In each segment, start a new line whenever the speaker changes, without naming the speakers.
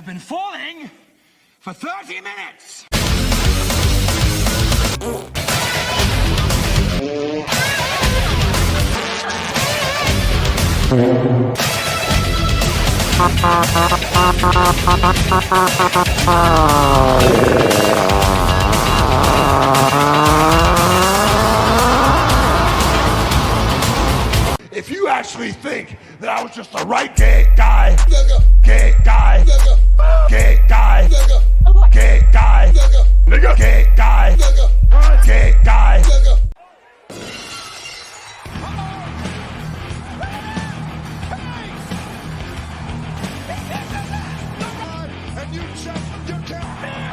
have been falling for 30 minutes.
If you actually think that I was just the right gay guy, gay guy, gay guy, gay guy, nigga, gay guy, gay guy. And you just, you can't.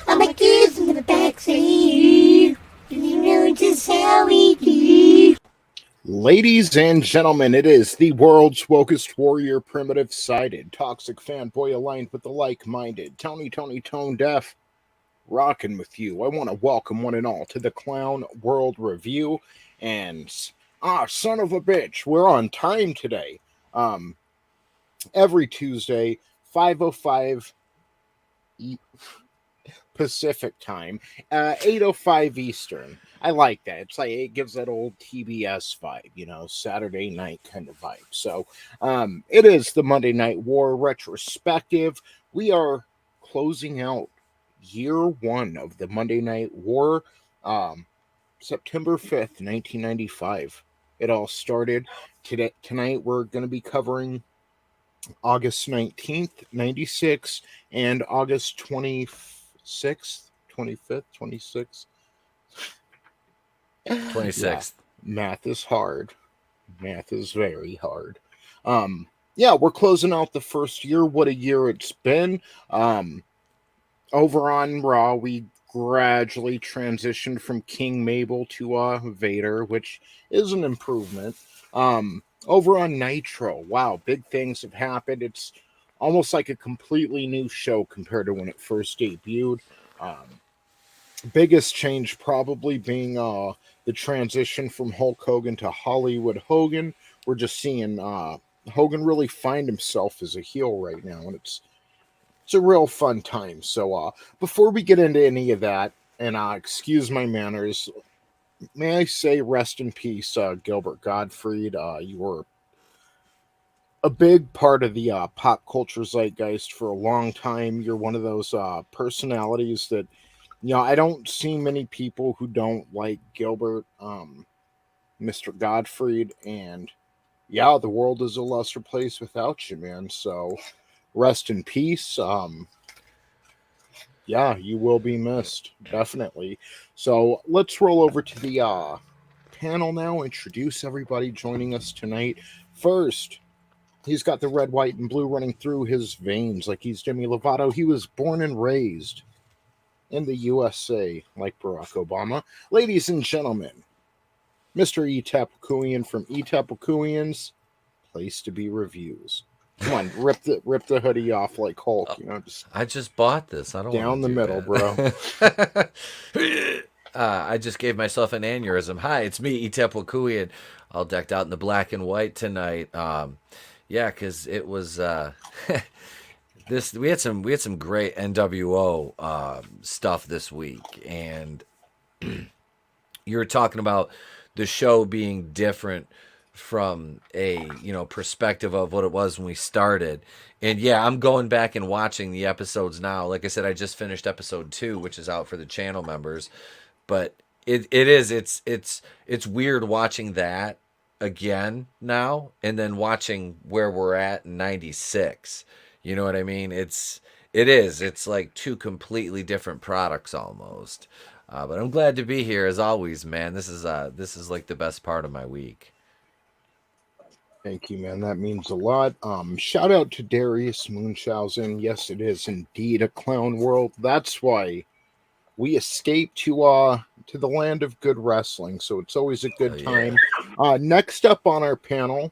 I'm a kiss in the backseat. You know just how we do.
Ladies and gentlemen, it is the world's wokest warrior, primitive-sided, toxic fanboy aligned with the like-minded, Tony Tone Deaf, rocking with you. I want to welcome one and all to the Clown World Review, and son of a bitch, we're on time today. Every Tuesday, 5:05 Pacific time, 8:05 Eastern. I like that. It's like it gives that old TBS vibe, you know, Saturday night kind of vibe. So, it is the Monday Night War retrospective. We are closing out year one of the Monday Night War, September 5th, 1995. It all started. Tonight we're going to be covering August 19th, 96, and August 26th, 25th, 26th.
26th.
Yeah, math is hard. Math is very hard. Yeah, we're closing out the first year. What a year it's been. Over on Raw, we gradually transitioned from King Mabel to Vader, which is an improvement. Over on Nitro, wow, big things have happened. It's almost like a completely new show compared to when it first debuted. Biggest change probably being the transition from Hulk Hogan to Hollywood Hogan. We're just seeing Hogan really find himself as a heel right now, and it's a real fun time. So before we get into any of that, and excuse my manners, may I say rest in peace, Gilbert Godfrey. You were a big part of the pop culture zeitgeist for a long time. You're one of those personalities that, you know, I don't see many people who don't like Gilbert, Mr. Godfrey, and yeah, the world is a lesser place without you, man. So rest in peace. Yeah, you will be missed, definitely. So let's roll over to the panel now, introduce everybody joining us tonight. First, he's got the red, white, and blue running through his veins like he's Demi Lovato. He was born and raised in the USA, like Barack Obama. Ladies and gentlemen, Mr. Etep Wokuian from Etep Wokuian's Place to Be Reviews. Come on, rip the hoodie off like Hulk, you know.
I just bought this. I don't
down the middle,
that. Bro. I just gave myself an aneurysm. Hi, it's me, Etep Wokuian, all decked out in the black and white tonight. Yeah, because it was we had some great NWO stuff this week, and you were talking about the show being different from a perspective of what it was when we started. And yeah, I'm going back and watching the episodes now. Like I said, I just finished episode 2, which is out for the channel members. But it's weird watching that again now, and then watching where we're at in 96. You know what I mean? It's like two completely different products almost. But I'm glad to be here as always, man. This is like the best part of my week.
Thank you, man. That means a lot. Shout out to Darius Munchausen. Yes, it is indeed a clown world. That's why we escape to the land of good wrestling. So it's always a good time. Next up on our panel,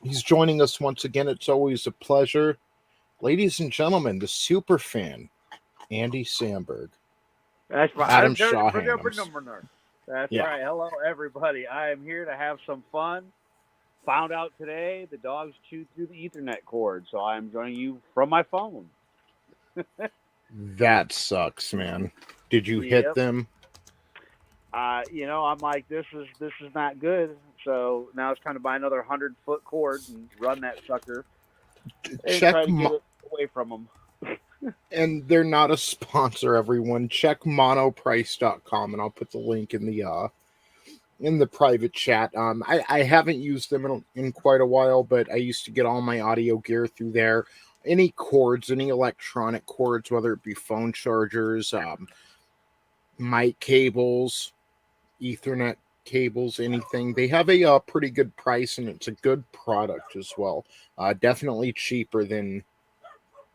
He's joining us once again. It's always a pleasure. Ladies and gentlemen, the super fan, Andy Samberg.
That's right.
Adam Shaw Hannums.
That's
Yeah.
right. Hello, everybody. I am here to have some fun. Found out today the dogs chewed through the Ethernet cord, so I am joining you from my phone.
That sucks, man. Did you hit them?
I'm like, this is not good. So now it's time to buy another 100-foot cord and run that sucker and try to get it away from them.
And they're not a sponsor, everyone. Check monoprice.com, and I'll put the link in the private chat. I haven't used them in quite a while, but I used to get all my audio gear through there. Any cords, any electronic cords, whether it be phone chargers, mic cables, Ethernet cables, anything. They have a pretty good price, and it's a good product as well. Definitely cheaper than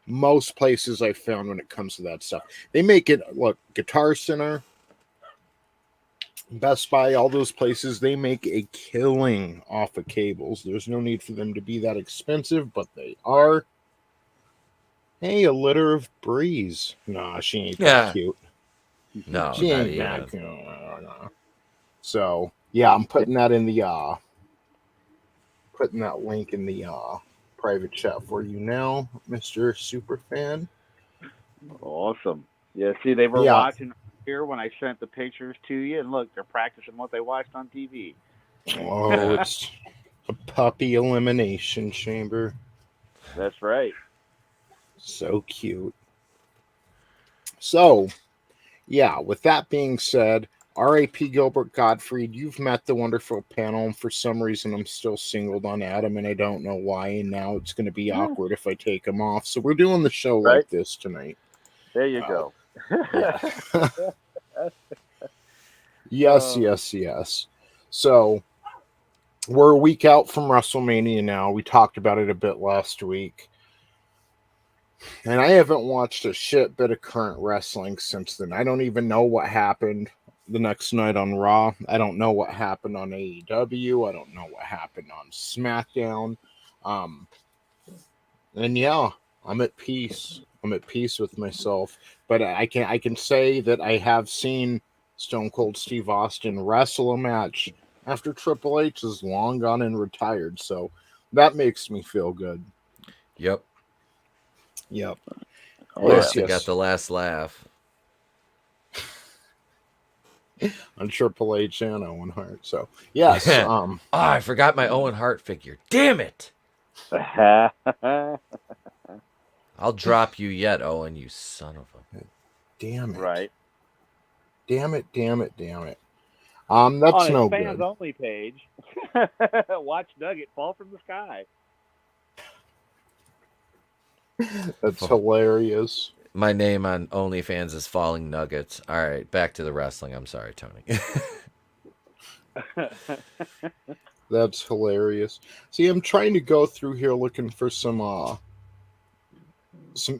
most places I've found when it comes to that stuff. They make it, look, Guitar Center, Best Buy, all those places, they make a killing off of cables. There's no need for them to be that expensive, but they are. Hey, a litter of Breeze. Nah, she ain't that cute.
No,
she ain't that cute. No. So, yeah, I'm putting that in the putting that link in the private chat for you now, Mr. Superfan.
Awesome. Yeah, see, they were watching here when I sent the pictures to you, and look, they're practicing what they watched on TV.
Oh, it's a puppy elimination chamber.
That's right.
So cute. So, yeah, with that being said, R.A.P. Gilbert Godfrey, you've met the wonderful panel, and for some reason I'm still singled on Adam, and I don't know why, and now it's going to be awkward if I take him off. So we're doing the show like this tonight.
There you go.
Yes. So we're a week out from WrestleMania now. We talked about it a bit last week. And I haven't watched a shit bit of current wrestling since then. I don't even know what happened the next night on Raw. I don't know what happened on AEW. I don't know what happened on SmackDown. And yeah, I'm at peace. I'm at peace with myself. But I can say that I have seen Stone Cold Steve Austin wrestle a match after Triple H is long gone and retired. So that makes me feel good.
Yep.
Yes.
Got the last laugh
on Triple H and Owen Hart. So yes.
I forgot my Owen Hart figure. Damn it! I'll drop you yet, Owen. You son of a.
Damn it!
Right.
Damn it! That's
on
no
his fans
good.
only page. Watch Nugget fall from the sky.
That's hilarious.
My name on OnlyFans is Falling Nuggets. All right, back to the wrestling. I'm sorry, Tony.
That's hilarious. See, I'm trying to go through here looking for some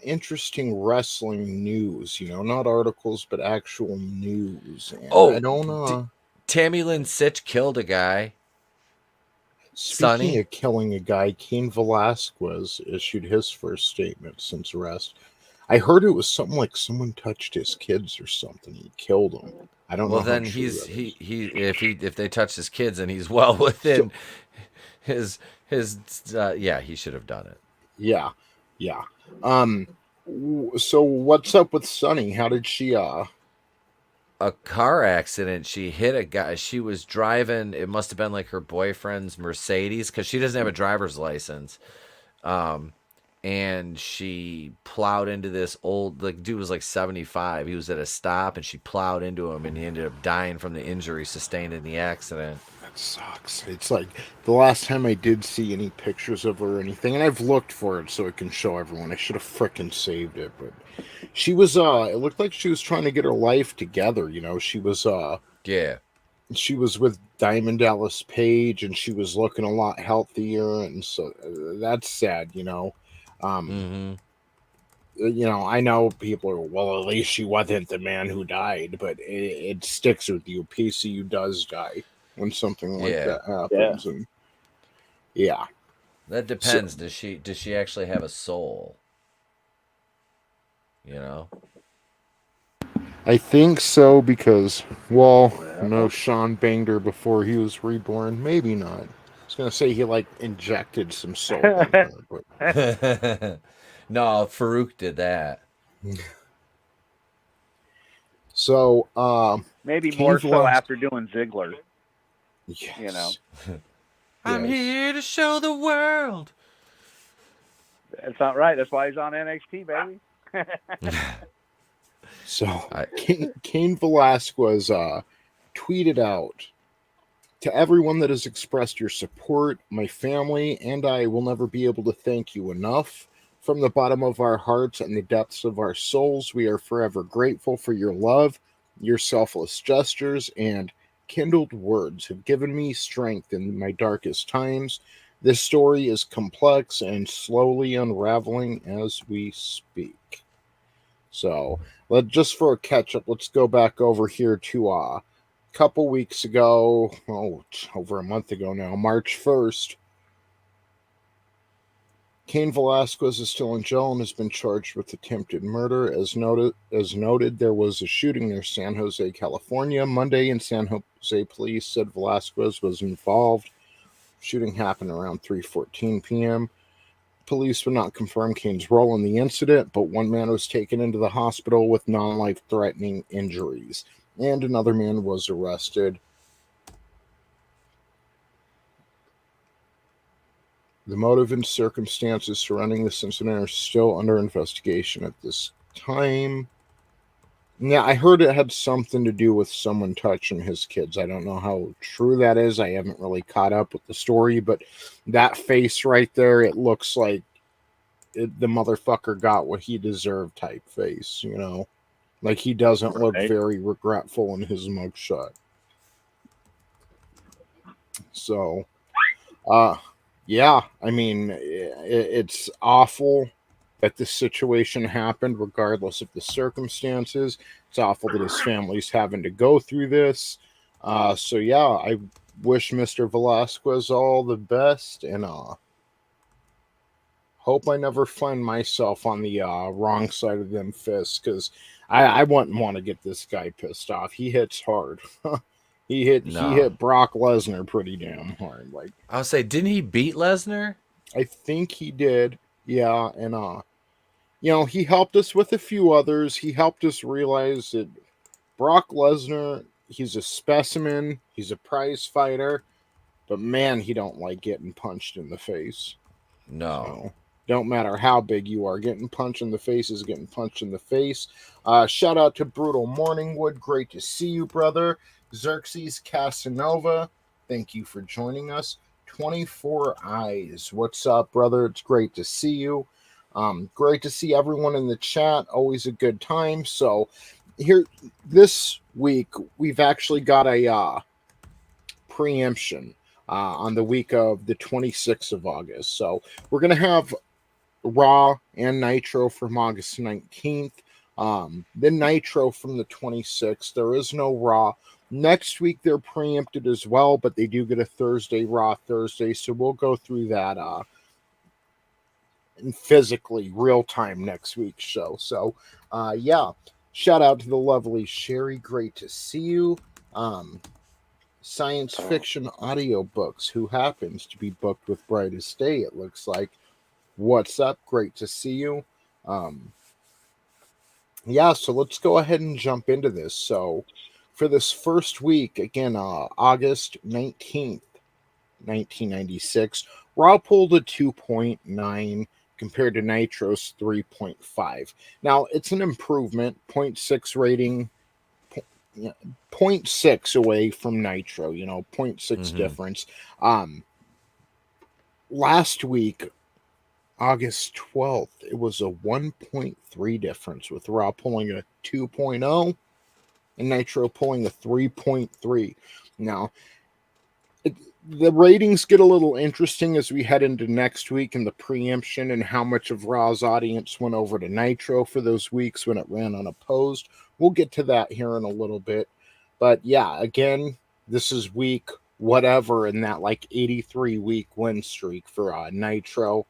interesting wrestling news. Not articles, but actual news. And I don't.
Tammy Lynn Sitch killed a guy.
Speaking of killing a guy, Cain Velasquez issued his first statement since arrest. I heard it was something like someone touched his kids or something. He killed them. I don't know.
Well, then if they touched his kids and he's well within his he should have done it.
Yeah. So what's up with Sunny? How did she
a car accident. She hit a guy. She was driving. It must have been like her boyfriend's Mercedes because she doesn't have a driver's license. And she plowed into this dude was like 75. He was at a stop and she plowed into him and he ended up dying from the injury sustained in the accident.
That sucks. It's like the last time I did see any pictures of her or anything, and I've looked for it so it can show everyone. I should have frickin' saved it, but she was it looked like she was trying to get her life together, she was she was with Diamond Dallas Page and she was looking a lot healthier, and so that's sad, I know people are, well, at least she wasn't the man who died, but it sticks with you. PCU does die when something like that happens. And
That depends. Does she actually have a soul? You know?
I think so because, well, no, Sean banged her before he was reborn. Maybe not. I was gonna say he like injected some soul in her, but
No, Farouk did that.
So,
maybe
Cain
more so
Velasquez-
after doing Ziggler.
Yes.
You know.
I'm here to show the world.
That's not right. That's why he's on NXT, baby.
So Cain Velasquez tweeted out, "To everyone that has expressed your support, my family and I will never be able to thank you enough. From the bottom of our hearts and the depths of our souls, we are forever grateful for your love. Your selfless gestures and kindled words have given me strength in my darkest times. This story is complex and slowly unraveling as we speak." So, just for a catch-up, let's go back over here to a couple weeks ago, over a month ago now, March 1st. Cain Velasquez is still in jail and has been charged with attempted murder. As noted, there was a shooting near San Jose, California. Monday, in San Jose, police said Velasquez was involved. Shooting happened around 3:14 p.m. Police would not confirm Cain's role in the incident, but one man was taken into the hospital with non-life-threatening injuries, and another man was arrested. The motive and circumstances surrounding this incident are still under investigation at this time. Yeah, I heard it had something to do with someone touching his kids. I don't know how true that is. I haven't really caught up with the story, but that face right there, it looks like the motherfucker got what he deserved type face, you know? Like he doesn't look very regretful in his mugshot. So, yeah, I mean, it's awful that this situation happened, regardless of the circumstances. It's awful that his family's having to go through this. So yeah, I wish Mr. Velasquez all the best, and hope I never find myself on the wrong side of them fists, because I wouldn't want to get this guy pissed off. He hits hard. He hit Brock Lesnar pretty damn hard. Like,
I'll say, didn't he beat Lesnar?
I think he did. Yeah, and you know, he helped us with a few others. He helped us realize that Brock Lesnar, he's a specimen, he's a prize fighter, but man, he don't like getting punched in the face.
No.
So, don't matter how big you are, getting punched in the face is getting punched in the face. Shout out to Brutal Morningwood. Great to see you, brother. Xerxes Casanova, thank you for joining us. 24 Eyes, what's up, brother? It's great to see you. Great to see everyone in the chat. Always a good time. So here this week, we've actually got a preemption on the week of the 26th of August. So we're going to have Raw and Nitro from August 19th. Then Nitro from the 26th. There is no Raw. Next week, they're preempted as well, but they do get a Thursday, Raw Thursday. So we'll go through that physically, real time next week's show. So, yeah. Shout out to the lovely Sherry. Great to see you. Science fiction audiobooks. Who happens to be booked with Brightest Day, it looks like. What's up? Great to see you. Yeah, so let's go ahead and jump into this. So, for this first week, again, August 19th, 1996, Raw pulled a 2.9 compared to Nitro's 3.5. Now, it's an improvement, 0.6 rating, 0.6 away from Nitro, you know, 0.6 difference. Last week, August 12th, it was a 1.3 difference, with Raw pulling a 2.0 and Nitro pulling a 3.3. Now, the ratings get a little interesting as we head into next week in the preemption, and how much of Raw's audience went over to Nitro for those weeks when it ran unopposed. We'll get to that here in a little bit. But yeah, again, this is week whatever in that like 83 week win streak for Nitro.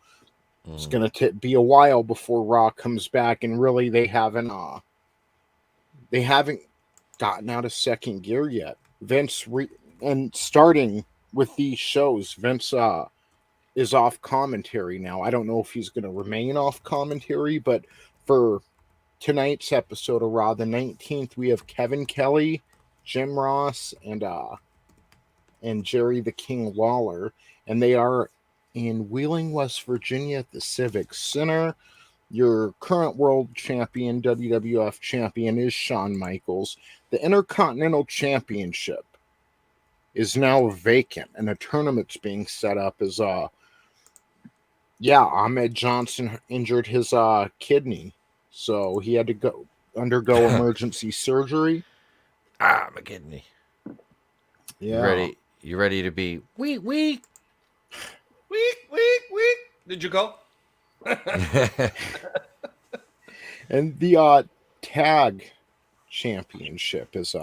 It's going to be a while before Raw comes back, and really they haven't gotten out of second gear yet. Vince and starting with these shows, Vince is off commentary now. I don't know if he's going to remain off commentary, but for tonight's episode of Raw, the 19th, we have Kevin Kelly, Jim Ross, and Jerry the King Lawler, and they are in Wheeling, West Virginia at the Civic Center. Your current world champion, WWF champion, is Shawn Michaels. The Intercontinental Championship is now vacant, and a tournament's being set up as Ahmed Johnson injured his kidney, so he had to undergo emergency surgery.
My kidney.
Yeah.
You ready to be weak?
Did you go?
And the tag championship is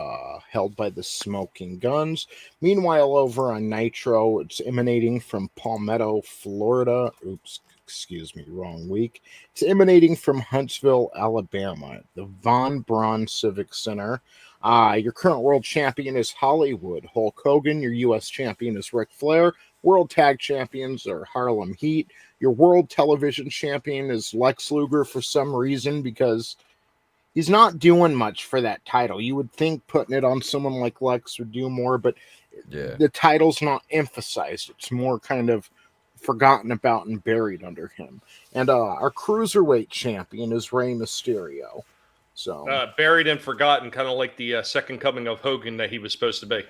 held by the Smoking Guns. Meanwhile, over on Nitro, it's emanating from Palmetto, Florida. Oops, excuse me, wrong week. It's emanating from Huntsville, Alabama, at the Von Braun Civic Center. Your current world champion is Hollywood Hulk Hogan. Your U.S. champion is Ric Flair. World tag champions are Harlem Heat. Your world television champion is Lex Luger for some reason, because he's not doing much for that title. You would think putting it on someone like Lex would do more, but the title's not emphasized. It's more kind of forgotten about and buried under him. And our cruiserweight champion is Rey Mysterio. So
buried and forgotten, kind of like the second coming of Hogan that he was supposed to be.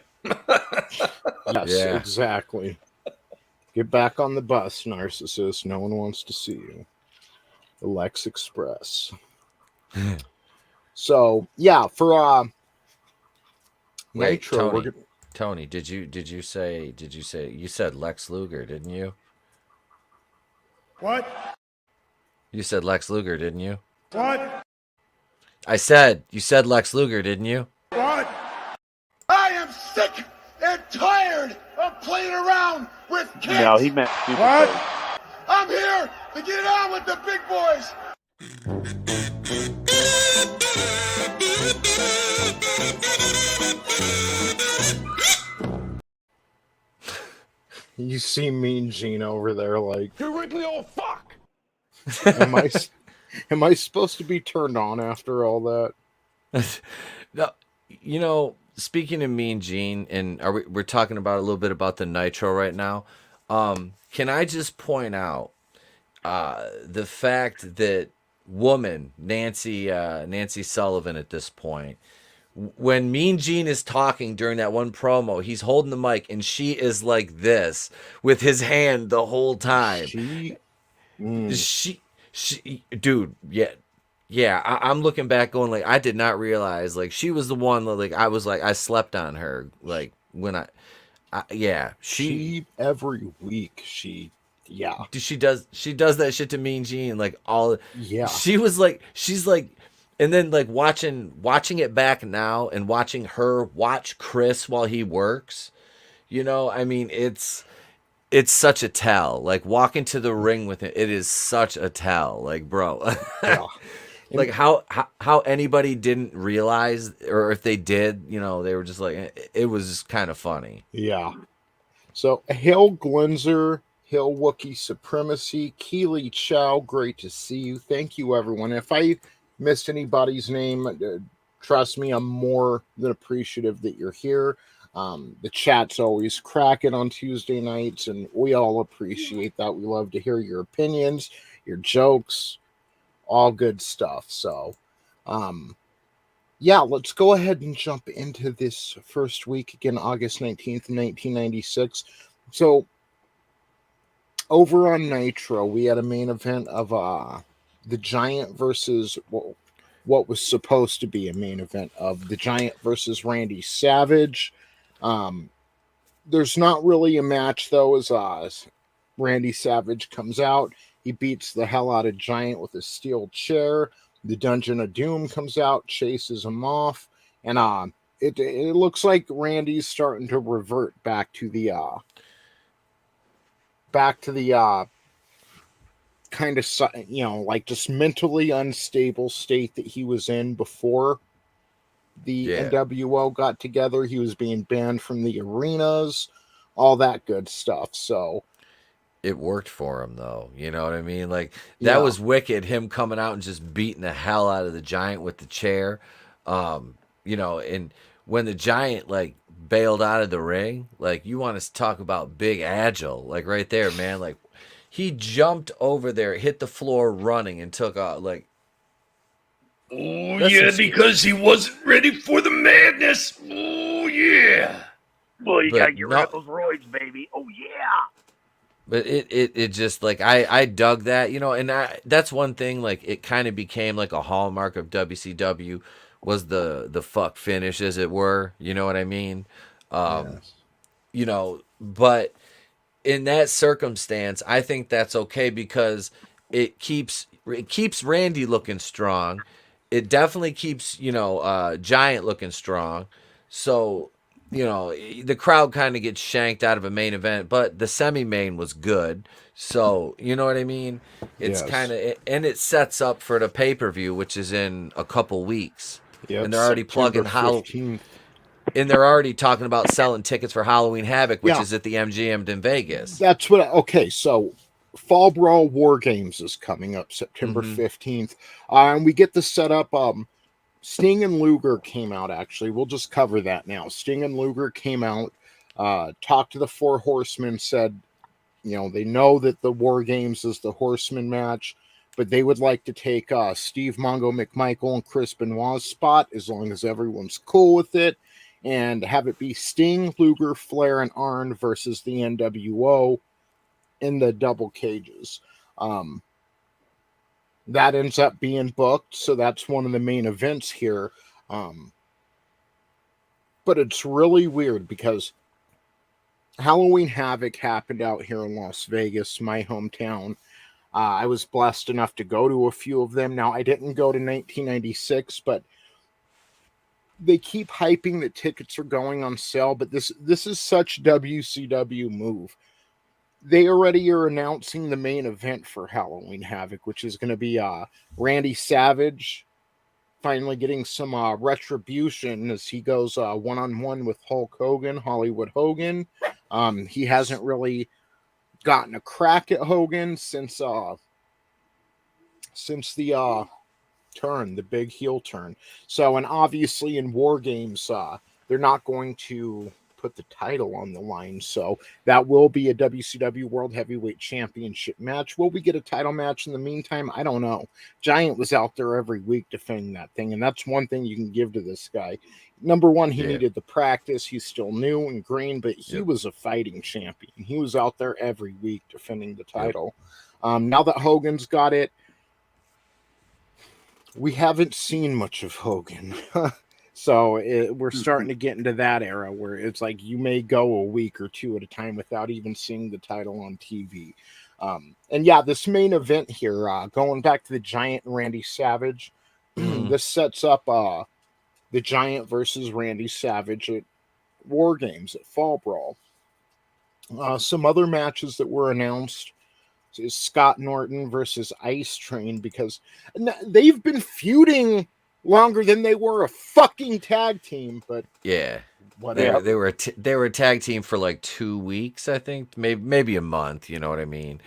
Yes, exactly. Get back on the bus, narcissist. No one wants to see you. The Lex Express. So yeah, for
Wait,
Nitro.
Tony, did you say you said Lex Luger, didn't you?
What?
You said Lex Luger, didn't you?
What?
You said Lex Luger, didn't you?
What? I am sick and tired of playing around with kids.
No, he meant stupid.
What? I'm here to get on with the big boys.
You see Mean Gene over there like,
You wrinkly old fuck.
am I supposed to be turned on after all that?
No, speaking of Mean Gene, and we're talking about a little bit about the Nitro right now. Can I just point out the fact that woman Nancy Sullivan at this point, when Mean Gene is talking during that one promo, he's holding the mic and she is like this with his hand the whole time. She dude, yeah. I'm looking back going like, I did not realize like she was the one that, like, I was like, I slept on her, like when she
every week she
does that shit to Mean Gene, like all she's like, and then like watching it back now and watching her watch Chris while he works, I mean, it's such a tell. Like walking to the ring with it is such a tell. Like, bro, like how anybody didn't realize, or if they did, they were just like, it was kind of funny.
Yeah. So Hail Glenzer, Hail Wookiee Supremacy, Keely Chow, great to see you. Thank you, everyone. If I missed anybody's name, trust me, I'm more than appreciative that you're here. The chat's always cracking on Tuesday nights, and we all appreciate that. We love to hear your opinions, your jokes, all good stuff. So, let's go ahead and jump into this first week again, August 19th, 1996. So, over on Nitro, we had a main event of the Giant versus what was supposed to be a main event of the Giant versus Randy Savage. There's not really a match though, as Randy Savage comes out. He beats the hell out of Giant with a steel chair. The Dungeon of Doom comes out, chases him off, and it looks like Randy's starting to revert back to the kind of, like just mentally unstable state that he was in before the NWO got together. He was being banned from the arenas, all that good stuff. So
it worked for him, though. You know what I mean? Like, that was wicked, him coming out and just beating the hell out of the Giant with the chair. And when the Giant, like, bailed out of the ring, like, you want to talk about big agile, like, right there, man. Like, he jumped over there, hit the floor running, and took off, like,
oh, yeah, because he wasn't ready for the madness. Oh, yeah.
Well, you gotta get rid of those roids, baby. Oh, yeah.
But it just, like, I dug that, and that's one thing, like, it kind of became, like, a hallmark of WCW was the fuck finish, as it were. You know what I mean?
Yes.
But in that circumstance, I think that's okay because it keeps Randy looking strong. It definitely keeps, Giant looking strong. So, the crowd kind of gets shanked out of a main event, but the semi-main was good. So, you know what I mean? It's kind of, and it sets up for the pay-per-view, which is in a couple weeks.
Yep,
and they're already plugging
Halloween.
And they're already talking about selling tickets for Halloween Havoc, which is at the MGM in Vegas.
That's what. Okay, so Fall Brawl War Games is coming up September 15th. And we get the setup. Sting and Luger came out, actually. We'll just cover that now. Sting and Luger came out, talked to the Four Horsemen, said, they know that the War Games is the Horseman match, but they would like to take Steve Mongo McMichael and Chris Benoit's spot, as long as everyone's cool with it, and have it be Sting, Luger, Flair, and Arn versus the NWO in the double cages. That ends up being booked, so that's one of the main events here. But it's really weird because Halloween Havoc happened out here in Las Vegas, my hometown. I was blessed enough to go to a few of them. Now, I didn't go to 1996, but they keep hyping that tickets are going on sale, but this is such WCW move. They already are announcing the main event for Halloween Havoc, which is going to be Randy Savage finally getting some retribution as he goes one-on-one with Hulk Hogan, Hollywood Hogan. He hasn't really gotten a crack at Hogan since the turn, the big heel turn. So, and obviously in War Games, they're not going to put the title on the line. So that will be a WCW World Heavyweight Championship match. Will we get a title match in the meantime? I don't know. Giant was out there every week defending that thing, and that's one thing you can give to this guy. Number one, he needed the practice. He's still new and green, but he was a fighting champion. He was out there every week defending the title. Now that Hogan's got it, we haven't seen much of Hogan. So we're starting to get into that era where it's like you may go a week or two at a time without even seeing the title on TV. And yeah, this main event here, going back to the Giant and Randy Savage, this sets up the Giant versus Randy Savage at War Games at Fall Brawl. Some other matches that were announced is Scott Norton versus Ice Train, because they've been feuding longer than they were a fucking tag team, but whatever.
They were a tag team for like 2 weeks, I think, maybe a month. You know what I mean?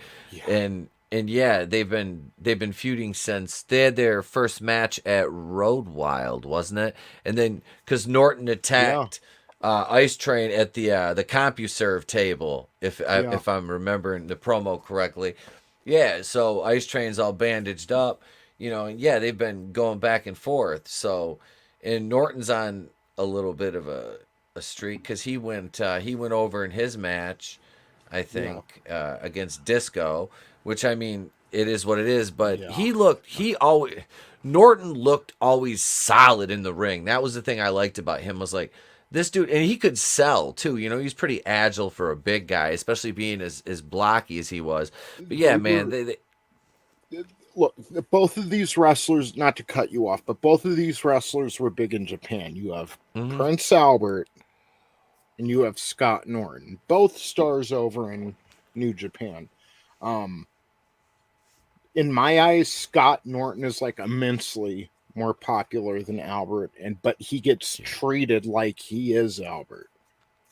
And they've been feuding since they had their first match at Road Wild, wasn't it? And then because Norton attacked Ice Train at the CompuServe table, if I'm remembering the promo correctly. Yeah, so Ice Train's all bandaged up. And they've been going back and forth. So, and Norton's on a little bit of a streak because he went over in his match, I think, against Disco, which, I mean, it is what it is. But Norton looked always solid in the ring. That was the thing I liked about him, was like, this dude, and he could sell too. He's pretty agile for a big guy, especially being as blocky as he was. But yeah, man,
look, both of these wrestlers, not to cut you off, but both of these wrestlers were big in Japan. You have Prince Albert and you have Scott Norton, both stars over in New Japan. In my eyes, Scott Norton is like immensely more popular than Albert, but he gets treated like he is Albert.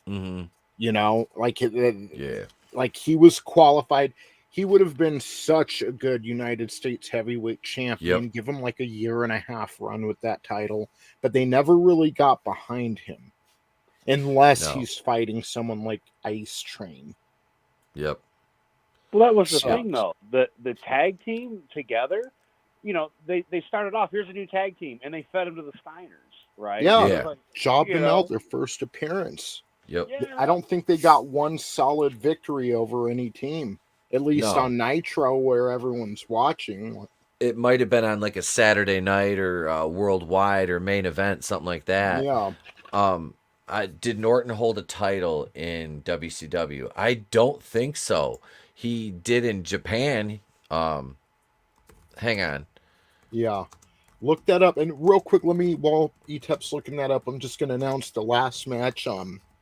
You know, like like he was qualified. He would have been such a good United States heavyweight champion. Give him like a 1.5 year run with that title, but they never really got behind him unless he's fighting someone like Ice Train.
Well, that was the thing, though. The tag team together, you know, they started off, here's a new tag team, and they fed them to the Steiners, right?
Like, jobbed them out their first appearance. I don't think they got one solid victory over any team, at least on Nitro, where everyone's watching.
It might have been on like a Saturday night or worldwide or main event, something like that. Did Norton hold a title in WCW? I don't think so. He did in Japan. Hang on.
Look that up. And real quick, while Etep's looking that up, I'm just going to announce the last match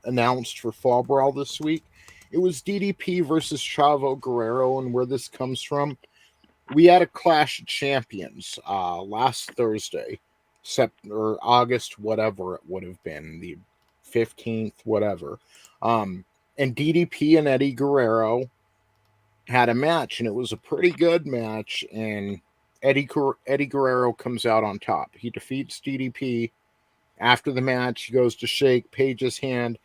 announced for Fall Brawl this week. It was DDP versus Chavo Guerrero, and where this comes from, we had a Clash of Champions last Thursday, or August, whatever it would have been, the 15th, whatever. And DDP and Eddie Guerrero had a match, and it was a pretty good match, and Eddie Guerrero comes out on top. He defeats DDP. After the match, he goes to shake Page's hand.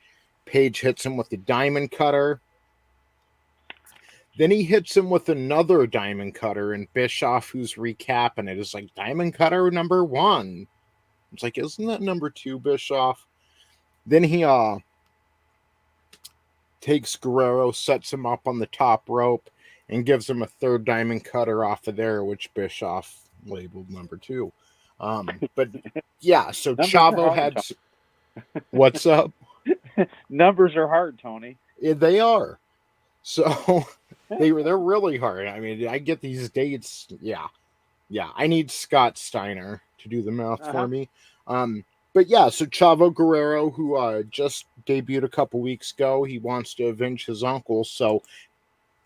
Page hits him with the diamond cutter. Then he hits him with another diamond cutter, and Bischoff, who's recapping it, is like, diamond cutter number 1. It's like, isn't that number 2, Bischoff? Then he takes Guerrero, sets him up on the top rope, and gives him a third diamond cutter off of there, which Bischoff labeled number 2. But yeah, so Chavo had... What's up?
Numbers are hard, Tony.
Yeah, they are. So they're really hard. I mean, I get these dates. Yeah. I need Scott Steiner to do the math for me. But yeah, so Chavo Guerrero, who just debuted a couple weeks ago, he wants to avenge his uncle. So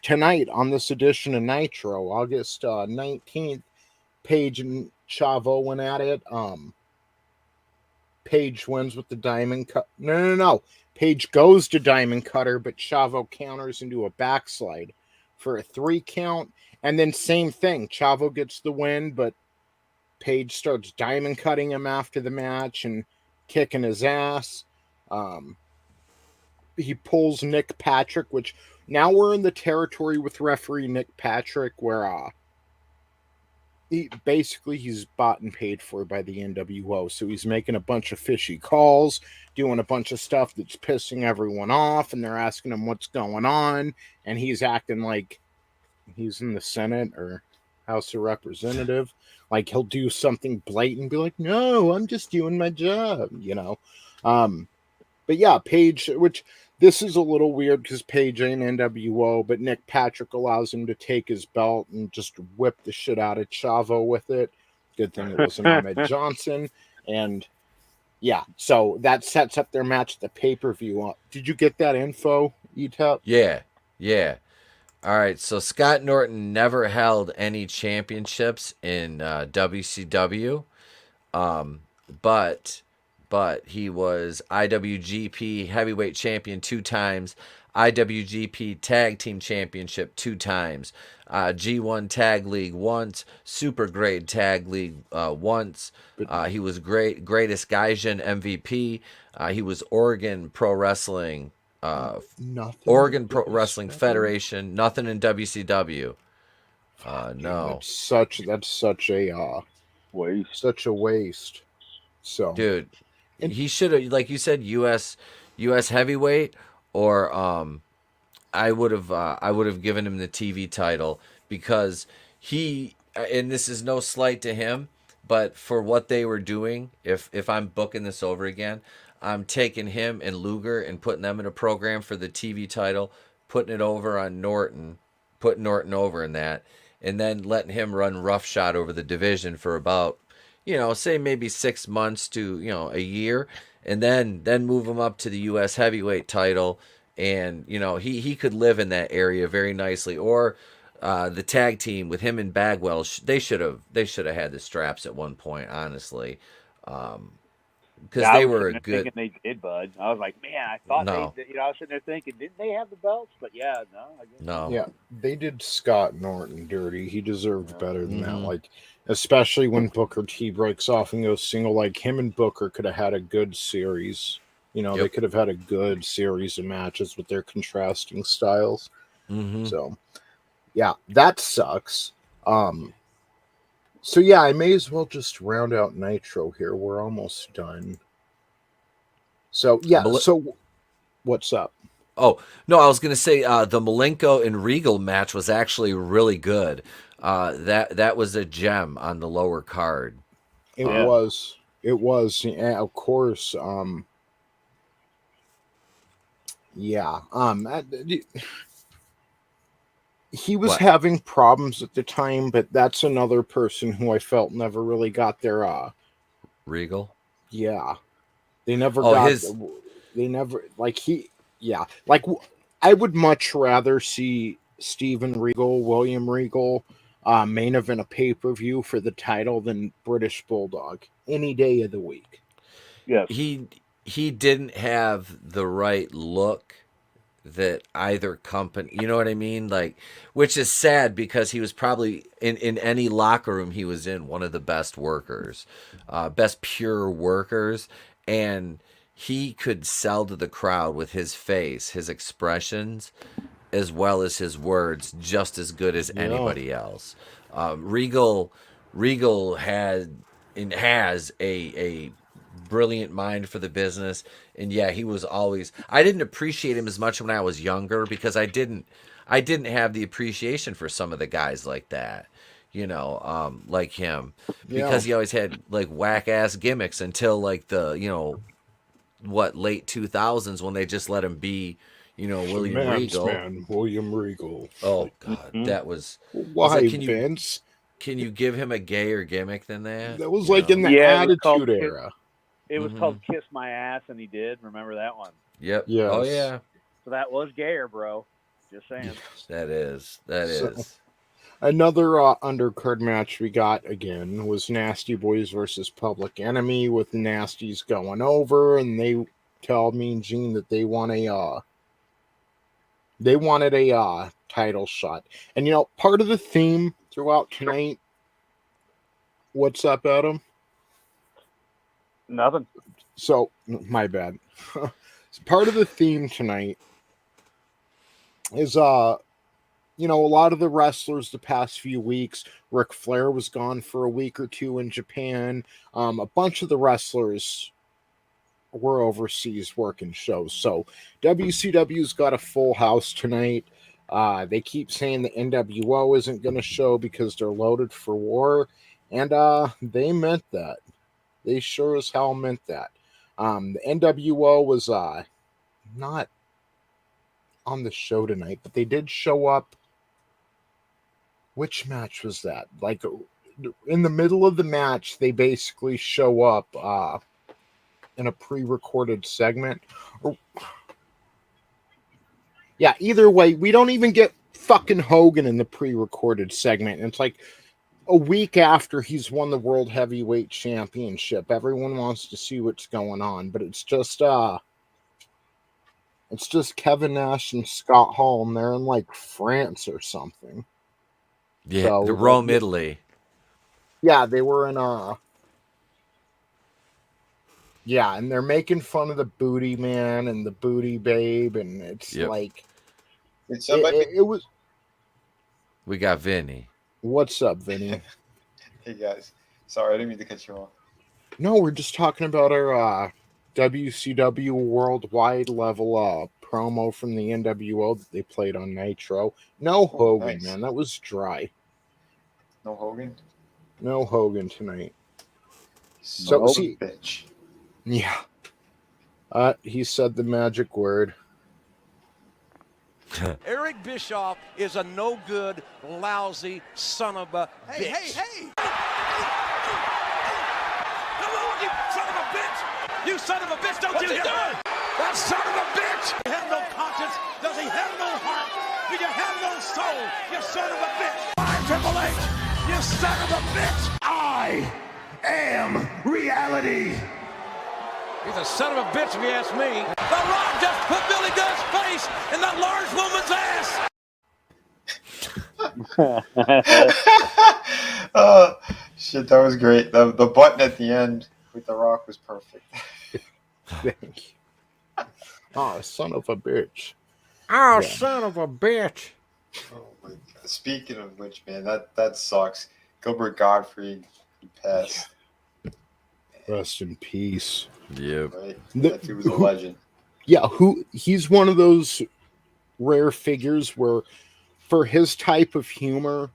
tonight on this edition of Nitro, August 19th, Page and Chavo went at it. Page wins with the diamond cut. No. Page goes to diamond cutter, but Chavo counters into a backslide for a 3 count. And then same thing. Chavo gets the win, but Page starts diamond cutting him after the match and kicking his ass. He pulls Nick Patrick, which now we're in the territory with referee Nick Patrick, where he's bought and paid for by the NWO. So he's making a bunch of fishy calls, doing a bunch of stuff that's pissing everyone off, and they're asking him what's going on, and he's acting like he's in the Senate or House of Representative. Like, he'll do something blatant and be like, no, I'm just doing my job, you know. But yeah, Page, which this is a little weird because Page ain't NWO, but Nick Patrick allows him to take his belt and just whip the shit out of Chavo with it. Good thing it wasn't Ahmed Johnson. And yeah, so that sets up their match at the pay-per-view. Did you get that info, Etep?
Yeah. All right, so Scott Norton never held any championships in WCW, but he was IWGP Heavyweight Champion 2 times, IWGP Tag Team Championship 2 times, G1 Tag League once, Super Grade Tag League once. He was Greatest Gaijin MVP. He was Oregon Pro Wrestling. Oregon Pro Wrestling Federation. Nothing in WCW. No.
That's such a waste. Such a waste. So,
dude, he should have, like you said, U.S. heavyweight, or I would have given him the TV title, because he, and this is no slight to him, but for what they were doing, if I'm booking this over again, I'm taking him and Luger and putting them in a program for the TV title, putting it over on Norton, putting Norton over in that, and then letting him run roughshod over the division for about, say maybe 6 months to, a year, and then move him up to the U.S. heavyweight title. And, he could live in that area very nicely. Or the tag team with him and Bagwell, they should have had the straps at one point, honestly. Because they were a good.
Thinking they did, bud. I was like, man, I thought
No.
they. I was sitting there thinking, didn't they have the belts? But yeah, no, I guess
No.
Yeah, they did Scott Norton dirty. He deserved better than that. Like, especially when Booker T breaks off and goes single. Like, him and Booker could have had a good series. They could have had a good series of matches with their contrasting styles. So, yeah, that sucks. So, yeah, I may as well just round out Nitro here. We're almost done. So, yeah, so what's up?
Oh, no, I was going to say the Malenko and Regal match was actually really good. That was a gem on the lower card.
It was. Yeah, of course. Yeah. He was having problems at the time, but that's another person who I felt never really got their
Regal.
Yeah, they never got
his.
They never like I would much rather see Steven Regal, William Regal, main event a pay-per-view for the title than British Bulldog any day of the week.
Yes.
He didn't have the right look that either company, you know what I mean? Like, which is sad because he was probably in any locker room he was in one of the best workers, best pure workers, and he could sell to the crowd with his face, his expressions, as well as his words, just as good as anybody else. Regal had and has a brilliant mind for the business, and he was always. I didn't appreciate him as much when I was younger because I didn't have the appreciation for some of the guys like that, like him, because he always had like whack ass gimmicks until like the late 2000s when they just let him be, William Regal.
William Regal.
Oh God, that was.
Why, Vince?
Can you give him a gayer gimmick than that?
That was like in the Attitude Era.
It was called Kiss My Ass, and he did. Remember that one?
Yep.
Yes.
Oh, yeah.
So that was gayer, bro. Just saying.
That is.
Another undercard match we got again was Nasty Boys versus Public Enemy with the Nasties going over, and they tell Mean Gene that they want they wanted a title shot. And part of the theme throughout tonight. What's up, Adam?
Nothing.
So, my bad. Part of the theme tonight is, a lot of the wrestlers the past few weeks. Ric Flair was gone for a week or two in Japan. A bunch of the wrestlers were overseas working shows. So, WCW's got a full house tonight. They keep saying the NWO isn't going to show because they're loaded for war. And they meant that. They sure as hell meant that. The NWO was not on the show tonight, but they did show up. Which match was that? Like, in the middle of the match, they basically show up in a pre-recorded segment. Yeah, either way, we don't even get fucking Hogan in the pre-recorded segment. And it's like a week after he's won the World Heavyweight Championship. Everyone wants to see what's going on, but it's just Kevin Nash and Scott Hall, and they're in like France or something.
Yeah,
so,
the Rome, Italy.
Yeah, they were in yeah, and they're making fun of the Booty Man and the Booty Babe, and it's like it was.
We got Vinny.
What's up, Vinny?
Hey guys, sorry, I didn't mean to cut you off.
No, we're just talking about our WCW worldwide level promo from the NWO that they played on Nitro. No Hogan,
nice.
Man, that was dry.
No Hogan?
No Hogan tonight.
So bitch.
Yeah. He said the magic word.
Eric Bischoff is a no-good, lousy son of a bitch. Hey! Come on, you son of a bitch! You son of a bitch, don't you hear me? That son of a bitch! Does he have no conscience? Does he have no heart? Do you have no soul, you son of a bitch? I'm Triple H, you son of a bitch!
I am reality.
He's a son of a bitch if you ask me. The Rock just put Billy Gunn's face in that large woman's ass.
Oh, shit, that was great. The button at the end with The Rock was perfect.
Thank you. Oh, son of a bitch.
Oh,
Yeah.
son of a bitch.
Oh my God. Speaking of which, man, that sucks. Gilbert Godfrey, he passed.
Rest in peace.
Yep.
Right? That dude was a legend.
Yeah, he's one of those rare figures where for his type of humor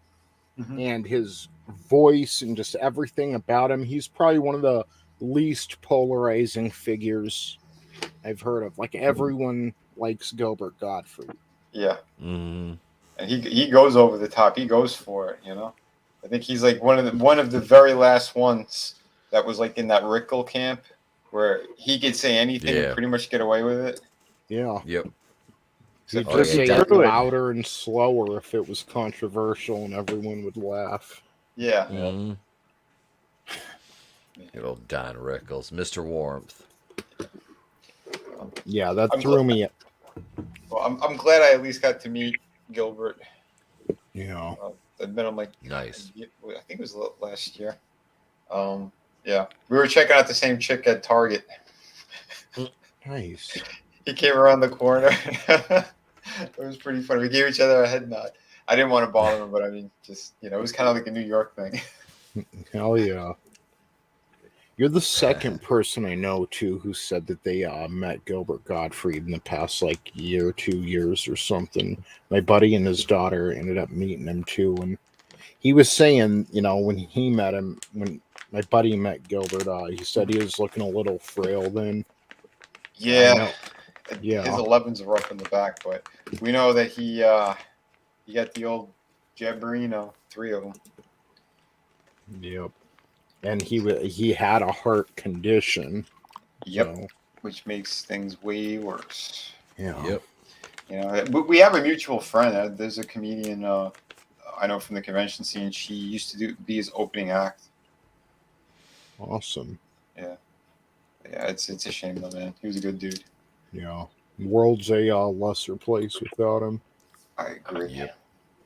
and his voice and just everything about him, he's probably one of the least polarizing figures I've heard of. Like, everyone likes Gilbert Godfrey.
Yeah.
Mm.
And he goes over the top. He goes for it, you know? I think he's like one of the very last ones that was like in that Rickle camp where he could say anything and pretty much get away with it.
Yeah.
Yep.
He'd
Except
just say it
True.
louder and slower if it was controversial and everyone would laugh.
Yeah.
Mm. Good old Don Rickles, Mr. Warmth.
Yeah, that
I'm
threw me.
Well, I'm glad I at least got to meet Gilbert.
Yeah.
I met him like
Nice.
I think it was last year. Yeah, we were checking out the same chick at Target.
Nice.
He came around the corner. It was pretty funny. We gave each other a head nod. I didn't want to bother him, but I mean, just it was kind of like a New York thing.
Hell yeah. You're the second person I know, too, who said that they met Gilbert Godfrey in the past, like, year, 2 years or something. My buddy and his daughter ended up meeting him, too. And he was saying, when he met him, when my buddy met Gilbert, he said he was looking a little frail then.
Yeah.
Yeah.
His 11s are rough in the back, but we know that he got the old Jabrino, 3 of them.
Yep. And he had a heart condition.
Yep.
So,
Which makes things way worse.
yeah.
Yep.
We have a mutual friend. There's a comedian I know from the convention scene. She used to be his opening act.
Awesome.
Yeah, it's a shame though, man. He was a good dude.
Yeah. World's a lesser place without him.
I agree.
Yep.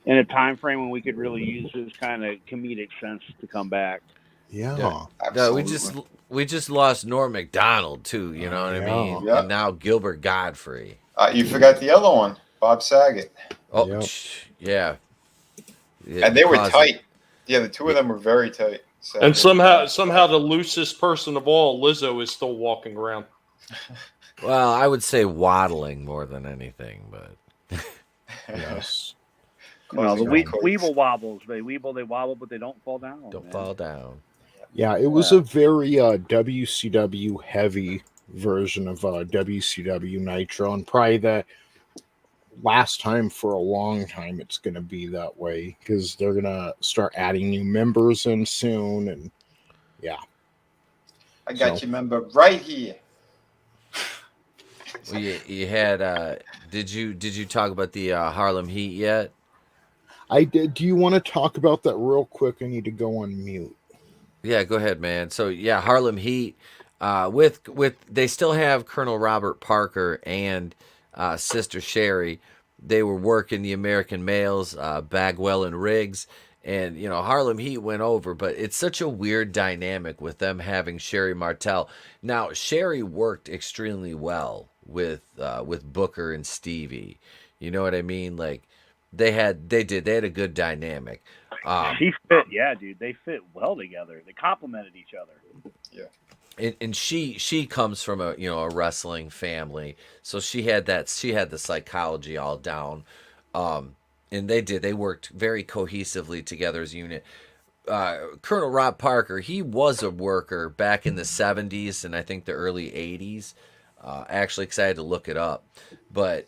In a time frame when we could really use his kind of comedic sense to come back.
Yeah.
No,
Absolutely.
we just lost Norm Macdonald too. You know what I mean?
Yeah.
And now Gilbert Godfrey.
You forgot the other one, Bob Saget.
Oh,
Yep.
Yeah.
And they were
Closet.
tight. Yeah, the two of them were very tight.
And somehow the loosest person of all, Lizzo, is still walking around.
Well, I would say waddling more than anything, but
Yes.
No, the
Causing
Weeble wobbles. They wobble, but they don't fall down.
don't
man.
fall down.
Yeah, it was a very WCW heavy version of WCW Nitro, and probably the last time for a long time it's going to be that way because they're going to start adding new members in soon, and yeah.
I got your member right here.
Well, you had. Did you talk about the Harlem Heat yet?
I did. Do you want to talk about that real quick? I need to go on mute.
Yeah, go ahead, man. So yeah, Harlem Heat. With they still have Colonel Robert Parker and Sister Sherry. They were working the American males, Bagwell and Riggs, and Harlem Heat went over. But it's such a weird dynamic with them having Sherry Martel. Now Sherry worked extremely well with Booker and Stevie. You know what I mean? Like they had a good dynamic.
She fit, yeah, dude. They fit well together. They complemented each other.
Yeah.
And she comes from a wrestling family, so she had the psychology all down, and they worked very cohesively together as a unit. Colonel Rob Parker, he was a worker back in the 70s and I think the early 80s. Actually, because I had to look it up, but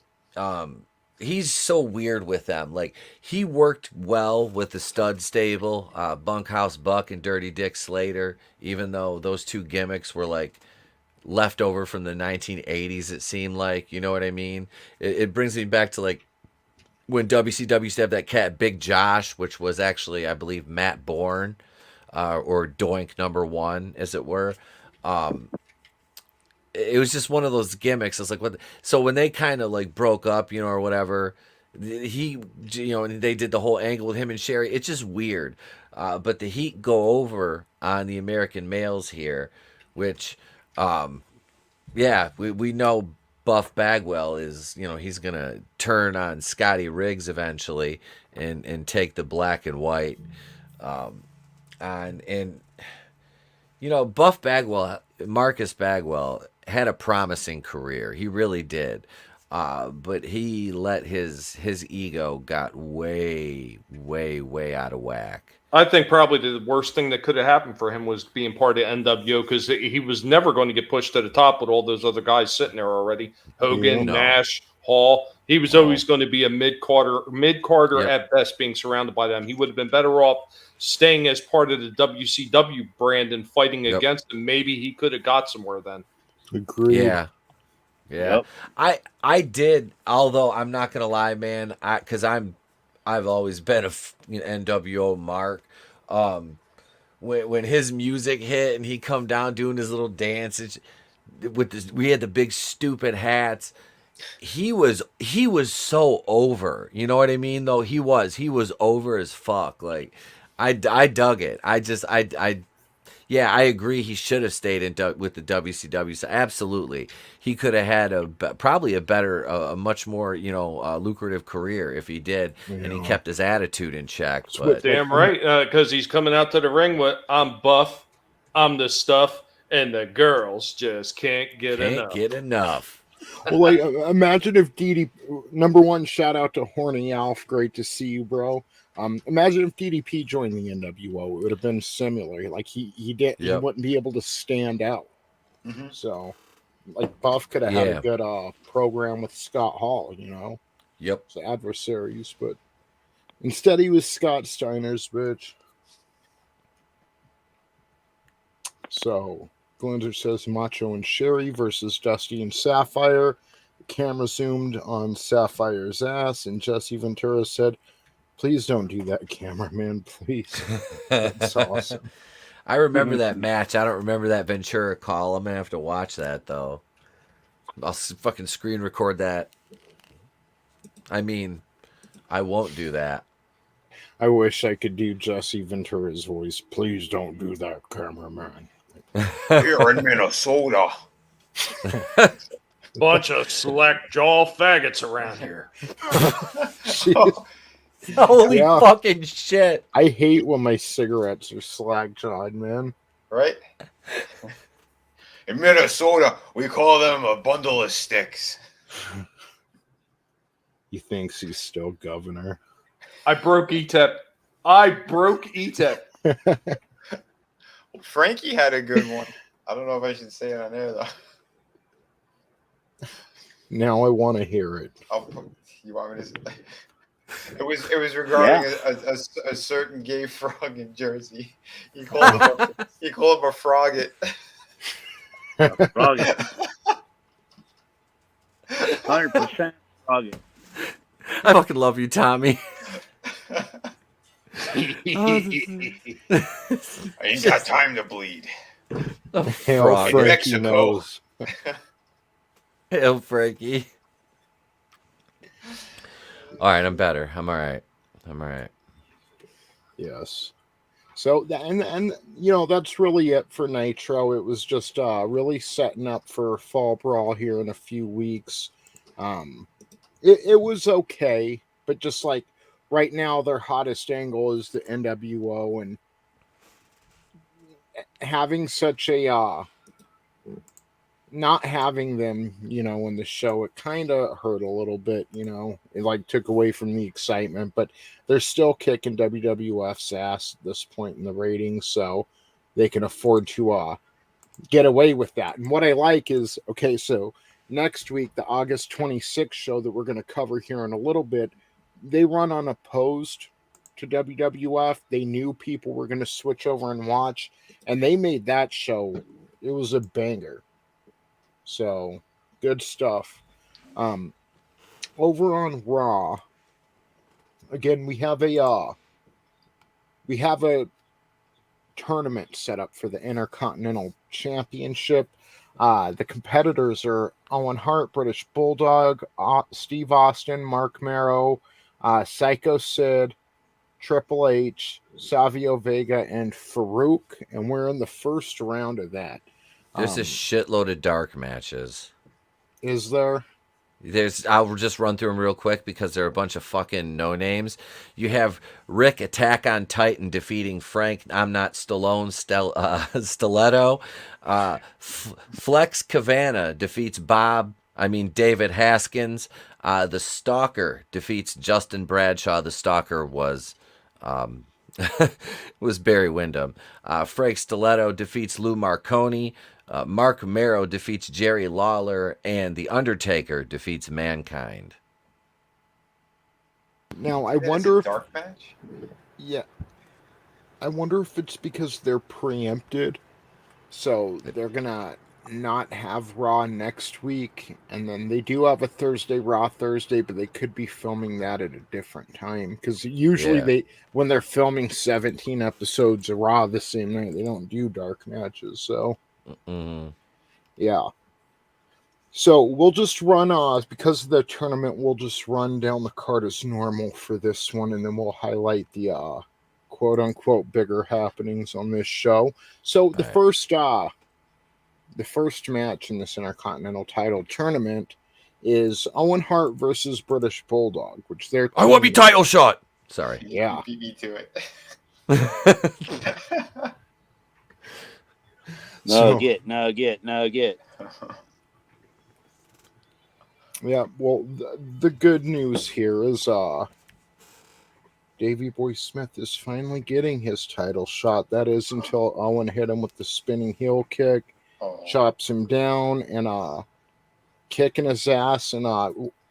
he's so weird with them. Like, he worked well with the stud stable, Bunkhouse Buck and Dirty Dick Slater, even though those two gimmicks were like left over from the 1980s, it seemed like. You know what I mean? It brings me back to like when WCW used to have that cat Big Josh, which was actually, I believe, Matt Bourne, or Doink #1, as it were. It was just one of those gimmicks. It's like, what? So when they kind of like broke up, you know, or whatever, he, you know, and they did the whole angle with him and Sherry. It's just weird. But the Heat go over on the American males here, which, yeah, we know Buff Bagwell is, you know, he's gonna turn on Scotty Riggs eventually and take the black and white. And you know, Buff Bagwell, Marcus Bagwell, had a promising career. He really did. But he let his ego got way out of whack.
I think probably the worst thing that could have happened for him was being part of NWO, because he was never going to get pushed to the top with all those other guys sitting there already. Hogan, Nash, Hall. He was always going to be a mid-carder at best, being surrounded by them. He would have been better off staying as part of the WCW brand and fighting against them. Maybe he could have got somewhere then.
Agreed.
Yeah.
Yep.
I did, although I'm not gonna lie, man, because I've always been a NWO mark. When his music hit and he come down doing his little dance with this, we had the big stupid hats. He was so over. You know what I mean? Though he was over as fuck. Like, I dug it. Yeah, I agree. He should have stayed with the WCW. So absolutely, he could have had probably a better, a much more, you know, lucrative career if he did, and he kept his attitude in check. But
damn right, because he's coming out to the ring with, "I'm buff, I'm the stuff, and the girls just can't get enough."
Well, like, imagine if #1, shout out to Horny Alf. Great to see you, bro. Imagine if DDP joined the NWO. It would have been similar. Like, he wouldn't be able to stand out.
Mm-hmm.
So, like, Buff could have had a good program with Scott Hall, you know?
Yep.
So adversaries, but instead he was Scott Steiner's bitch. So, Glenzer says Macho and Sherry versus Dusty and Sapphire. The camera zoomed on Sapphire's ass, and Jesse Ventura said, "Please don't do that, cameraman, please." That's awesome.
I remember that match. I don't remember that Ventura call. I'm going to have to watch that, though. I'll fucking screen record that. I mean, I won't do that.
I wish I could do Jesse Ventura's voice. "Please don't do that, cameraman."
Here in Minnesota.
Bunch of slack jaw faggots around here.
Holy fucking shit.
I hate when my cigarettes are slack-jawed, man.
Right?
In Minnesota, we call them a bundle of sticks.
He thinks he's still governor.
I broke Etep.
Frankie had a good one. I don't know if I should say it on air, though.
Now I want to hear it.
You want me to say? It was regarding a certain gay frog in Jersey. He called him a frogget.
Frogget. 100% frogget.
I fucking love you, Tommy.
I ain't got time to bleed.
Hail Frankie
Mexico.
knows.
Hail Frankie. All right, I'm better. I'm all right.
Yes. So, and you know, that's really it for Nitro. It was just really setting up for Fall Brawl here in a few weeks. It was okay, but just like right now, their hottest angle is the NWO, and having such a not having them, you know, in the show, it kind of hurt a little bit, you know. It like took away from the excitement, but they're still kicking WWF's ass at this point in the ratings, so they can afford to get away with that. And what I like is, okay, so next week, the August 26th show that we're going to cover here in a little bit, they run unopposed to WWF. They knew people were going to switch over and watch, and they made that show. It was a banger. So, good stuff. Over on Raw, again, we have a tournament set up for the Intercontinental Championship. The competitors are Owen Hart, British Bulldog, Steve Austin, Mark Merrow, Psycho Sid, Triple H, Savio Vega, and Farouk, and we're in the first round of that.
There's a shitload of dark matches.
Is there?
I'll just run through them real quick because they're a bunch of fucking no names. You have Rick Attack on Titan defeating Frank I'm Not Stallone Stiletto. Flex Cavana defeats David Haskins. The Stalker defeats Justin Bradshaw. The Stalker was Barry Windham. Frank Stiletto defeats Lou Marconi. Mark Merrow defeats Jerry Lawler, and The Undertaker defeats Mankind.
Now, I wonder if...
dark match?
Yeah. I wonder if it's because they're preempted, so they're going to not have Raw next week, and then they do have a Raw Thursday, but they could be filming that at a different time, because usually when they're filming 17 episodes of Raw the same night, they don't do dark matches, so... Yeah. So we'll just run because of the tournament, we'll just run down the card as normal for this one, and then we'll highlight the quote unquote bigger happenings on this show. So the first match in this Intercontinental title tournament is Owen Hart versus British Bulldog, which they're
I want me title shot. Sorry.
Yeah.
Beat me to it.
Nugget.
Yeah, well, the good news here is Davey Boy Smith is finally getting his title shot. That is until Owen hit him with the spinning heel kick, chops him down, and kicking his ass. And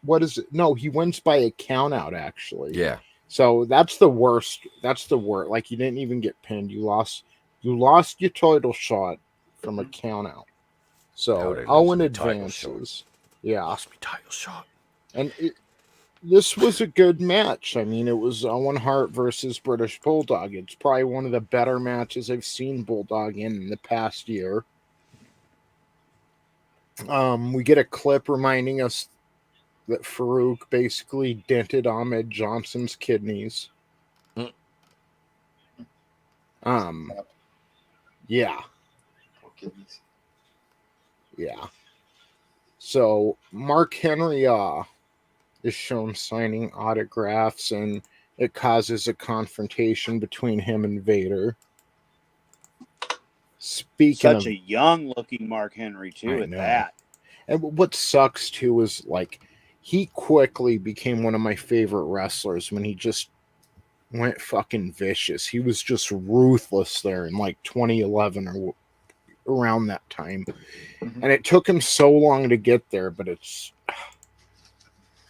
what is it? No, he wins by a count out, actually.
Yeah.
So that's the worst. That's the worst. Like, you didn't even get pinned. You lost your title shot from a count out. So Owen advances. Yeah.
Lost me title shot.
And this was a good match. I mean, it was Owen Hart versus British Bulldog. It's probably one of the better matches I've seen Bulldog in the past year. We get a clip reminding us that Farouk basically dented Ahmed Johnson's kidneys. Yeah. Yeah. So Mark Henry is shown signing autographs, and it causes a confrontation between him and Vader.
Such a young-looking Mark Henry too. At that,
and what sucks too is like he quickly became one of my favorite wrestlers when he just went fucking vicious. He was just ruthless there in like 2011 or around that time. And it took him so long to get there, but it's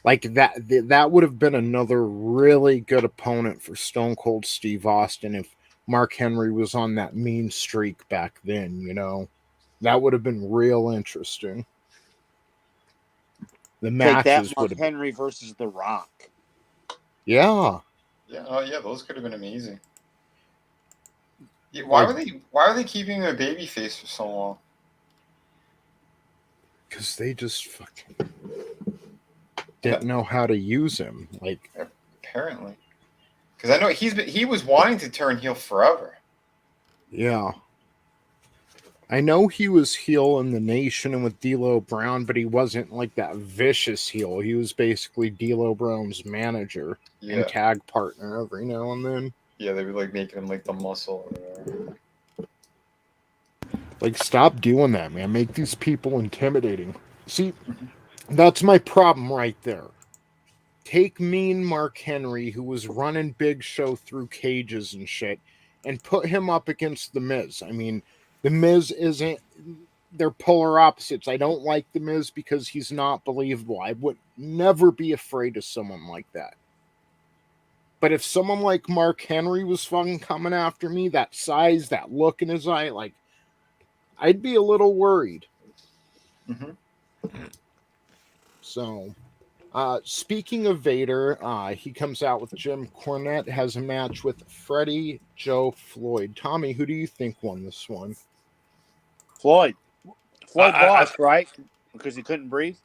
like that would have been another really good opponent for Stone Cold Steve Austin if Mark Henry was on that mean streak back then, you know. That would have been real interesting. The matches would have
Henry versus The Rock.
Yeah.
Yeah, oh yeah, those could have been amazing. Yeah, why were they keeping him a babyface for so long?
Because they just fucking didn't know how to use him. Like,
apparently, because I know he was wanting to turn heel forever.
Yeah, I know he was heel in the Nation and with D'Lo Brown, but he wasn't like that vicious heel. He was basically D'Lo Brown's manager and tag partner every now and then.
Yeah, they would like making him like the muscle or whatever.
Like, stop doing that, man. Make these people intimidating. See, that's my problem right there. Take mean Mark Henry, who was running Big Show through cages and shit, and put him up against The Miz. I mean, The Miz isn't... they're polar opposites. I don't like The Miz because he's not believable. I would never be afraid of someone like that. But if someone like Mark Henry was fucking coming after me, that size, that look in his eye, like, I'd be a little worried. So, speaking of Vader, he comes out with Jim Cornette, has a match with Freddie Joe Floyd. Tommy, who do you think won this one?
Floyd lost, right? Because he couldn't breathe?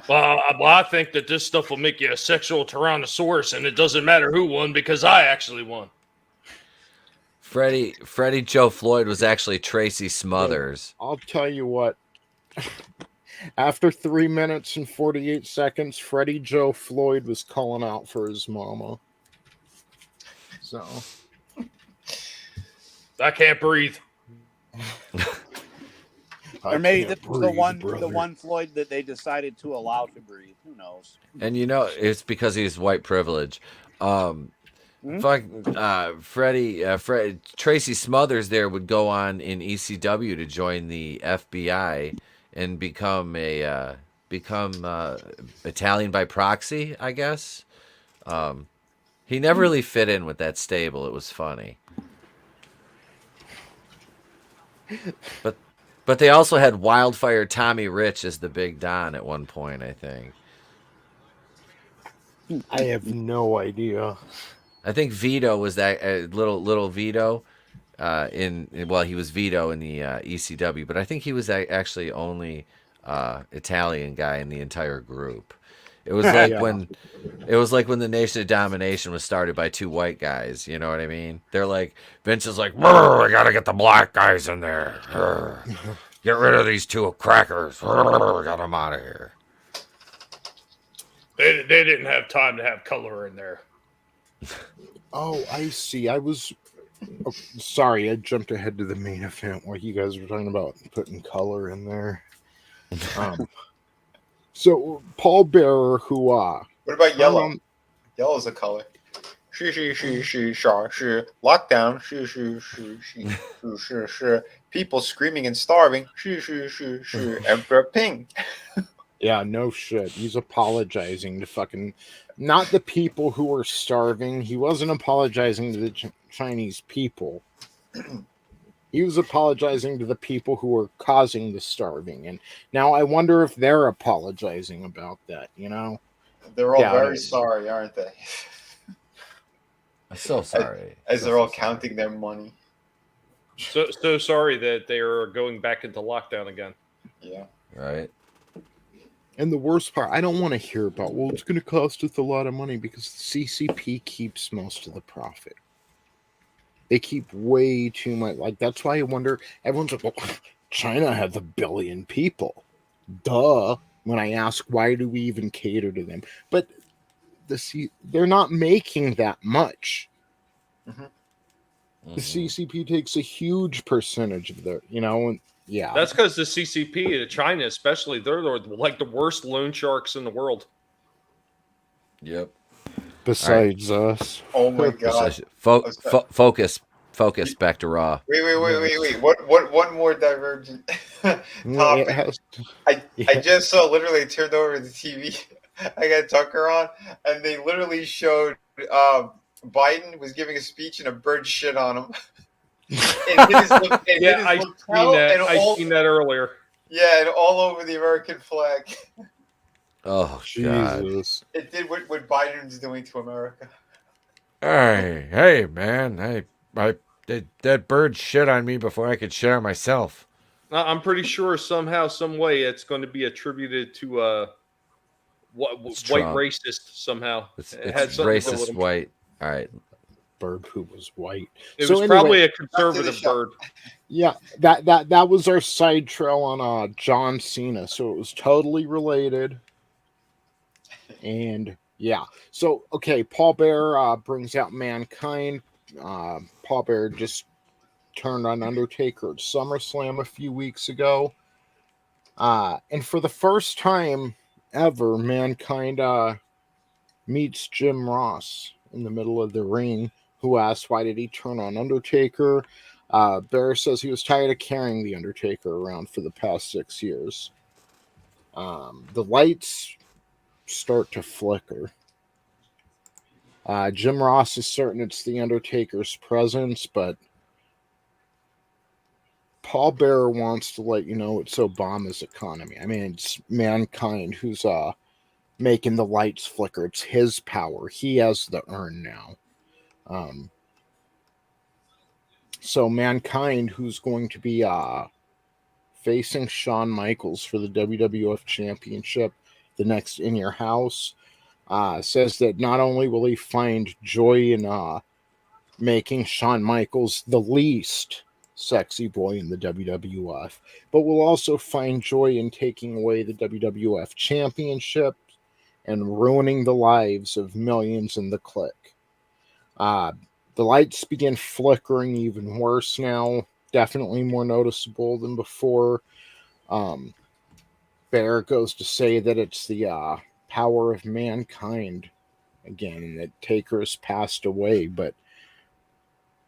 Well, I think that this stuff will make you a sexual Tyrannosaurus, and it doesn't matter who won because I actually won.
Freddie Joe Floyd was actually Tracy Smothers.
I'll tell you what. After 3 minutes and 48 seconds, Freddie Joe Floyd was calling out for his mama. So
I can't breathe.
Or maybe this was the one Floyd that they decided to allow to breathe. Who knows?
And it's because he's white privilege. Tracy Smothers there would go on in ECW to join the FBI and become Italian by proxy, I guess. He never really fit in with that stable. It was funny. But they also had Wildfire Tommy Rich as the Big Don at one point, I think.
I have no idea.
I think Vito was that little Vito. He was Vito in the ECW, but I think he was actually only Italian guy in the entire group. It was like when the Nation of Domination was started by two white guys. You know what I mean? They're like, Vince is like, we gotta get the black guys in there. Get rid of these two crackers. Got them out of here.
They didn't have time to have color in there.
Oh, I see. Sorry, I jumped ahead to the main event where you guys were talking about putting color in there. So Paul Bearer, who
what about yellow? Yellow's a color. Lockdown. People screaming and starving. Emperor Ping.
Yeah, no shit. He's apologizing to fucking not the people who are starving. He wasn't apologizing to the Chinese people. He was apologizing to the people who were causing the starving. And now I wonder if they're apologizing about that, you know?
They're all very sorry, aren't they?
I'm so sorry.
As they're all counting their money.
So sorry that they are going back into lockdown again.
Yeah.
Right.
And the worst part, I don't want to hear about, well, it's going to cost us a lot of money because the CCP keeps most of the profit. They keep way too much. Like, that's why I wonder, everyone's like, well, China has 1 billion people. Duh. When I ask, why do we even cater to them? But they're not making that much. The CCP takes a huge percentage of their, and yeah.
That's because the CCP, China especially, they're like the worst loan sharks in the world.
Yep.
Besides us.
Oh my god.
Focus. Back to Raw.
Wait. One more divergent topic. I just saw, literally turned over the TV. I got Tucker on, and they literally showed Biden was giving a speech and a bird shit on him.
I seen that earlier.
Yeah, and all over the American flag.
Oh, Jesus.
God. It did what Biden's doing to America.
Hey, man. That bird shit on me before I could shit on myself.
I'm pretty sure somehow, some way, it's going to be attributed to white racist somehow.
It's racist white. All right.
Bird poop was white.
It was probably a conservative bird.
Yeah, that was our side trail on John Cena, so it was totally related. And yeah, so okay, Paul Bearer brings out Mankind. Paul Bearer just turned on Undertaker at SummerSlam a few weeks ago, and for the first time ever, Mankind meets Jim Ross in the middle of the ring, who asks, why did he turn on Undertaker? Bear says he was tired of carrying the Undertaker around for the past 6 years. The lights start to flicker. Jim Ross is certain it's the Undertaker's presence, but Paul Bearer wants to let you know it's Obama's economy. I mean, it's Mankind who's making the lights flicker. It's his power. He has the urn now. So Mankind, who's going to be facing Shawn Michaels for the WWF Championship, the next In Your House, says that not only will he find joy in making Shawn Michaels the least sexy boy in the WWF, but will also find joy in taking away the WWF Championship and ruining the lives of millions in the clique. The lights begin flickering even worse now, definitely more noticeable than before. Bear goes to say that it's the power of Mankind again, and that Taker has passed away, but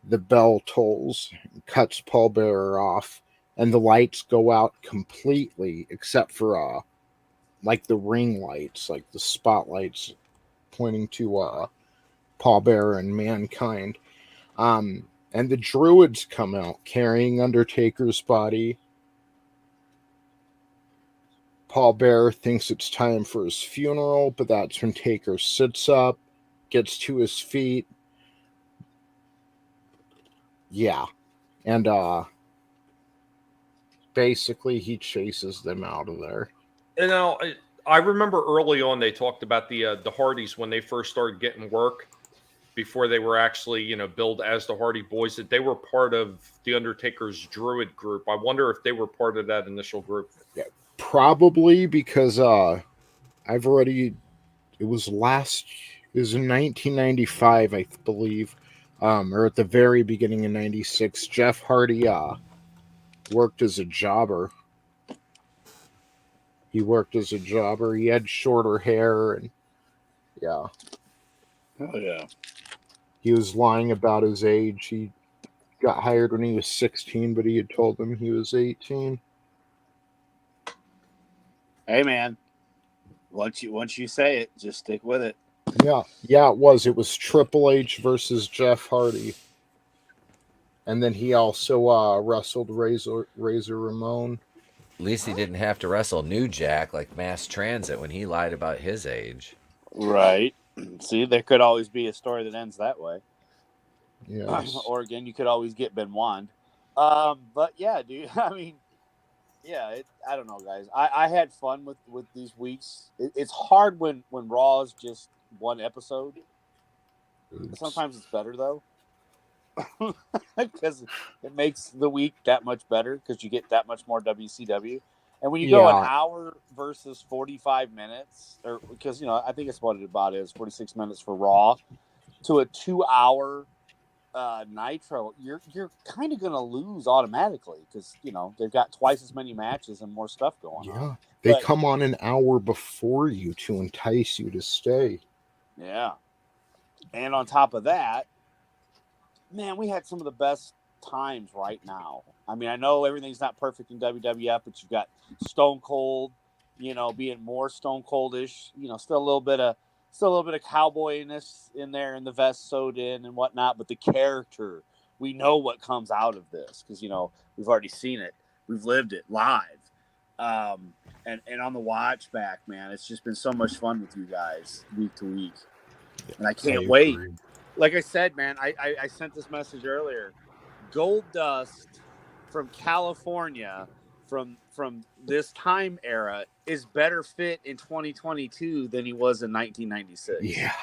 the bell tolls, cuts Paul Bearer off, and the lights go out completely, except for like the ring lights, like the spotlights pointing to Paul Bearer and Mankind. And the Druids come out carrying Undertaker's body. Paul Bearer thinks it's time for his funeral, but that's when Taker sits up, gets to his feet. Yeah. And basically he chases them out of there.
You know, I remember early on they talked about the Hardys when they first started getting work, before they were actually, billed as the Hardy Boys, that they were part of the Undertaker's Druid group. I wonder if they were part of that initial group.
Yeah, probably, because it was in 1995, I believe, or at the very beginning of 96, Jeff Hardy worked as a jobber. He worked as a jobber. He had shorter hair, and yeah.
Oh, yeah.
He was lying about his age. He got hired when he was 16, but he had told them he was 18.
Hey, man. Once you say it, just stick with it.
Yeah, it was. It was Triple H versus Jeff Hardy. And then he also wrestled Razor Ramon.
At least he didn't have to wrestle New Jack like Mass Transit when he lied about his age.
Right. See, there could always be a story that ends that way.
Yes.
Or again, you could always get Benoit. But yeah, dude. I mean, yeah. I don't know, guys. I had fun with these weeks. It's hard when Raw is just one episode.
Oops.
Sometimes it's better though, because it makes the week that much better because you get that much more WCW. And when you go an hour versus 45 minutes, or because I think it's what it about is 46 minutes for Raw, to a 2-hour Nitro, you're kind of gonna lose automatically because they've got twice as many matches and more stuff going on.
They come on an hour before you to entice you to stay.
Yeah, and on top of that, man, we had some of the best times right now. I mean, I know everything's not perfect in WWF, but you've got Stone Cold, being more Stone Cold-ish, still a little bit of cowboyness in there, and the vest sewed in and whatnot, but the character, we know what comes out of this because we've already seen it, we've lived it live, and on the watch back, man, it's just been so much fun with you guys week to week, and I can't wait. Like I said, man, I sent this message earlier. Gold Dust from California from this time era is better fit in 2022 than he was in 1996.
Yeah.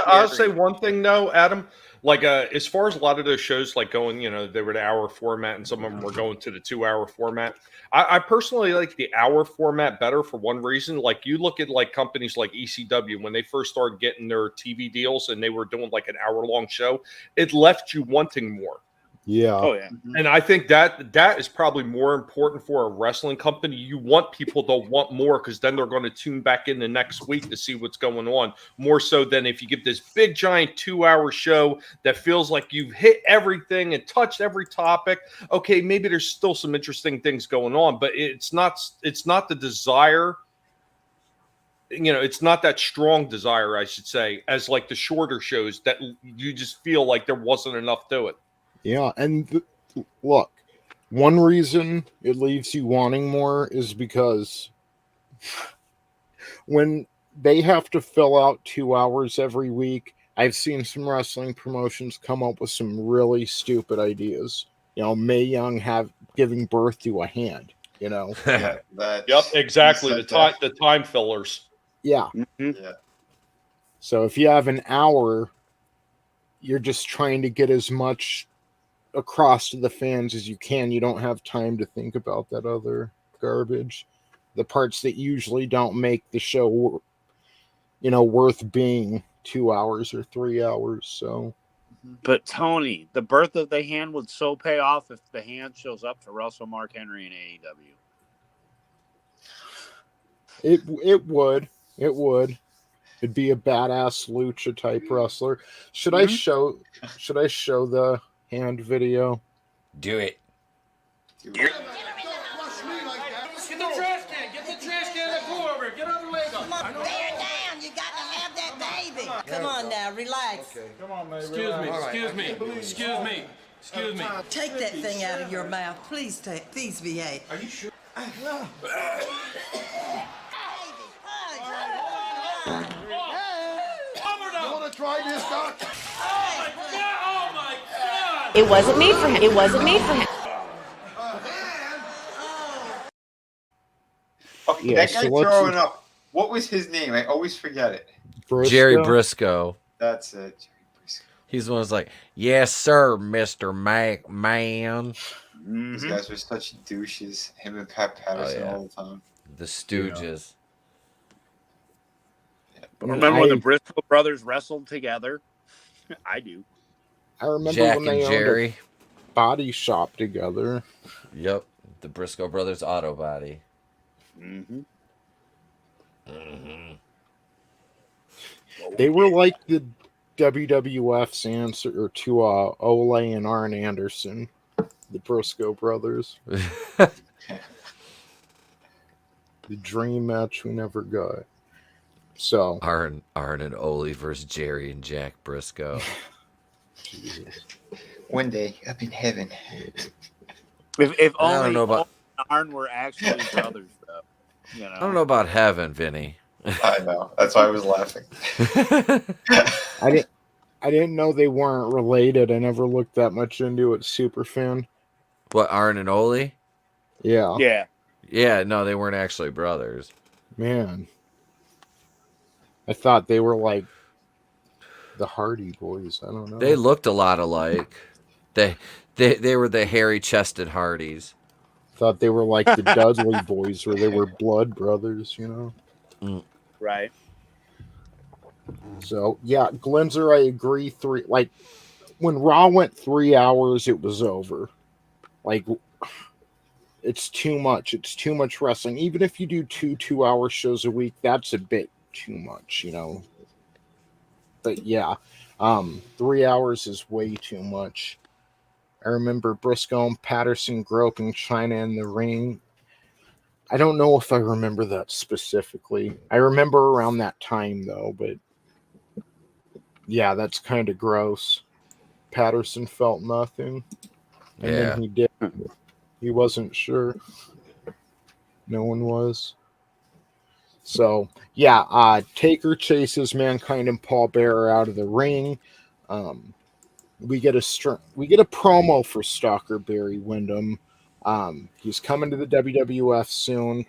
I'll say one thing though, Adam. Like as far as a lot of those shows, like going, they were the hour format, and some of them were going to the 2-hour format. I personally like the hour format better for one reason. Like you look at like companies like ECW when they first started getting their TV deals, and they were doing like an hour-long show. It left you wanting more.
Yeah.
Oh yeah.
And I think that is probably more important for a wrestling company. You want people to want more because then they're going to tune back in the next week to see what's going on. More so than if you get this big giant 2-hour show that feels like you've hit everything and touched every topic. Okay, maybe there's still some interesting things going on, but it's not the desire. It's not that strong desire, I should say, as like the shorter shows that you just feel like there wasn't enough to it.
Yeah, and look, one reason it leaves you wanting more is because when they have to fill out 2 hours every week, I've seen some wrestling promotions come up with some really stupid ideas. Mae Young giving birth to a hand,
Yeah,
Yep, exactly. The time fillers.
Yeah.
Yeah.
So if you have an hour, you're just trying to get as much across to the fans as you can. You don't have time to think about that other garbage, the parts that usually don't make the show worth being 2 hours or 3 hours. So
But Tony, the birth of the hand would so pay off if the hand shows up to wrestle Mark Henry in AEW.
it would it'd be a badass lucha type wrestler. Should I show the hand video?
Do it.
Get the trash can. Get the trash can and go over. Get out of the way. Come on.
Bear down. You got to have that baby. Come on now. Relax.
Okay. Come on, man. Excuse me.
Take that thing out of your mouth. Please behave.
Are you sure?
You want to try this, Doc?
Oh my God!
It wasn't made for him. It wasn't made for him.
Okay,
Yeah,
that guy
so what's
throwing up. What was his name? I always forget it.
Jerry Briscoe.
That's it. Jerry Briscoe.
He's the one who's like, yes, sir, Mr. McMahon.
These guys are such douches. Him and Pat Patterson all the time.
The Stooges.
But remember when the Briscoe brothers wrestled together? I do.
I remember
Jack
when they
and Jerry.
owned a body shop together.
Yep. The Briscoe Brothers Auto Body.
They were like the WWF's answer to Ole and Arn Anderson, the Briscoe brothers. The dream match we never got. So
Arn and Ole versus Jerry and Jack Briscoe.
One day up in heaven.
If
I don't
only
know about-
Arn were actually brothers, though.
I don't know about heaven, Vinny.
I know. That's why I was laughing.
I didn't know they weren't related. I never looked that much into it. Superfan.
What, Arn and Ole?
Yeah.
Yeah.
Yeah, no, they weren't actually brothers.
Man. I thought they were like the Hardy Boys. I don't know.
They looked a lot alike. They were the hairy-chested Hardys.
Thought they were like the Dudley Boys, where they were blood brothers,
Right.
So yeah, Glenzer, I agree. When Raw went 3 hours, it was over. Like, it's too much. It's too much wrestling. Even if you do 2-hour shows a week, that's a bit too much, But yeah, 3 hours is way too much. I remember Briscoe and Patterson groping China in the ring. I don't know if I remember that specifically. I remember around that time, though, but yeah, that's kind of gross. Patterson felt nothing, and then he did. He wasn't sure. No one was. So, yeah, Taker chases Mankind and Paul Bearer out of the ring. We get a promo for Stalker Barry Windham. He's coming to the WWF soon.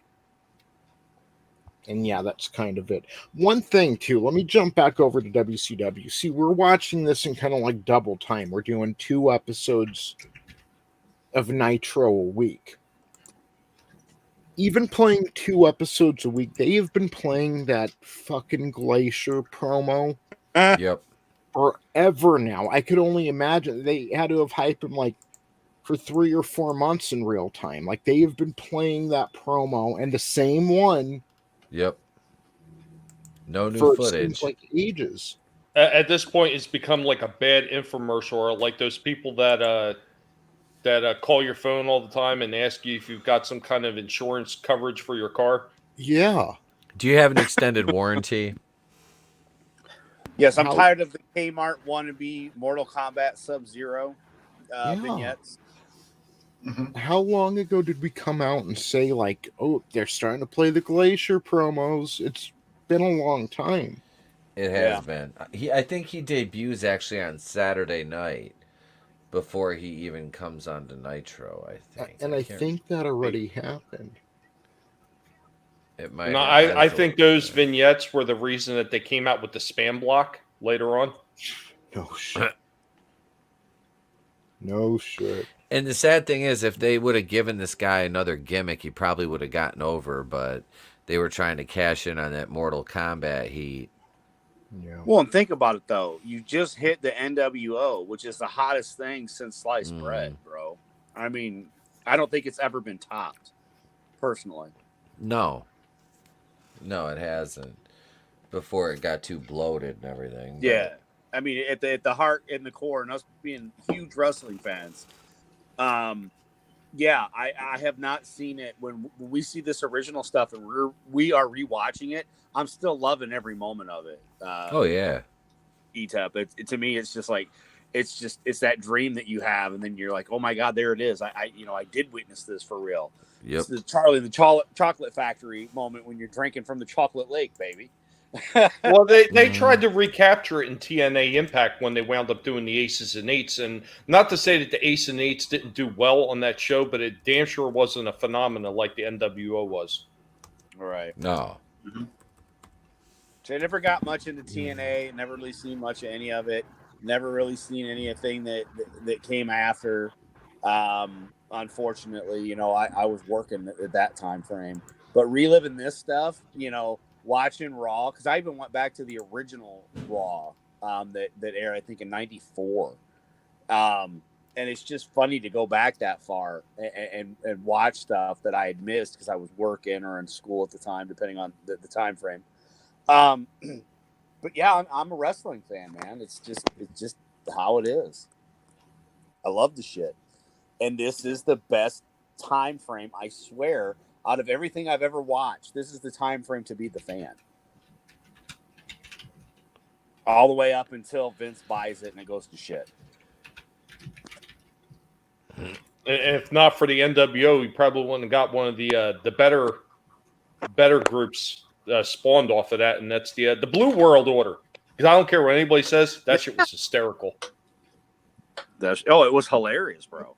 And yeah, that's kind of it. One thing, too, let me jump back over to WCW. See, we're watching this in kind of like double time. We're doing 2 episodes of Nitro a week. Even playing 2 episodes a week, they have been playing that fucking Glacier promo.
Yep.
Forever now. I could only imagine they had to have hyped him like for 3 or 4 months in real time. Like, they have been playing that promo and the same one.
Yep. No new
for
footage.
Seems like ages.
At this point, it's become like a bad infomercial, or like those people that call your phone all the time and ask you if you've got some kind of insurance coverage for your car.
Yeah.
Do you have an extended warranty?
Yes, I'm tired of the Kmart wannabe Mortal Kombat Sub-Zero vignettes.
How long ago did we come out and say, like, oh, they're starting to play the Glacier promos? It's been a long time.
It has been. I think he debuts actually on Saturday night before he even comes on to Nitro, I think.
And I think that already happened.
It might.
No, I think those vignettes were the reason that they came out with the spam block later on.
No shit. No shit.
And the sad thing is, if they would have given this guy another gimmick, he probably would have gotten over, but they were trying to cash in on that Mortal Kombat heat.
Yeah.
Well, and think about it, though. You just hit the NWO, which is the hottest thing since sliced bread, bro. I mean, I don't think it's ever been topped, personally.
No, it hasn't. Before it got too bloated and everything. But...
Yeah. I mean, at the heart and the core, and us being huge wrestling fans, yeah, I have not seen it. When we see this original stuff and we are rewatching it, I'm still loving every moment of it.
Oh yeah,
Etep. To me, it's just like it's that dream that you have, and then you're like, oh my god, there it is. I did witness this for real.
Yep.
It's the Charlie the Chocolate Factory moment when you're drinking from the chocolate lake, baby.
Well, they tried to recapture it in TNA Impact when they wound up doing the Aces and Eights, and not to say that the Aces and Eights didn't do well on that show, but it damn sure wasn't a phenomenon like the NWO was.
Right.
No.
So I never got much into TNA. Never really seen much of any of it. Never really seen anything that came after. Unfortunately, I was working at that time frame. But reliving this stuff, watching Raw, because I even went back to the original Raw that aired, I think, in '94. And it's just funny to go back that far and watch stuff that I had missed because I was working or in school at the time, depending on the time frame. But yeah, I'm a wrestling fan, man. It's just how it is. I love the shit. And this is the best time frame, I swear. Out of everything I've ever watched, this is the time frame to be the fan. All the way up until Vince buys it and it goes to shit.
If not for the NWO, we probably wouldn't have got one of the better groups spawned off of that, and that's the Blue World Order. Because I don't care what anybody says, that shit was hysterical.
It was hilarious, bro.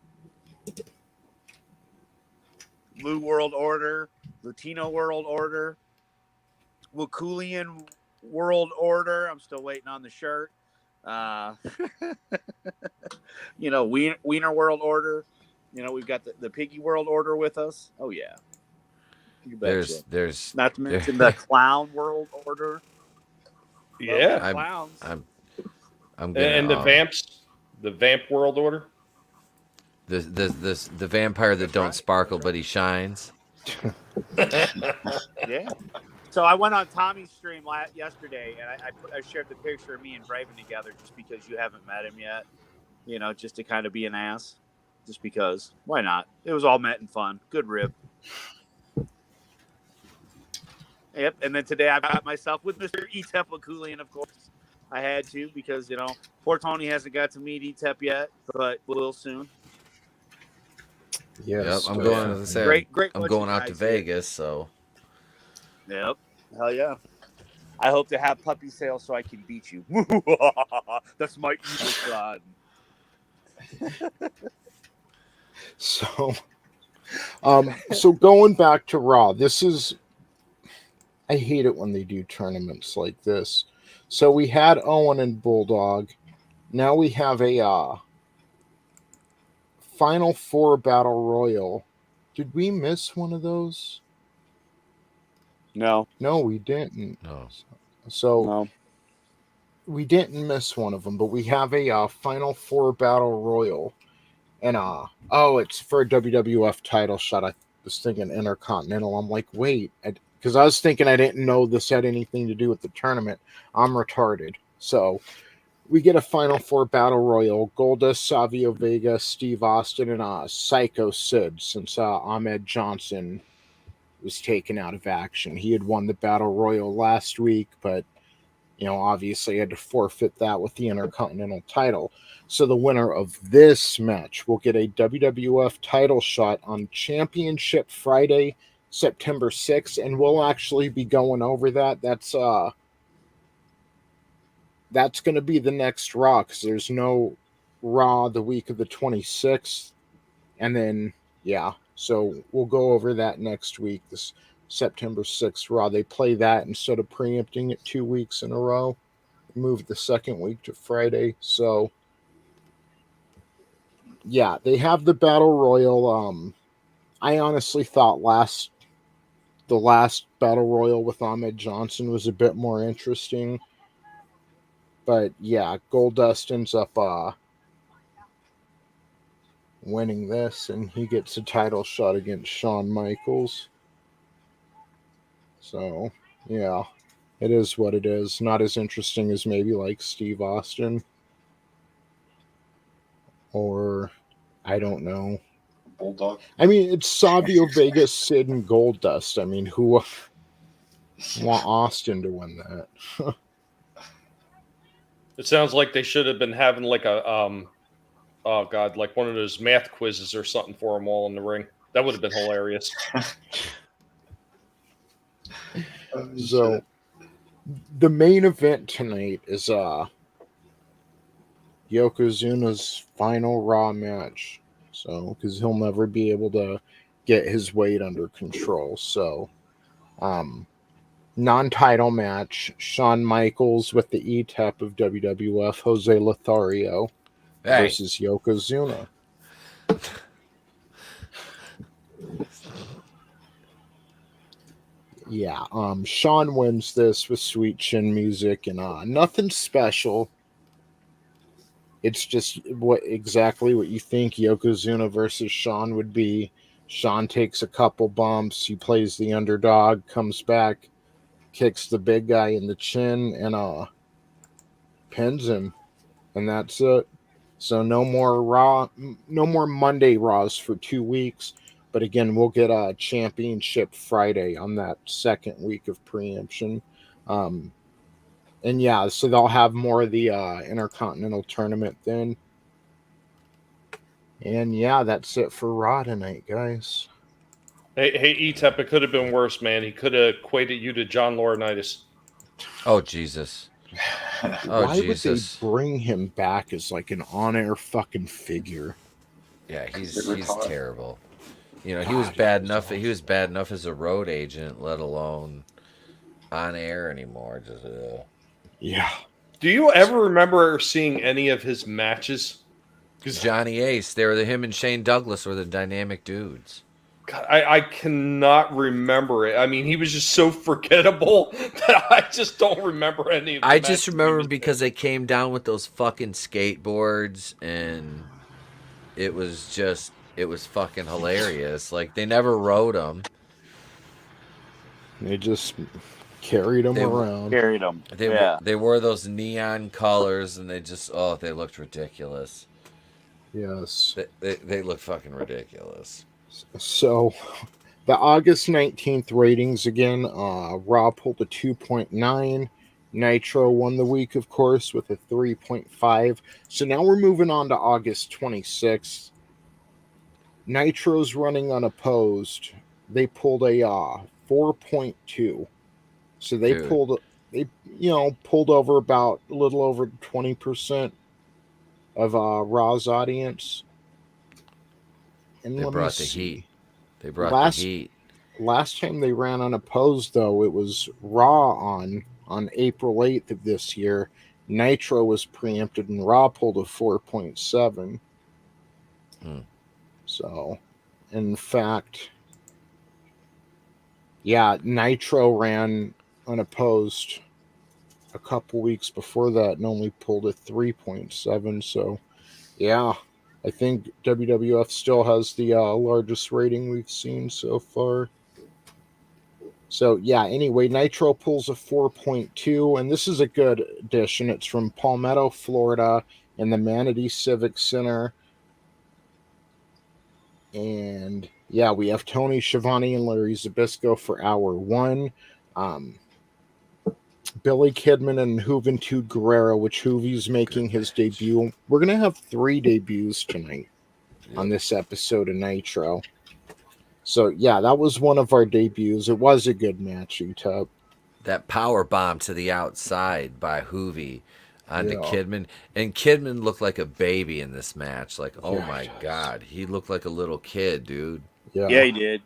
Blue World Order, Latino World Order, Wokuian World Order. I'm still waiting on the shirt. Wiener World Order. We've got the Piggy World Order with us. Oh yeah.
There's
not to mention the Clown World Order.
Yeah,
clowns.
I'm gonna,
and the Vamp World Order.
The vampire that don't sparkle but he shines.
Yeah. So I went on Tommy's stream yesterday, and I shared the picture of me and Draven together just because you haven't met him yet. Just to kind of be an ass. Just because. Why not? It was all meant in fun. Good rib. Yep. And then today I got myself with Mr. Etep Wokuian, of course. I had to because, poor Tony hasn't got to meet Etep yet, but will soon.
Yes,
I'm going to say
great.
I'm going out to Vegas, so.
Yep. Hell yeah. I hope to have puppy sales so I can beat you. That's my evil side.
So going back to Raw, I hate it when they do tournaments like this. So we had Owen and Bulldog. Now we have a Final Four Battle Royal. Did we miss one of those?
No,
we didn't.
No.
So we didn't miss one of them, but we have a Final Four Battle Royal. And it's for a WWF title shot. I was thinking Intercontinental. I'm like, wait, because I was thinking I didn't know this had anything to do with the tournament. I'm retarded. So we get a Final Four Battle Royal. Goldust, Savio Vega, Steve Austin, and Psycho Sid, since Ahmed Johnson was taken out of action. He had won the Battle Royal last week, but obviously had to forfeit that with the Intercontinental title. So the winner of this match will get a WWF title shot on Championship Friday, September 6th, and we'll actually be going over that. That's going to be the next Raw, because there's no Raw the week of the 26th. And then, so we'll go over that next week, this September 6th Raw. They play that instead of preempting it 2 weeks in a row. Moved the second week to Friday. So, they have the Battle Royal. I honestly thought the last Battle Royal with Ahmed Johnson was a bit more interesting. But, Goldust ends up winning this, and he gets a title shot against Shawn Michaels. So, it is what it is. Not as interesting as maybe like Steve Austin. Or, I don't know.
Bulldog.
I mean, it's Savio Vega, Sid, and Goldust. I mean, who want Austin to win that?
It sounds like they should have been having like a, like one of those math quizzes or something for them all in the ring. That would have been hilarious.
So, the main event tonight is Yokozuna's final Raw match. So, because he'll never be able to get his weight under control. So, non-title match, Shawn Michaels with the Etep of WWF, Jose Lothario, versus Yokozuna. Shawn wins this with sweet chin music and nothing special. It's just exactly what you think Yokozuna versus Shawn would be. Shawn takes a couple bumps, he plays the underdog, comes back, kicks the big guy in the chin, and pins him. And that's it. So no more Monday Raws for 2 weeks. But again, we'll get a Championship Friday on that second week of preemption. So they'll have more of the Intercontinental Tournament then. And that's it for Raw tonight, guys.
Hey, Etep, it could have been worse, man. He could have equated you to John Laurinaitis.
Oh, Jesus.
Why would they bring him back as like an on-air fucking figure?
Yeah, he's terrible. He was bad enough. He was bad enough as a road agent, let alone on air anymore. Just
Do you ever remember seeing any of his matches?
Johnny Ace, him and Shane Douglas were the dynamic dudes.
God, I cannot remember it. I mean, he was just so forgettable that I just don't remember any of the
I just remember because they came down with those fucking skateboards, and it was fucking hilarious. Like, they never rode them.
They just carried them around.
Carried them.
They wore those neon colors, and they looked ridiculous.
Yes.
They look fucking ridiculous.
So, the August 19th ratings again, Raw pulled a 2.9. Nitro won the week, of course, with a 3.5. So now we're moving on to August 26th. Nitro's running unopposed. They pulled a 4.2. So they pulled over about a little over 20% of Raw's audience. And
They brought the heat.
Last time they ran unopposed, though, it was Raw on April 8th of this year. Nitro was preempted, and Raw pulled a 4.7. So, in fact, Nitro ran unopposed a couple weeks before that and only pulled a 3.7. So, I think WWF still has the largest rating we've seen so far. So, yeah, anyway, Nitro pulls a 4.2, and this is a good edition. It's from Palmetto, Florida, in the Manatee Civic Center. And, yeah, we have Tony Schiavone and Larry Zbyszko for hour 1. Billy Kidman and Juventud Guerrero, which Juvi's making his debut. We're going to have 3 debuts tonight on this episode of Nitro. So, yeah, that was one of our debuts. It was a good match, Etep.
That power bomb to the outside by Juvi onto Kidman. And Kidman looked like a baby in this match. Like, oh my God. He looked like a little kid, dude.
Yeah, he did.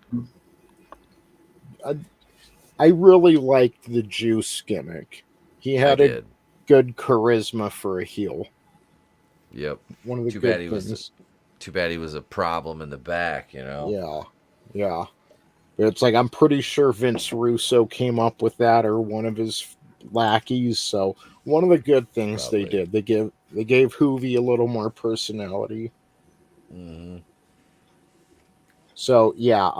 I really liked the Juice gimmick. He had a good charisma for a heel.
Yep.
One of the good things.
Too bad he was a problem in the back, you know?
Yeah. But it's like, I'm pretty sure Vince Russo came up with that, or one of his lackeys. So one of the good things they did, they gave Juvi a little more personality.
Mm-hmm.
So yeah,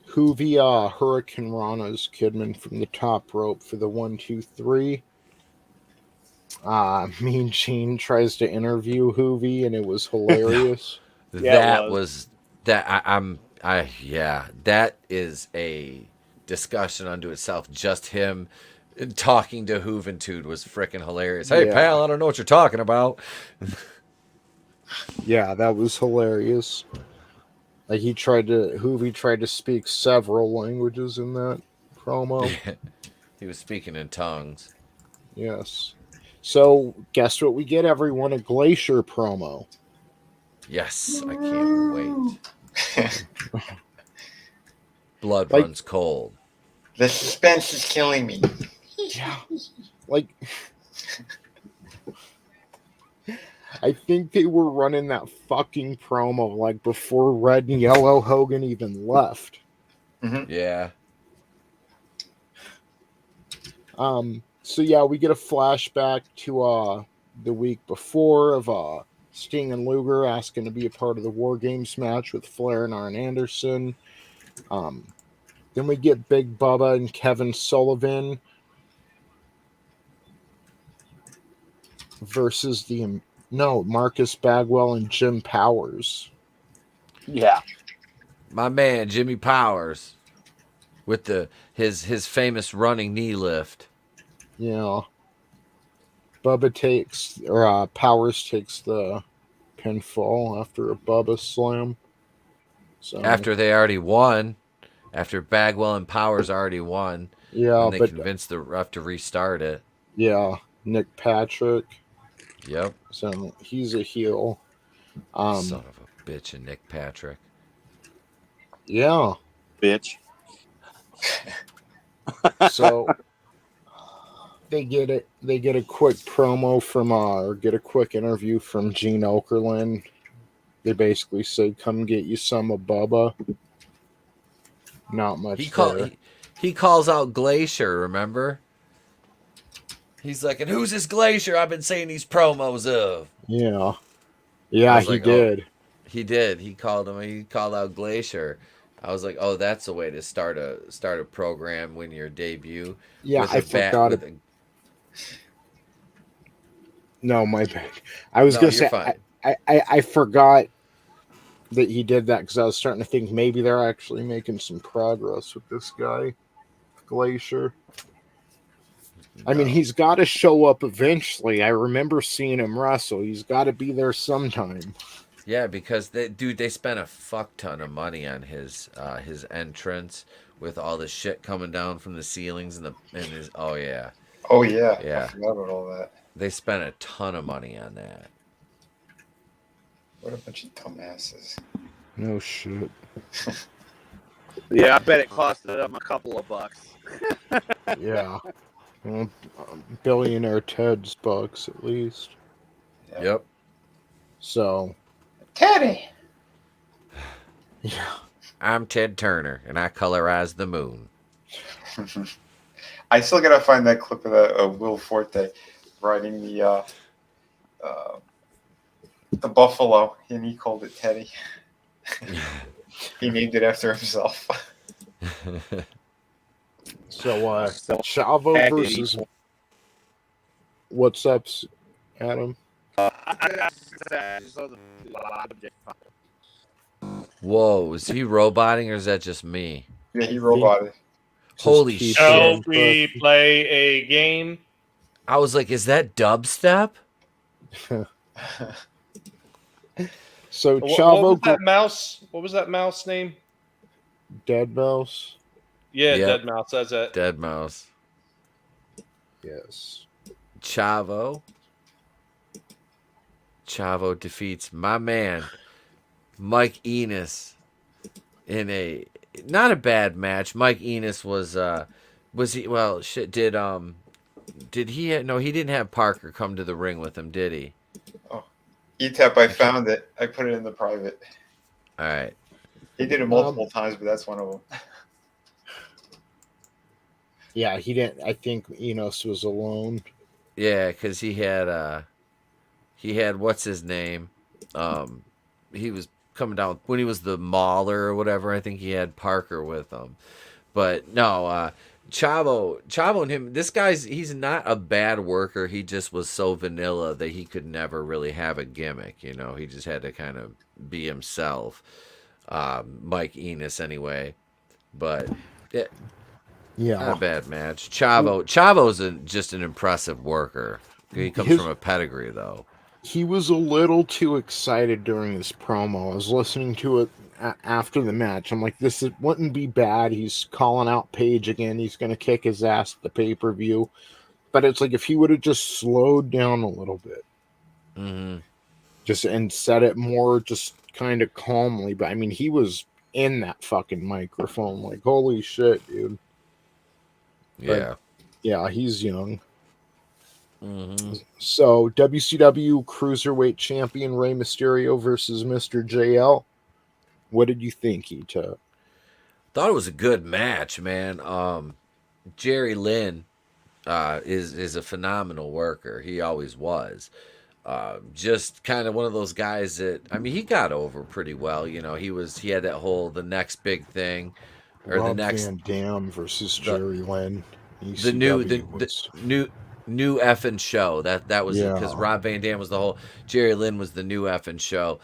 Juvi Hurricane Rana's Kidman from the top rope for the 1, 2, 3. Mean Gene tries to interview Juvi, and it was hilarious.
That is a discussion unto itself. Just him talking to Juventud was freaking hilarious. Hey, pal, I don't know what you're talking about.
Yeah, that was hilarious. Like, Juvi tried to speak several languages in that promo.
He was speaking in tongues.
Yes. So, guess what we get, everyone? A Glacier promo.
Yes, I can't wait. Blood runs cold.
The suspense is killing me.
Yeah. Like, I think they were running that fucking promo like before Red and Yellow Hogan even left.
Mm-hmm.
Yeah.
So yeah, we get a flashback to the week before of Sting and Luger asking to be a part of the War Games match with Flair and Arn Anderson. Then we get Big Bubba and Kevin Sullivan versus Marcus Bagwell and Jim Powers.
Yeah.
My man, Jimmy Powers. With his famous running knee lift. Yeah. Bubba Powers takes the pinfall after a Bubba slam. So
after they already won. After Bagwell and Powers already won.
Yeah,
and they convinced the ref to restart it.
Yeah. Nick Patrick.
Yep.
So he's a heel.
Son of a bitch, and Nick Patrick.
Yeah.
Bitch.
So they get a quick promo from or get a quick interview from Gene Okerlund. They basically say, "Come get you some of Bubba." Not much.
He calls out Glacier. Remember? He's like, "And who's this Glacier I've been seeing these promos of?"
Yeah, he did.
Oh, he did. He called him. He called out Glacier. I was like, "Oh, that's a way to start a program when your debut."
Yeah, I forgot it. No, my bad. I was gonna say I forgot that he did that because I was starting to think maybe they're actually making some progress with this guy, Glacier. No. I mean, he's got to show up eventually. I remember seeing him wrestle. He's got to be there sometime.
Yeah, because they spent a fuck ton of money on his entrance with all the shit coming down from the ceilings and his
yeah.
I
forgot about all that.
They spent a ton of money on that.
What a bunch of dumbasses.
No shit.
Yeah, I bet it cost them a couple of bucks.
Yeah. Billionaire Ted's bucks, at least.
Yep.
So.
Teddy!
Yeah.
I'm Ted Turner, and I colorize the moon.
I still gotta find that clip of that Will Forte riding the the buffalo, and he called it Teddy. He named it after himself.
So, Chavo versus what's up, Adam?
Whoa, is he roboting or is that just me?
Yeah, he roboted.
Holy shit.
Shall we play a game?
I was like, is that dubstep?
So
What
Chavo,
was that mouse? What was that mouse name?
Dead Mouse.
Yeah,
Yep.
Dead Mouse. That's it.
Dead Mouse.
Yes.
Chavo defeats my man Mike Enos in a not a bad match. Mike Enos was he? Well, shit. Did he? No, he didn't have Parker come to the ring with him, did he?
Oh, Etep, I found it. I put it in the private.
All right.
He did it multiple times, but that's one of them.
Yeah, he didn't. I think Enos was alone.
Yeah, because he had what's his name? He was coming down when he was the Mauler or whatever. I think he had Parker with him, but no, Chavo and him. This he's not a bad worker. He just was so vanilla that he could never really have a gimmick. He just had to kind of be himself. Mike Enos anyway, but
yeah,
not a bad match. Chavo's just an impressive worker. He comes from a pedigree though.
He was a little too excited during this promo. I was listening to it after the match. I'm like, wouldn't be bad. He's calling out Paige again. He's going to kick his ass at the pay-per-view. But it's like if he would have just slowed down a little bit.
Mm-hmm.
And said it more just kind of calmly. But I mean, he was in that fucking microphone. Like, holy shit, dude.
Yeah.
But, yeah, he's young.
Mm-hmm.
So, WCW Cruiserweight Champion Rey Mysterio versus Mr. JL. What did you think, Etep?
Thought it was a good match, man. Jerry Lynn is a phenomenal worker. He always was. Just kind of one of those guys that, I mean, he got over pretty well. He had that whole the next big thing, or
Rob
the next
Van Dam versus Jerry Lynn.
The new effing show. That was it, because Rob Van Dam was the whole. Jerry Lynn was the new effing show.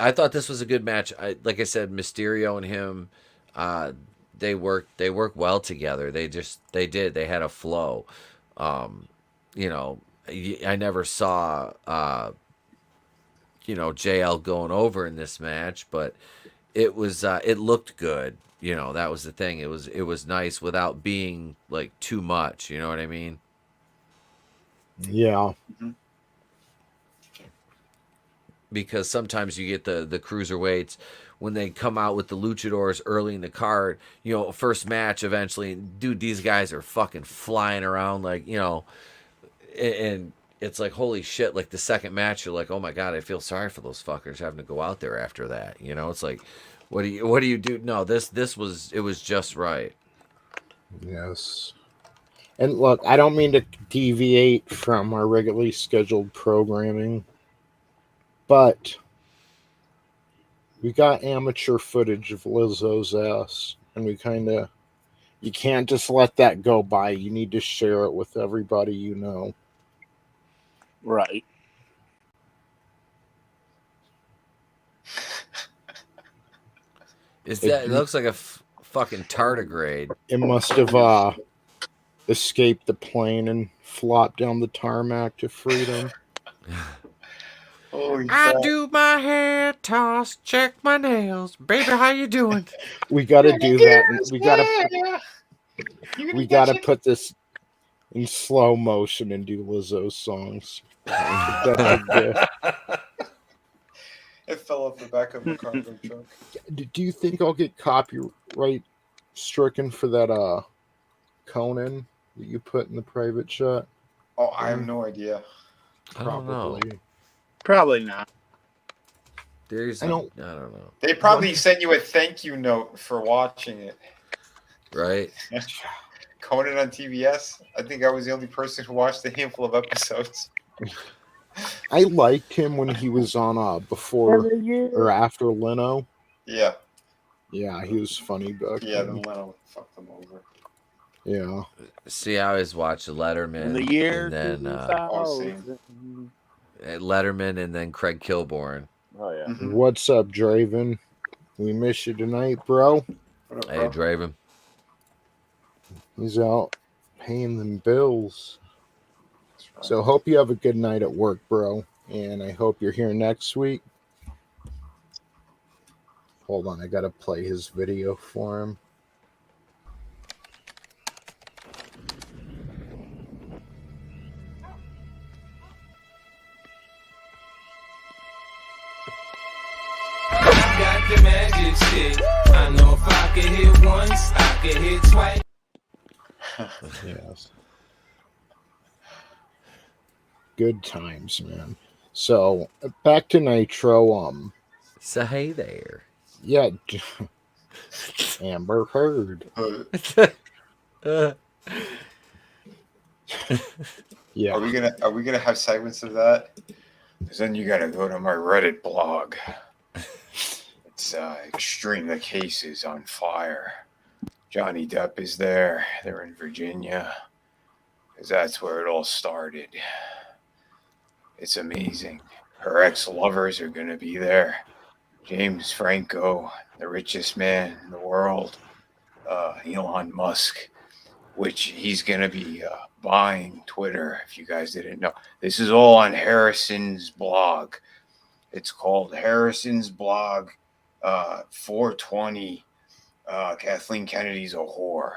I thought this was a good match. Like I said, Mysterio and him, they worked well together. They did. They had a flow. I never saw JL going over in this match, but it was it looked good. That was the thing. It was nice without being like too much. You know what I mean?
Yeah.
Mm-hmm.
Because sometimes you get the cruiserweights when they come out with the luchadors early in the card, first match eventually, dude, these guys are fucking flying around like, and it's like, holy shit, like the second match, you're like, oh my God, I feel sorry for those fuckers having to go out there after that. It's like, what do you do? No, it was just right.
Yes. And look, I don't mean to deviate from our regularly scheduled programming, but we got amateur footage of Lizzo's ass, and you can't just let that go by. You need to share it with everybody you know.
Right.
It looks like a fucking tardigrade.
It must have escaped the plane and flopped down the tarmac to freedom.
I do my hair toss, check my nails, baby. How you doing?
We got to do that. We got to put this in slow motion and do Lizzo's songs.
It fell off the back of the cargo truck.
Do you think I'll get copyright stricken for that Conan that you put in the private chat?
Oh, I have no idea.
Probably.
Probably not.
I don't know.
They probably sent you a thank you note for watching it.
Right?
Conan on TBS. I think I was the only person who watched a handful of episodes.
I liked him when he was on before or after Leno.
Yeah.
Yeah, he was funny back
Yeah,
then.
then Leno fucked him over.
Yeah.
See, I always watch Letterman.
In the year
and then
2000.
Letterman and then Craig Kilborn.
Oh, yeah.
Mm-hmm.
What's up, Draven? We miss you tonight, bro.
What up,
Hey,
bro?
Draven.
He's out paying them bills. So hope you have a good night at work, bro. And I hope you're here next week. Hold on, I gotta play his video for him.
I got the magic stick. I know if I could hit once, I could hit twice.
Yes. Good times, man. So back to Nitro.
So hey there.
Yeah. Amber Heard. Yeah.
Are we gonna have segments of that? Because then you gotta go to my Reddit blog. It's extreme. The case is on fire. Johnny Depp is there. They're in Virginia. Because that's where it all started. It's amazing. Her ex-lovers are gonna be there. James Franco, the richest man in the world. Elon Musk, which he's going to be buying Twitter, if you guys didn't know. This is all on Harrison's blog. It's called Harrison's blog 420. Kathleen Kennedy's a whore.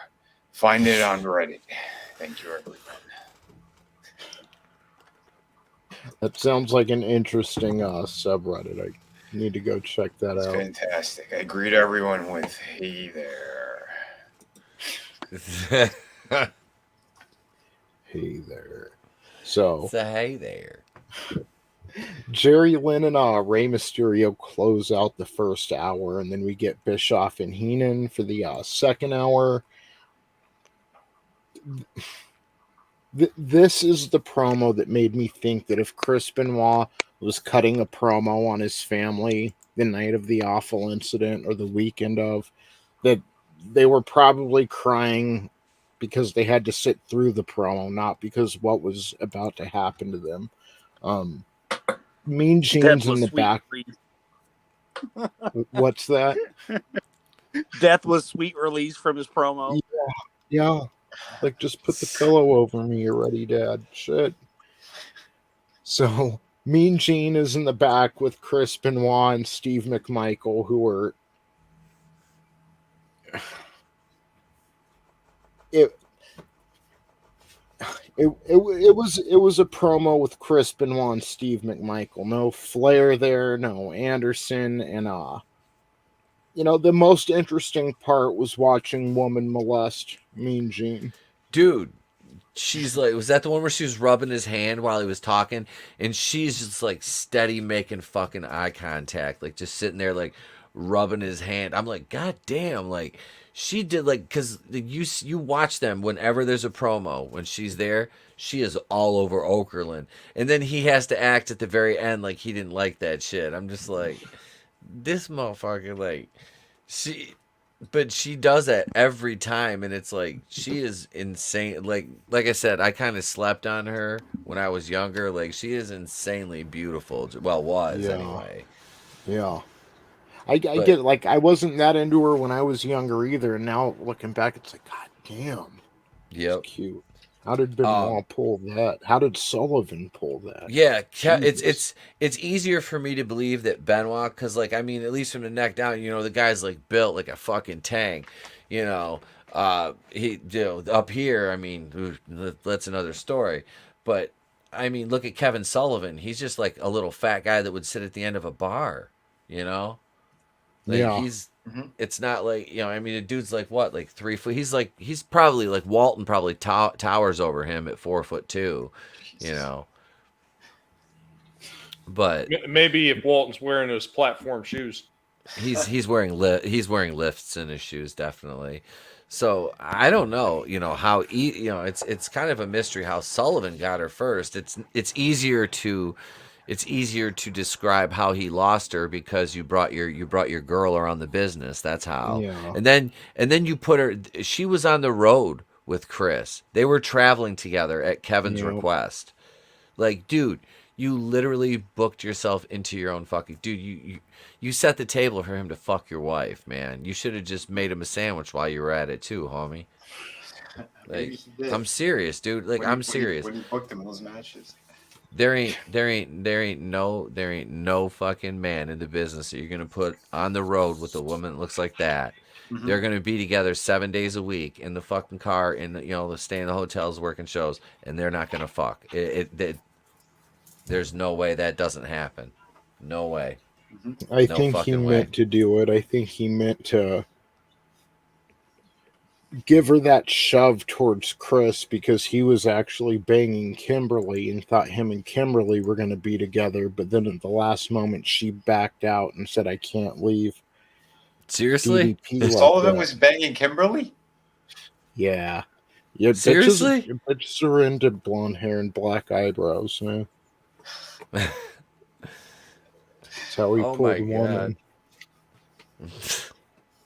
Find it on Reddit. Thank you, everyone.
That sounds like an interesting subreddit. I need to go check that out.
Fantastic. I greet everyone with, hey there.
Hey there. So
hey there.
Jerry Lynn and Rey Mysterio close out the first hour, and then we get Bischoff and Heenan for the second hour. This is the promo that made me think that if Chris Benoit was cutting a promo on his family the night of the awful incident or the weekend of, that they were probably crying because they had to sit through the promo, not because what was about to happen to them. Mean Gene's in the back. What's that?
Death was sweet release from his promo.
Yeah. Like, just put the pillow over me already, Dad. Shit. So, Mean Gene is in the back with Chris Benoit and Steve McMichael, who are... It was a promo with Chris Benoit and Steve McMichael. No Flair there, no Anderson, and the most interesting part was watching woman molest Mean Gene.
Dude, she's like, was that the one where she was rubbing his hand while he was talking? And she's just like steady making fucking eye contact, like just sitting there like rubbing his hand. I'm like, God damn, like she did, like, because you watch them whenever there's a promo, when she's there, she is all over Okerlund. And then he has to act at the very end like he didn't like that shit. I'm just like, this motherfucker, like, she does that every time, and it's like, she is insane. Like I said, I kind of slept on her when I was younger. Like, she is insanely beautiful. Well, was anyway.
Yeah. I get it. Like, I wasn't that into her when I was younger either, and now looking back, it's like, God damn.
Yep.
It's cute. How did Benoit pull that? How did Sullivan pull that?
Yeah, it's easier for me to believe that Benoit, because, like, I mean, at least from the neck down, the guy's like built like a fucking tank, he, up here, I mean, that's another story. But I mean, look at Kevin Sullivan. He's just like a little fat guy that would sit at the end of a bar, Like,
yeah.
It's not like, I mean, the dude's like, what, like 3 foot? He's probably like Walton probably towers over him at 4'2", But
maybe if Walton's wearing those platform shoes,
he's wearing lifts in his shoes, definitely. So I don't know, how it's kind of a mystery how Sullivan got her first. It's easier to describe how he lost her because you brought your girl around the business. That's how.
Yeah.
And then you put her. She was on the road with Chris. They were traveling together at Kevin's request. Like, dude, you literally booked yourself into your own fucking. Dude, you set the table for him to fuck your wife, man. You should have just made him a sandwich while you were at it too, homie. Like, I'm serious, dude. Like, I'm serious.
When he booked him in those matches.
There ain't no fucking man in the business that you're gonna put on the road with a woman that looks like that. Mm-hmm. They're gonna be together 7 days a week in the fucking car, in the stay in the hotels, working shows, and they're not gonna fuck. There's no way that doesn't happen. No way.
I think he meant to do it. I think he meant to give her that shove towards Chris because he was actually banging Kimberly and thought him and Kimberly were going to be together. But then at the last moment, she backed out and said, I can't leave.
Seriously?
Sullivan was banging Kimberly?
Yeah.
Seriously?
Bitches are into blonde hair and black eyebrows, man. That's how he pulled a woman.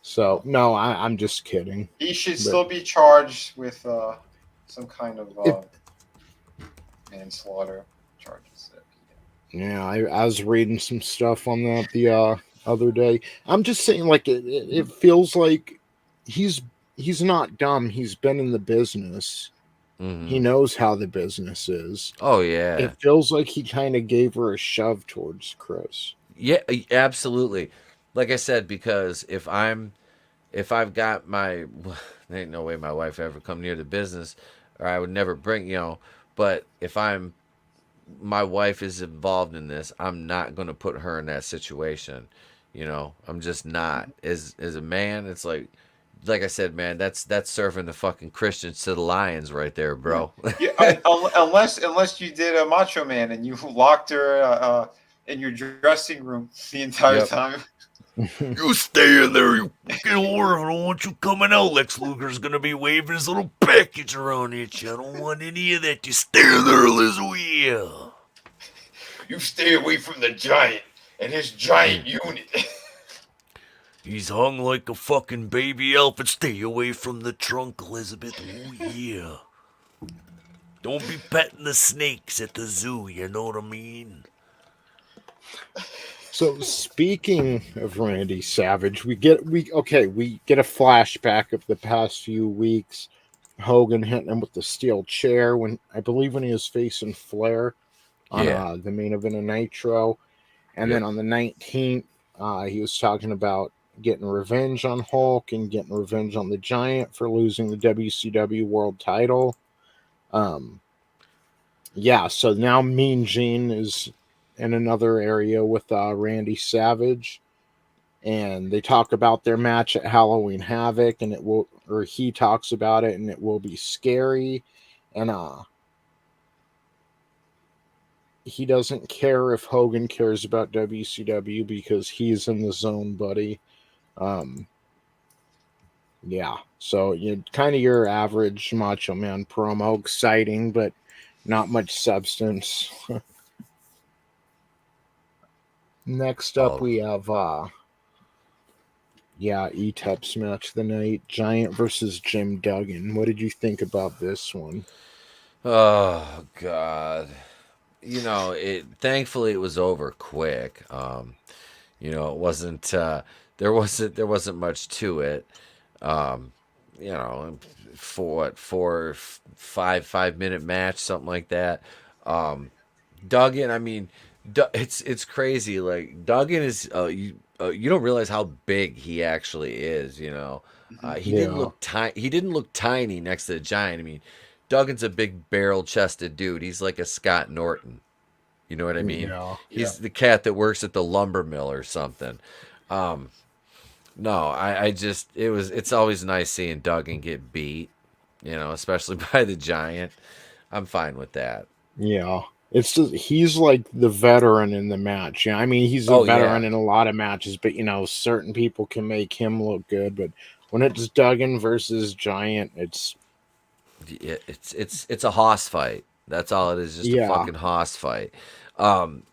So, no, I'm just kidding.
He should still be charged with some kind of manslaughter charges.
Yeah, I was reading some stuff on that the other day. I'm just saying, like, it feels like he's not dumb. He's been in the business. Mm-hmm. He knows how the business is.
Oh, yeah.
It feels like he kind of gave her a shove towards Chris.
Yeah, absolutely. Like I said, because if I've got there ain't no way my wife ever come near the business, or I would never bring, but if my wife is involved in this, I'm not going to put her in that situation. I'm just not. As a man, it's like I said, man, that's serving the fucking Christians to the lions right there, bro.
Yeah, unless you did a Macho Man and you locked her in your dressing room the entire time.
You stay in there, you fucking whore. I don't want you coming out. Lex Luger's gonna be waving his little package around at you. I don't want any of that. You stay in there, Liz.
You stay away from the giant and his giant unit.
He's hung like a fucking baby elephant. Stay away from the trunk, Elizabeth. Oh, yeah. Don't be petting the snakes at the zoo, you know what I mean?
So speaking of Randy Savage, we get a flashback of the past few weeks. Hogan hitting him with the steel chair when he was facing Flair on the main event of Nitro, and then on the 19th, he was talking about getting revenge on Hulk and getting revenge on the Giant for losing the WCW World Title. So now Mean Gene is in another area with Randy Savage, and they talk about their match at Halloween Havoc, and he talks about it, and it will be scary, and he doesn't care if Hogan cares about WCW because he's in the zone, buddy. So kind of your average Macho Man promo, exciting, but not much substance. Next up, we have, Etep's match of the night, Giant versus Jim Duggan. What did you think about this one?
Oh, God. Thankfully it was over quick. It wasn't, there wasn't much to it. For 5-minute match, something like that. Duggan, I mean, it's crazy. Like, Duggan is you don't realize how big he actually is. He didn't look tiny. He didn't look tiny next to the Giant. I mean, Duggan's a big barrel-chested dude. He's like a Scott Norton. You know what I mean? He's the cat that works at the lumber mill or something. It's always nice seeing Duggan get beat. Especially by the Giant. I'm fine with that.
Yeah. It's just, he's like the veteran in the match. I mean, he's a veteran in a lot of matches, but certain people can make him look good. But When it's Duggan versus Giant, it's
a hoss fight. That's all it is, just a
Yeah.
fucking hoss fight. You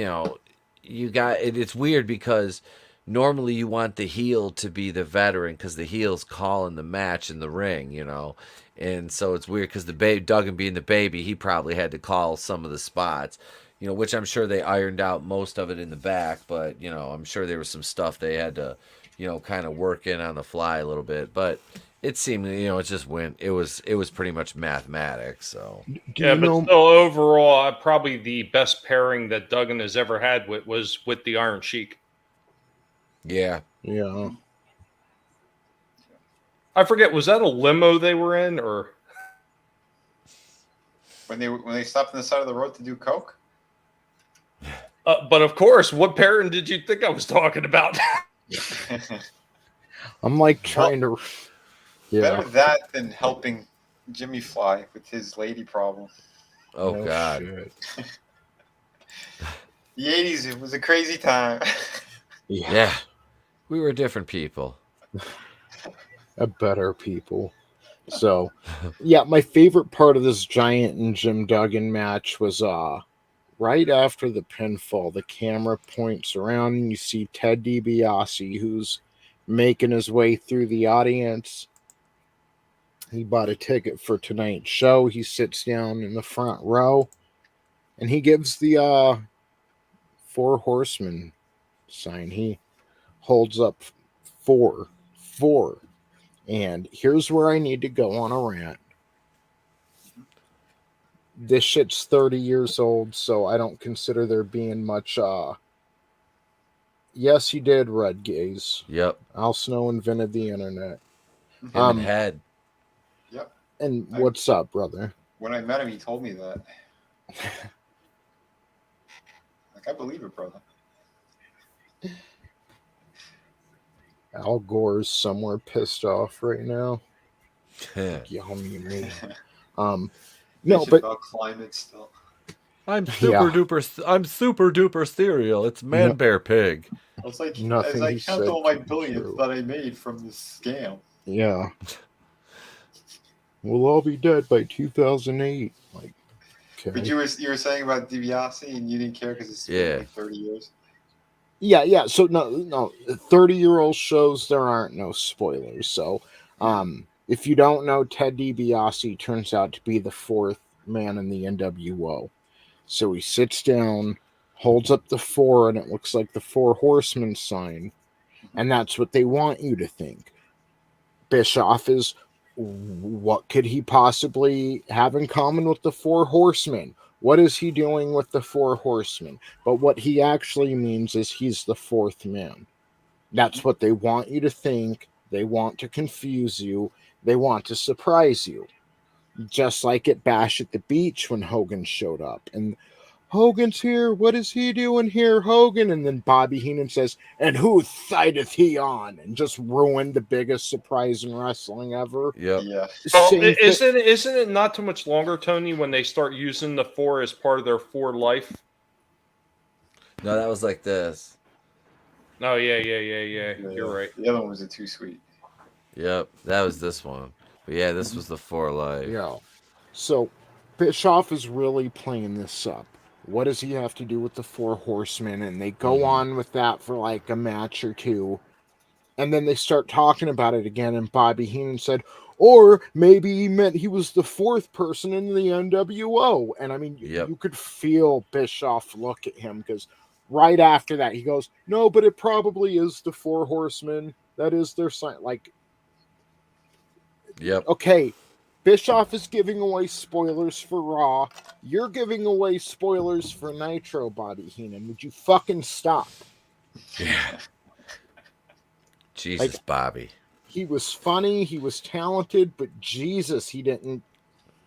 know, you got it. It's weird because normally you want the heel to be the veteran because the heel's calling the match in the ring, you know. And so it's weird because Duggan being the baby, he probably had to call some of the spots, you know, which I'm sure they ironed out most of it in the back, but, you know, I'm sure there was some stuff they had to, you know, kind of work in on the fly a little bit. But it seemed, you know, it just went. It was pretty much mathematics. So
Yeah, but still, overall, probably the best pairing that Duggan has ever had was with the Iron Sheik.
Yeah.
I forget, was that a limo they were in, or
when they stopped on the side of the road to do coke?
But of course, what pairing did you think I was talking about?
I'm like trying to. Yeah.
Better that than helping Jimmy Fly with his lady problem.
Oh God.
Shit. The 80s, it was a crazy time.
Yeah. We were different people.
A better people. So, yeah, my favorite part of this Giant and Jim Duggan match was right after the pinfall, the camera points around and you see Ted DiBiase, who's making his way through the audience. He bought a ticket for tonight's show. He sits down in the front row and he gives the 4 horsemen sign. He holds up 4. And here's where I need to go on a rant. This shit's 30 years old, so I don't consider there being much yes, he did red gaze.
Yep.
Al Snow invented the internet.
Him and Head.
Yep.
And what's up, brother?
When I met him, he told me that. Like, I believe it, brother.
Al Gore's somewhere pissed off right now. Yummy me. No, but
about climate still.
I'm super duper cereal. It's Man Bear Pig.
I was like,
Nothing
as I
he
count
said
all my
came
billions
true.
that I made from this scam.
Yeah. We'll all be dead by 2008. Like, okay.
But you were saying about DiBiase and you didn't care because it's been like 30 years.
Yeah. So no, 30-year-old shows, there aren't no spoilers. So, if you don't know, Ted DiBiase turns out to be the 4th man in the NWO. So he sits down, holds up the 4, and it looks like the 4 horsemen sign. And that's what they want you to think. Bischoff is, what could he possibly have in common with the 4 horsemen? What is he doing with the 4 horsemen? But what he actually means is he's the 4th man. That's what they want you to think. They want to confuse you. They want to surprise you. Just like at Bash at the Beach when Hogan showed up. And Hogan's here. What is he doing here, Hogan? And then Bobby Heenan says, and whose side is he on? And just ruined the biggest surprise in wrestling ever.
Yep.
Yeah.
Well, isn't it not too much longer, Tony, when they start using the 4 as part of their 4 life?
No, that was like this.
Oh, yeah. You're right.
The other one was a Too Sweet.
Yep, that was this one. But yeah, this was the 4 life.
Yeah. So Bischoff is really playing this up. What does he have to do with the 4 horsemen? And they go on with that for like a match or two. And then they start talking about it again. And Bobby Heenan said, or maybe he meant he was the 4th person in the NWO. And I mean, you could feel Bischoff look at him because right after that, he goes, no, but it probably is the 4 horsemen. That is their sign. Like,
yep.
Okay, Bischoff is giving away spoilers for Raw. You're giving away spoilers for Nitro, Bobby Heenan. Would you fucking stop?
Yeah. Jesus, Bobby.
He was funny. He was talented, but Jesus, he didn't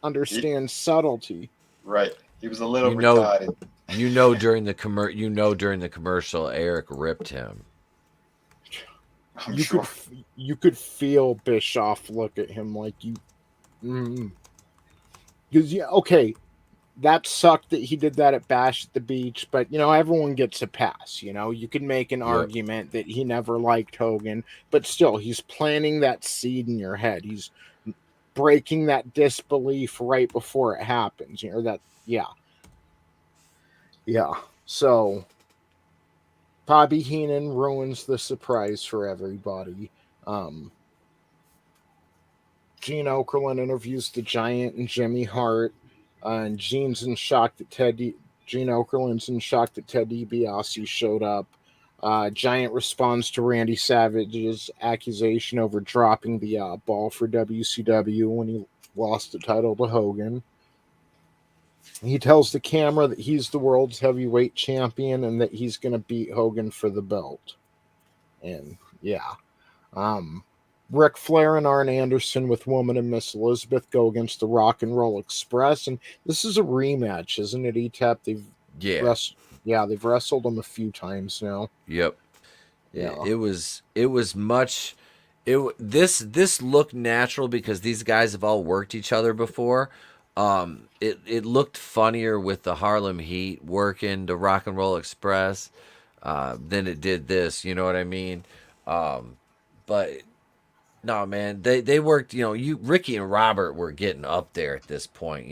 understand subtlety.
Right. He was a little retarded.
During the commercial, Eric ripped him.
You could feel Bischoff look at him like you. Because okay, that sucked that he did that at Bash at the Beach, but everyone gets a pass. You can make an argument that he never liked Hogan, but still, he's planting that seed in your head. He's breaking that disbelief right before it happens. Yeah. So Bobby Heenan ruins the surprise for everybody. Gene Okerlund interviews the Giant and Jimmy Hart, and Gene Okerlund's in shock that Ted DiBiase showed up. Giant responds to Randy Savage's accusation over dropping the ball for WCW when he lost the title to Hogan. He tells the camera that he's the world's heavyweight champion and that he's going to beat Hogan for the belt. And Ric Flair and Arn Anderson with Woman and Miss Elizabeth go against the Rock and Roll Express, and this is a rematch, isn't it, Etep? They've wrestled them a few times now.
Yep. Yeah. This looked natural because these guys have all worked each other before. It looked funnier with the Harlem Heat working the Rock and Roll Express than it did this. You know what I mean? But no, man, they worked. Ricky and Robert were getting up there at this point.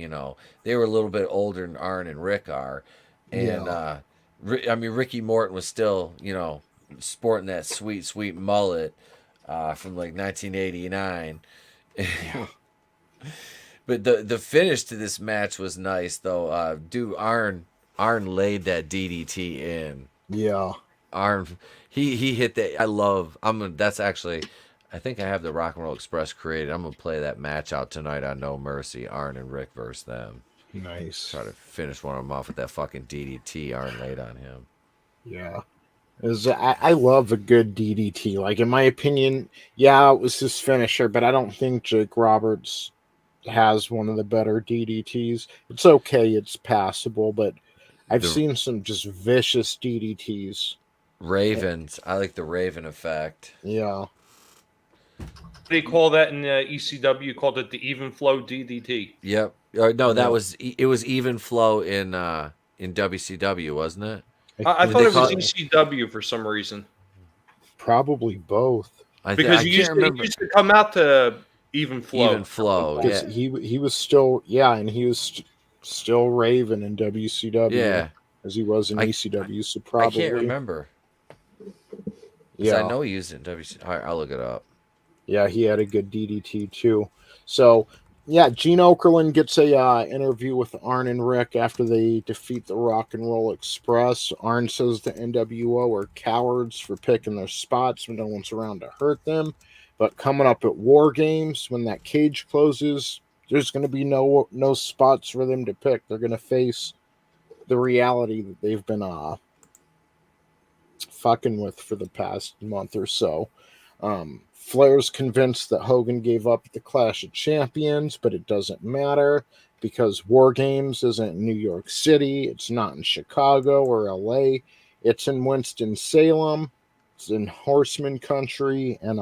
They were a little bit older than Arn and Rick are, and Ricky Morton was still sporting that sweet mullet from like 1989. Yeah. But the finish to this match was nice, though. Arn laid that DDT in.
Yeah.
Arn, he hit that. That's actually, I think I have the Rock and Roll Express created. I'm gonna play that match out tonight on No Mercy. Arn and Rick versus them.
Nice.
Try to finish one of them off with that fucking DDT Arn laid on him.
Yeah. I love a good DDT. Like, in my opinion, it was his finisher, but I don't think Jake Roberts has one of the better DDTs. It's okay, it's passable, but I've seen some just vicious DDTs.
Ravens. I like the Raven effect.
Yeah.
They call that in ECW, called it the even flow DDT.
Yep. No, it was even flow in WCW, wasn't it?
I thought it was ECW for some reason.
Probably both.
Because he used to come out to even flow.
Even flow. Yeah.
He was still and he was still Raven in WCW.
Yeah.
As he was in ECW. So probably
I can't remember. Yeah. I know he used it in WCW. All right, I'll look it up.
Yeah, he had a good DDT too. So Gene Okerlund gets a interview with Arn and Rick after they defeat the Rock and Roll Express. Arn says the NWO are cowards for picking their spots when no one's around to hurt them. But coming up at War Games, when that cage closes, there's going to be no spots for them to pick. They're going to face the reality that they've been fucking with for the past month or so. Flair's convinced that Hogan gave up at the Clash of Champions, but it doesn't matter because War Games isn't in New York City. It's not in Chicago or LA. It's in Winston-Salem. It's in Horseman country. And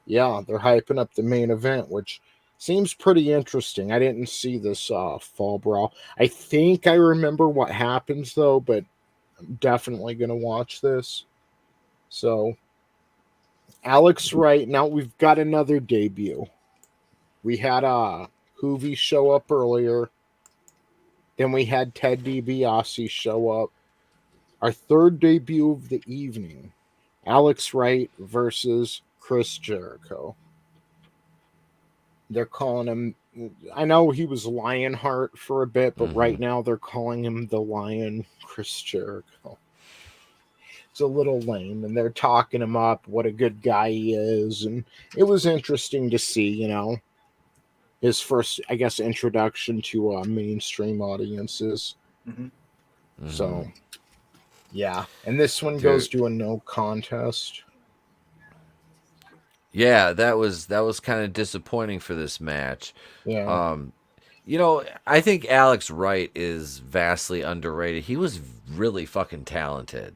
they're hyping up the main event, which seems pretty interesting. I didn't see this Fall Brawl. I think I remember what happens, though, but I'm definitely going to watch this. So Alex Wright. Now we've got another debut. We had Hoovy show up earlier. Then we had Ted DiBiase show up. Our third debut of the evening. Alex Wright versus Chris Jericho. They're calling him, I know he was Lionheart for a bit, but right now they're calling him the Lion Chris Jericho. It's a little lame, and they're talking him up, what a good guy he is, and it was interesting to see, his first, I guess, introduction to mainstream audiences. Mm-hmm. So, and this one goes to a no contest.
Yeah, that was kind of disappointing for this match.
Yeah.
I think Alex Wright is vastly underrated. He was really fucking talented.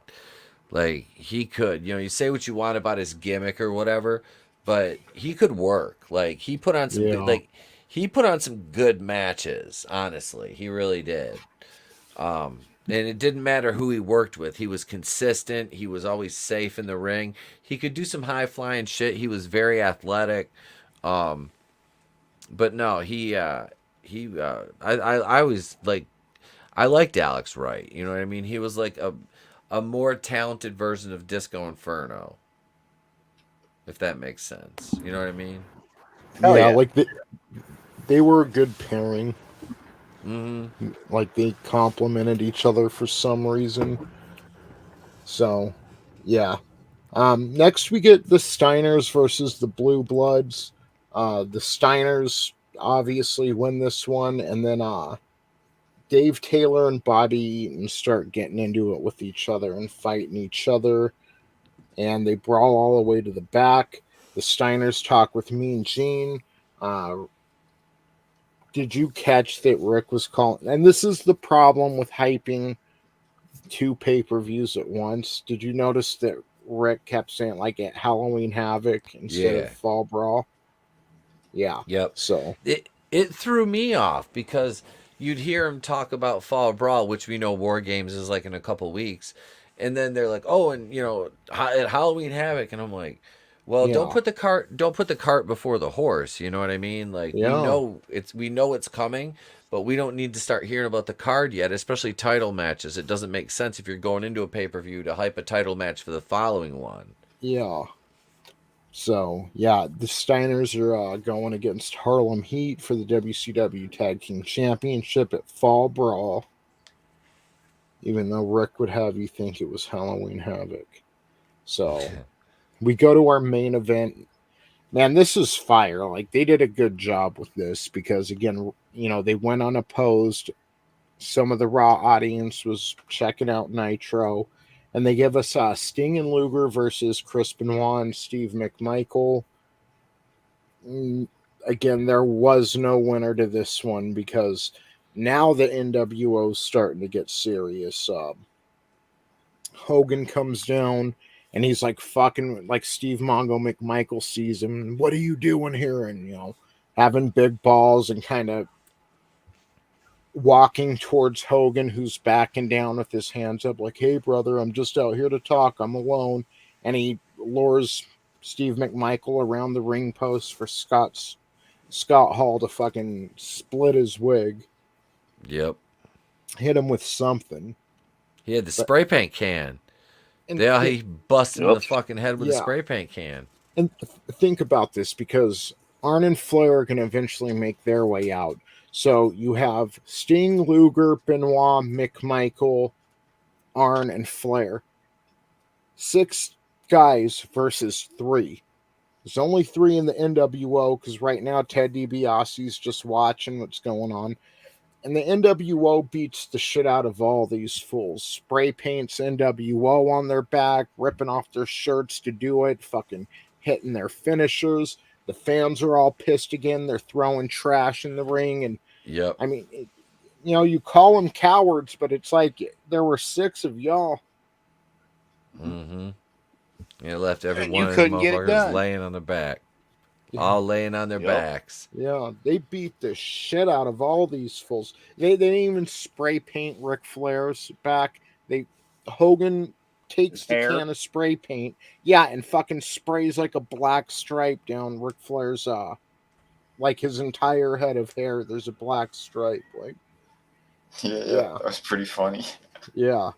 Like, he could, you say what you want about his gimmick or whatever, but he could work. Like, he put on some, he put on some good matches, honestly. He really did. And it didn't matter who he worked with. He was consistent. He was always safe in the ring. He could do some high-flying shit. He was very athletic. But no, I always I liked Alex Wright. You know what I mean? He was like a more talented version of Disco Inferno. If that makes sense. You know what I mean?
Yeah, like they were a good pairing.
Mm-hmm.
Like they complemented each other for some reason. So, yeah. Next we get the Steiners versus the Blue Bloods. The Steiners obviously win this one, and then Dave Taylor and Bobby Eaton start getting into it with each other and fighting each other. And they brawl all the way to the back. The Steiners talk with Mean Gene. Did you catch that Rick was calling? And this is the problem with hyping 2 pay-per-views at once. Did you notice that Rick kept saying like at Halloween Havoc instead of Fall Brawl? Yeah.
Yep.
So
it threw me off because you'd hear him talk about Fall Brawl, which we know War Games is like in a couple weeks. And then they're like, oh, and at Halloween Havoc, and I'm like, well, don't put the cart before the horse. You know what I mean? Like we know it's coming, but we don't need to start hearing about the card yet, especially title matches. It doesn't make sense if you're going into a pay-per-view to hype a title match for the following one.
Yeah. So the Steiners are going against Harlem Heat for the WCW Tag Team Championship at Fall Brawl. Even though Rick would have you think it was Halloween Havoc. So, we go to our main event. Man, this is fire. Like, they did a good job with this because, again, they went unopposed. Some of the Raw audience was checking out Nitro. And they give us Sting and Luger versus Chris Benoit and Steve McMichael. Again, there was no winner to this one because now the NWO is starting to get serious. Hogan comes down and he's like fucking like Steve Mongo McMichael sees him. What are you doing here? And having big balls and kind of walking towards Hogan, who's backing down with his hands up, like, hey brother, I'm just out here to talk. I'm alone. And he lures Steve McMichael around the ring post for Scott Hall to fucking split his wig.
Yep.
Hit him with something.
He had the spray paint can. He busted in the fucking head with a spray paint can.
And think about this, because Arn and Flair are going to eventually make their way out. So you have Sting, Luger, Benoit, McMichael, Arn, and Flair. 6 guys versus 3. There's only 3 in the NWO because right now Ted DiBiase's just watching what's going on. And the NWO beats the shit out of all these fools. Spray paints NWO on their back, ripping off their shirts to do it, fucking hitting their finishers. The fans are all pissed again. They're throwing trash in the ring. And I mean, you call them cowards, but it's like there were 6 of y'all.
Mm-hmm. It left every one of them motherfuckers laying on their back. All laying on their backs.
Yeah, they beat the shit out of all these fools. They didn't even spray paint Ric Flair's back. Hogan takes the can of spray paint, and fucking sprays like a black stripe down Ric Flair's like his entire head of hair. There's a black stripe, like.
Yeah, that was pretty funny.
Yeah.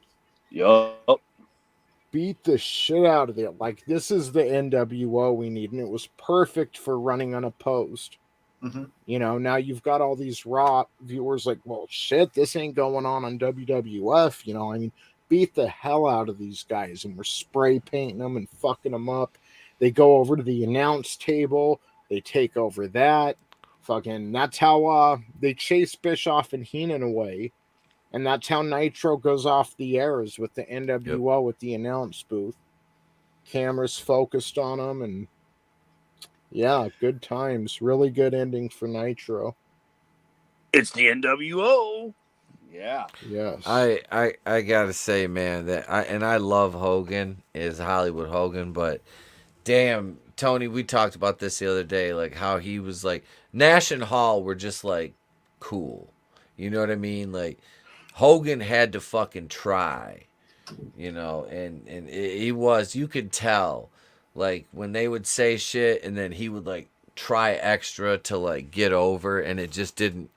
Yup.
Beat the shit out of it. Like, this is the NWO we need, and it was perfect for running unopposed.
Mm-hmm.
Now you've got all these Raw viewers like, well, shit, this ain't going on WWF. I mean, beat the hell out of these guys, and we're spray painting them and fucking them up. They go over to the announce table. They take over that. Fucking, that's how they chase Bischoff and Heenan away. And that's how Nitro goes off the air, is with the NWO with the announce booth. Cameras focused on them, and good times. Really good ending for Nitro.
It's the NWO. Yeah.
Yes.
I gotta say, man, that I love Hogan, is Hollywood Hogan, but damn, Tony, we talked about this the other day, like how he was like Nash and Hall were just like cool. You know what I mean? Like Hogan had to fucking try, and he was, you could tell, like when they would say shit and then he would like try extra to like get over, and it just didn't.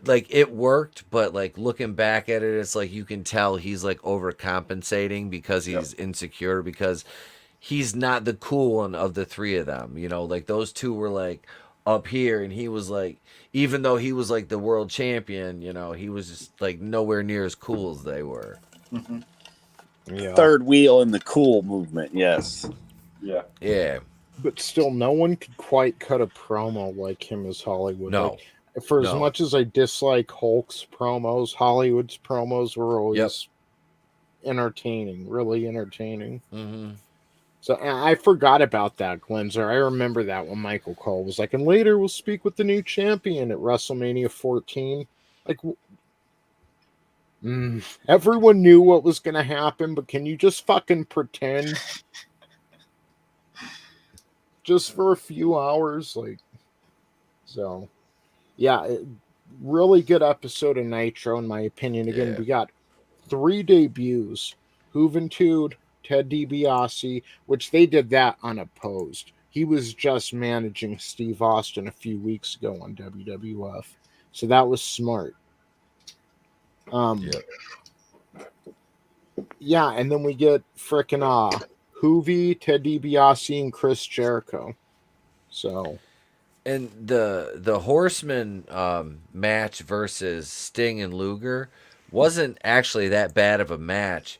Like it worked, but like looking back at it, it's like you can tell he's like overcompensating because he's insecure, because he's not the cool one of the three of them. Like those two were like up here, and he was like, even though he was like the world champion, he was just like nowhere near as cool as they were.
Mm-hmm.
Yeah.
Third wheel in the cool movement, yes.
Yeah.
Yeah.
But still, no one could quite cut a promo like him as Hollywood.
No.
Like, for as much as I dislike Hulk's promos, Hollywood's promos were always entertaining, really entertaining.
Mm-hmm.
So I forgot about that, Glenzer. I remember that when Michael Cole was like, and later we'll speak with the new champion at WrestleMania 14. Like, everyone knew what was going to happen, but can you just fucking pretend? Just for a few hours? Like, so, yeah, really good episode of Nitro, in my opinion. Again, we got 3 debuts. Juventud, Ted DiBiase, which they did that unopposed. He was just managing Steve Austin a few weeks ago on WWF. So that was smart. Yeah, and then we get frickin' Hoovy, Ted DiBiase, and Chris Jericho. So,
and the Horseman match versus Sting and Luger wasn't actually that bad of a match,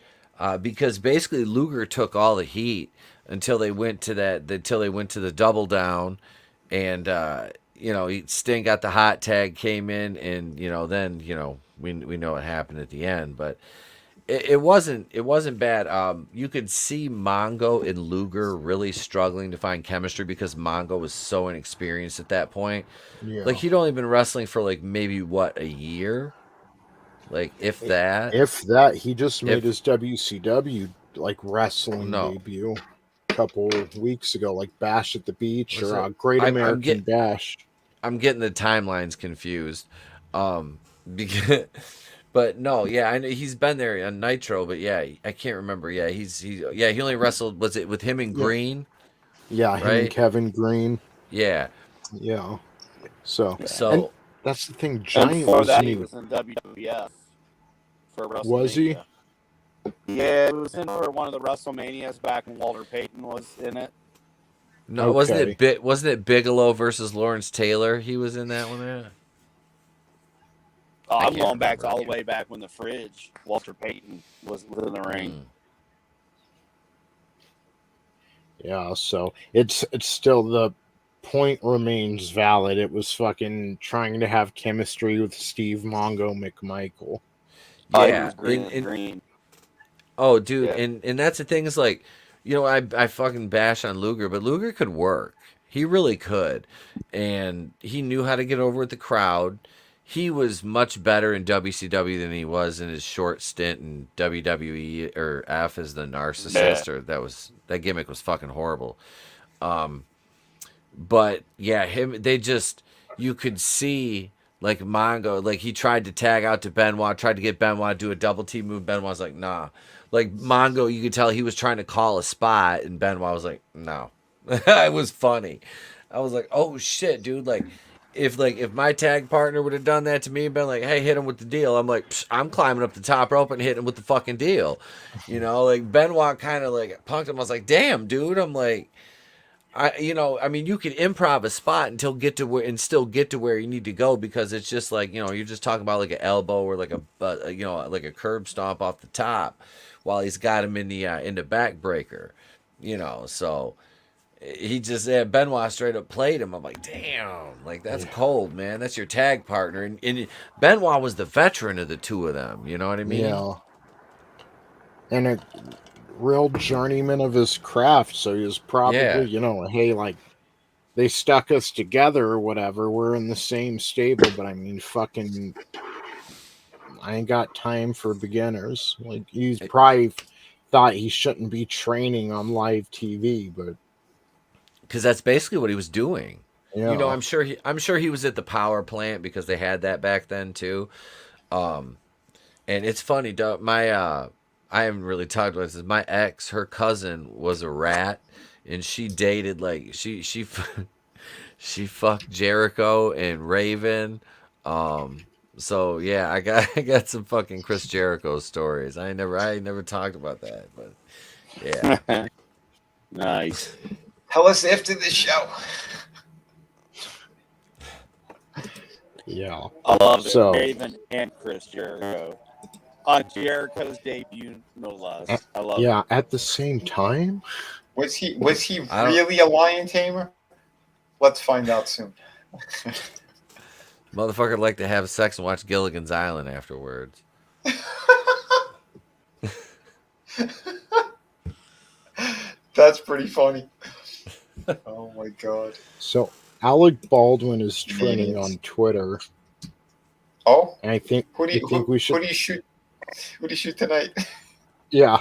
because basically Luger took all the heat until they went to the double down, and Sting got the hot tag, came in, and then we know what happened at the end, but it wasn't bad. You could see Mongo and Luger really struggling to find chemistry because Mongo was so inexperienced at that point.
Yeah.
Like he'd only been wrestling for like maybe a year, like if that.
He just made his WCW like wrestling debut a couple weeks ago, like Bash at the Beach or Great American Bash.
I'm getting the timelines confused. Because, but no, I know he's been there on Nitro, but I can't remember. He only wrestled, was it with him and Green?
Yeah,
right?
Him and Kevin Green.
Yeah.
So
and
that's the thing.
Giant before that, he was in WWF for WrestleMania.
Was he?
Yeah, it was in for one of the WrestleManias back when Walter Payton was in it.
No, wasn't it Bigelow versus Lawrence Taylor? He was in that one there.
Oh, I'm going back all the way back when the Fridge, Walter Payton, was in the ring.
Yeah, so it's still, the point remains valid. It was fucking trying to have chemistry with Steve Mongo McMichael.
Yeah,
green.
Oh, dude, and that's the thing is like, I fucking bash on Luger, but Luger could work. He really could, and he knew how to get over with the crowd. He was much better in WCW than he was in his short stint in WWE or F as the narcissist. Or that gimmick was fucking horrible. But yeah, you could see like Mongo, like he tried to tag out to Benoit, tried to get Benoit to do a double team move. Benoit's like, nah. Like Mongo, you could tell he was trying to call a spot, and Benoit was like, no. It was funny. I was like, oh shit, dude, like. If my tag partner would have done that to me and been like, hey, hit him with the deal, I'm like, I'm climbing up the top rope and hitting him with the fucking deal. Like Benoit kind of like punked him. I was like, damn, dude. I'm like, you could improv a spot until still get to where you need to go, because it's just like, you're just talking about like an elbow or like like a curb stomp off the top while he's got him in the backbreaker, so. He just Benoit straight up played him. I'm like, damn, like that's cold, man. That's your tag partner, and Benoit was the veteran of the two of them. You know what I mean?
Yeah. And a real journeyman of his craft, so he was probably, hey, like they stuck us together or whatever. We're in the same stable, but I mean, fucking, I ain't got time for beginners. Like he's probably thought he shouldn't be training on live TV, but.
because that's basically what he was doing.
Yeah.
You know, I'm sure he was at the power plant because they had that back then too. And it's funny, I haven't really talked about this. My ex, her cousin was a rat, and she dated like she fucked Jericho and Raven. So yeah, I got some fucking Chris Jericho stories. I never talked about that, but yeah.
Nice.
Tell us after the show.
Yeah.
I love it.
So-
Raven and Chris Jericho. On Jericho's debut, no less. I love it.
Yeah, at the same time.
Was he really a lion tamer? Let's find out soon.
Motherfucker like to have sex and watch Gilligan's Island afterwards.
That's pretty funny. Oh my god.
So Alec Baldwin is trending on Twitter.
Oh,
and I think
who do you shoot? Who do you shoot tonight?
Yeah.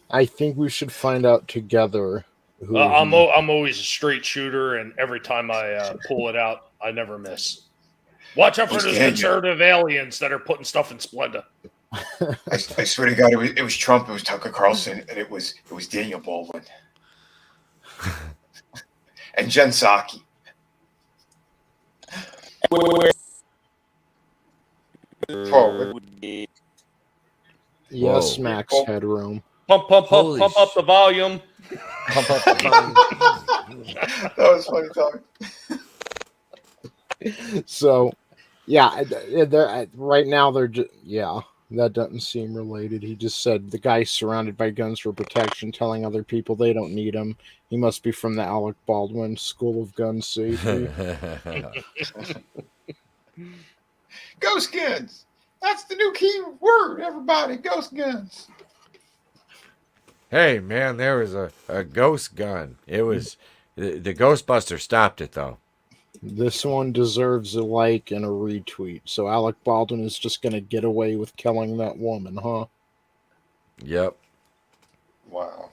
I think we should find out together. Who
I'm always a straight shooter, and every time I pull it out, I never miss. Watch out for those conservative aliens that are putting stuff in Splenda.
I swear to God, it was Trump, it was Tucker Carlson, and it was Daniel Baldwin. And Jen Psaki.
Yes, Max Headroom.
Pump up the volume.
Pump up the volume.
That was funny talk.
So, yeah, right now they're just, yeah, that doesn't seem related. He just said the guy's surrounded by guns for protection, telling other people they don't need him. He must be from the Alec Baldwin School of Gun Safety.
Ghost guns. That's the new key word, everybody. Ghost guns.
Hey, man, there was a ghost gun. It was the Ghostbuster stopped it though.
This one deserves a like and a retweet. So Alec Baldwin is just going to get away with killing that woman, huh?
Yep.
Wow.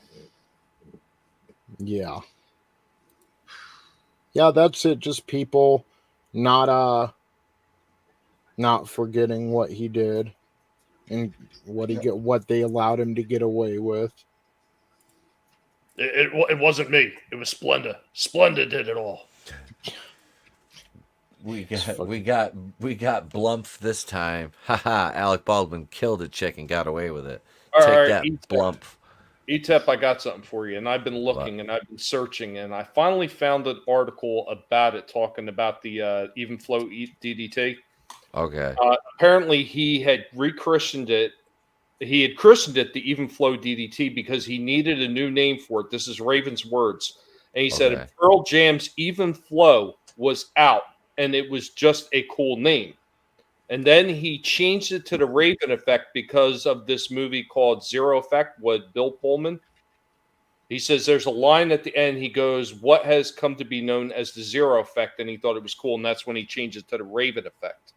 Yeah. Yeah, that's it. Just people not forgetting what he did and what they allowed him to get away with.
It wasn't me. It was Splenda. Splenda did it all.
We got Blumph this time. Haha, Alec Baldwin killed a chick and got away with it.
All
Take
right,
that, Blumph.
Etep, I got something for you. And I've been looking and I've been searching, and I finally found an article about it talking about the Even Flow DDT.
Okay.
Apparently, he had rechristened it. He had christened it the Even Flow DDT because he needed a new name for it. This is Raven's words. And he said if Pearl Jam's Even Flow was out and it was just a cool name. And then he changed it to the Raven Effect because of this movie called Zero Effect with Bill Pullman. He says there's a line at the end. He goes, what has come to be known as the Zero Effect? And he thought it was cool. And that's when he changed it to the Raven Effect.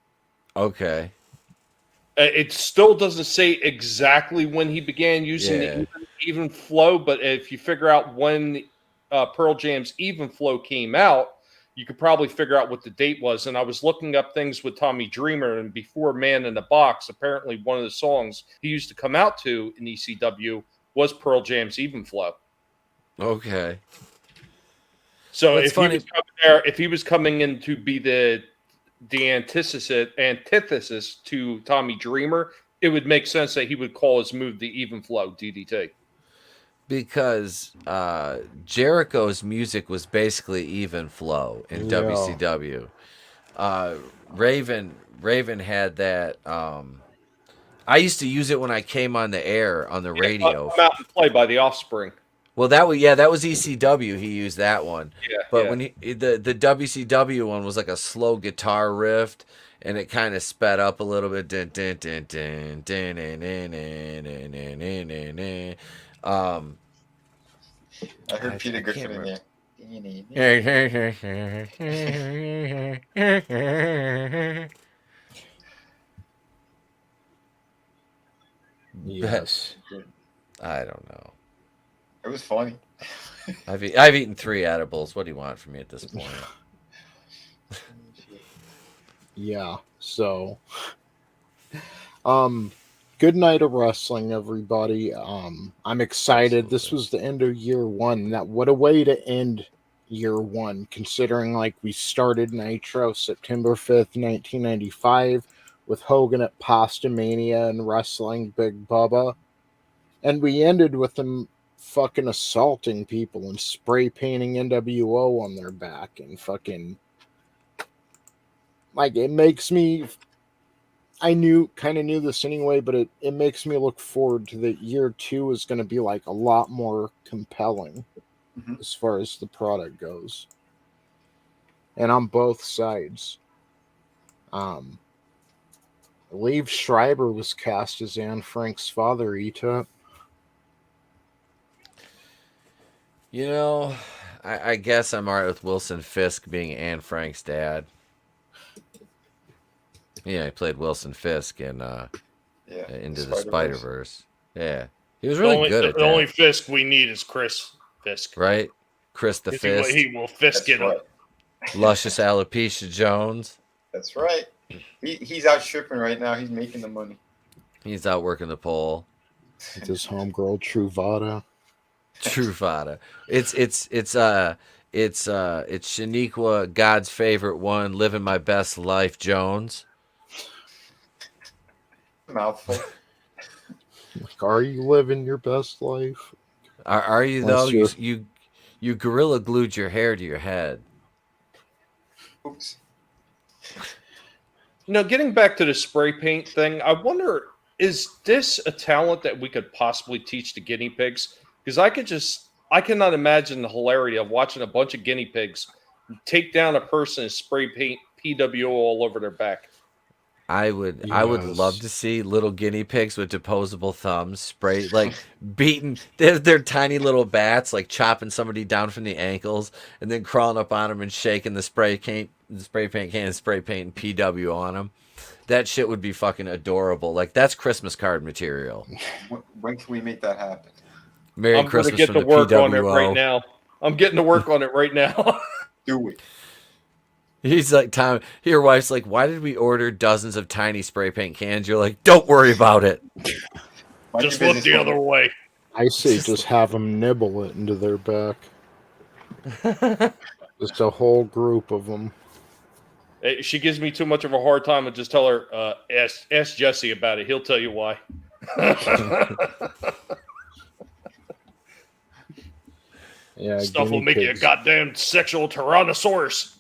Okay.
It still doesn't say exactly when he began using the even flow, but if you figure out when Pearl Jam's Even Flow came out, you could probably figure out what the date was. And I was looking up things with Tommy Dreamer, and before Man in the Box, apparently one of the songs he used to come out to in ECW was Pearl Jam's Even Flow.
Okay.
So if he was coming in to be the antithesis to Tommy Dreamer, it would make sense that he would call his move the Even Flow DDT.
Because Jericho's music was basically even flow in WCW. Raven had that. I used to use it when I came on the air on the radio.
Come out and play by the Offspring.
Well, that was ECW. He used that one.
Yeah,
but when the WCW one was like a slow guitar riff, and it kind of sped up a little bit.
I heard Peter Griffin in there.
Yes.
I don't know.
It was funny.
I've eaten 3 edibles. What do you want from me at this point?
Yeah. So, good night of wrestling, everybody. I'm excited. This was the end of year 1. What a way to end year 1, considering like we started Nitro September 5th, 1995, with Hogan at Pasta Mania and wrestling Big Bubba, and we ended with them fucking assaulting people and spray painting NWO on their back and fucking like it makes me. I kind of knew this anyway, but it makes me look forward to that year 2 is going to be like a lot more compelling as far as the product goes. And on both sides. I believe Schreiber was cast as Anne Frank's father, Etep.
You know, I guess I'm alright with Wilson Fisk being Anne Frank's dad. Yeah, he played Wilson Fisk in Into the Spider-Verse. Yeah. He was really good at that.
The only Fisk we need is Chris Fisk.
Right? Chris the Fisk.
He will Fisk it up.
Luscious Alopecia Jones.
That's right. He's out shipping right now. He's making the money.
He's out working the pole.
It's his homegirl, Truvada.
Truvada. It's Shaniqua, God's favorite one, living my best life, Jones.
Mouthful.
Like, are you living your best life?
Are you though? You gorilla glued your hair to your head.
Oops.
Now, getting back to the spray paint thing, I wonder, is this a talent that we could possibly teach to guinea pigs? Because I cannot imagine the hilarity of watching a bunch of guinea pigs take down a person and spray paint PWO all over their back.
I would love to see little guinea pigs with disposable thumbs spray beating their tiny little bats, like chopping somebody down from the ankles and then crawling up on them and shaking the spray paint can and spray painting PW on them. That shit would be fucking adorable. Like, that's Christmas card material.
When can we make that happen?
Merry Christmas
get
from
to
the
work
PWO.
on it right now. I'm getting to work on it right now.
Do it.
He's like, Tom, your wife's like, why did we order dozens of tiny spray paint cans? You're like, don't worry about it.
Just look the other way.
I say just have them nibble it into their back. Just a whole group of them.
If she gives me too much of a hard time, and just tell her, ask Jesse about it. He'll tell you why.
Yeah,
stuff will make you a goddamn sexual tyrannosaurus.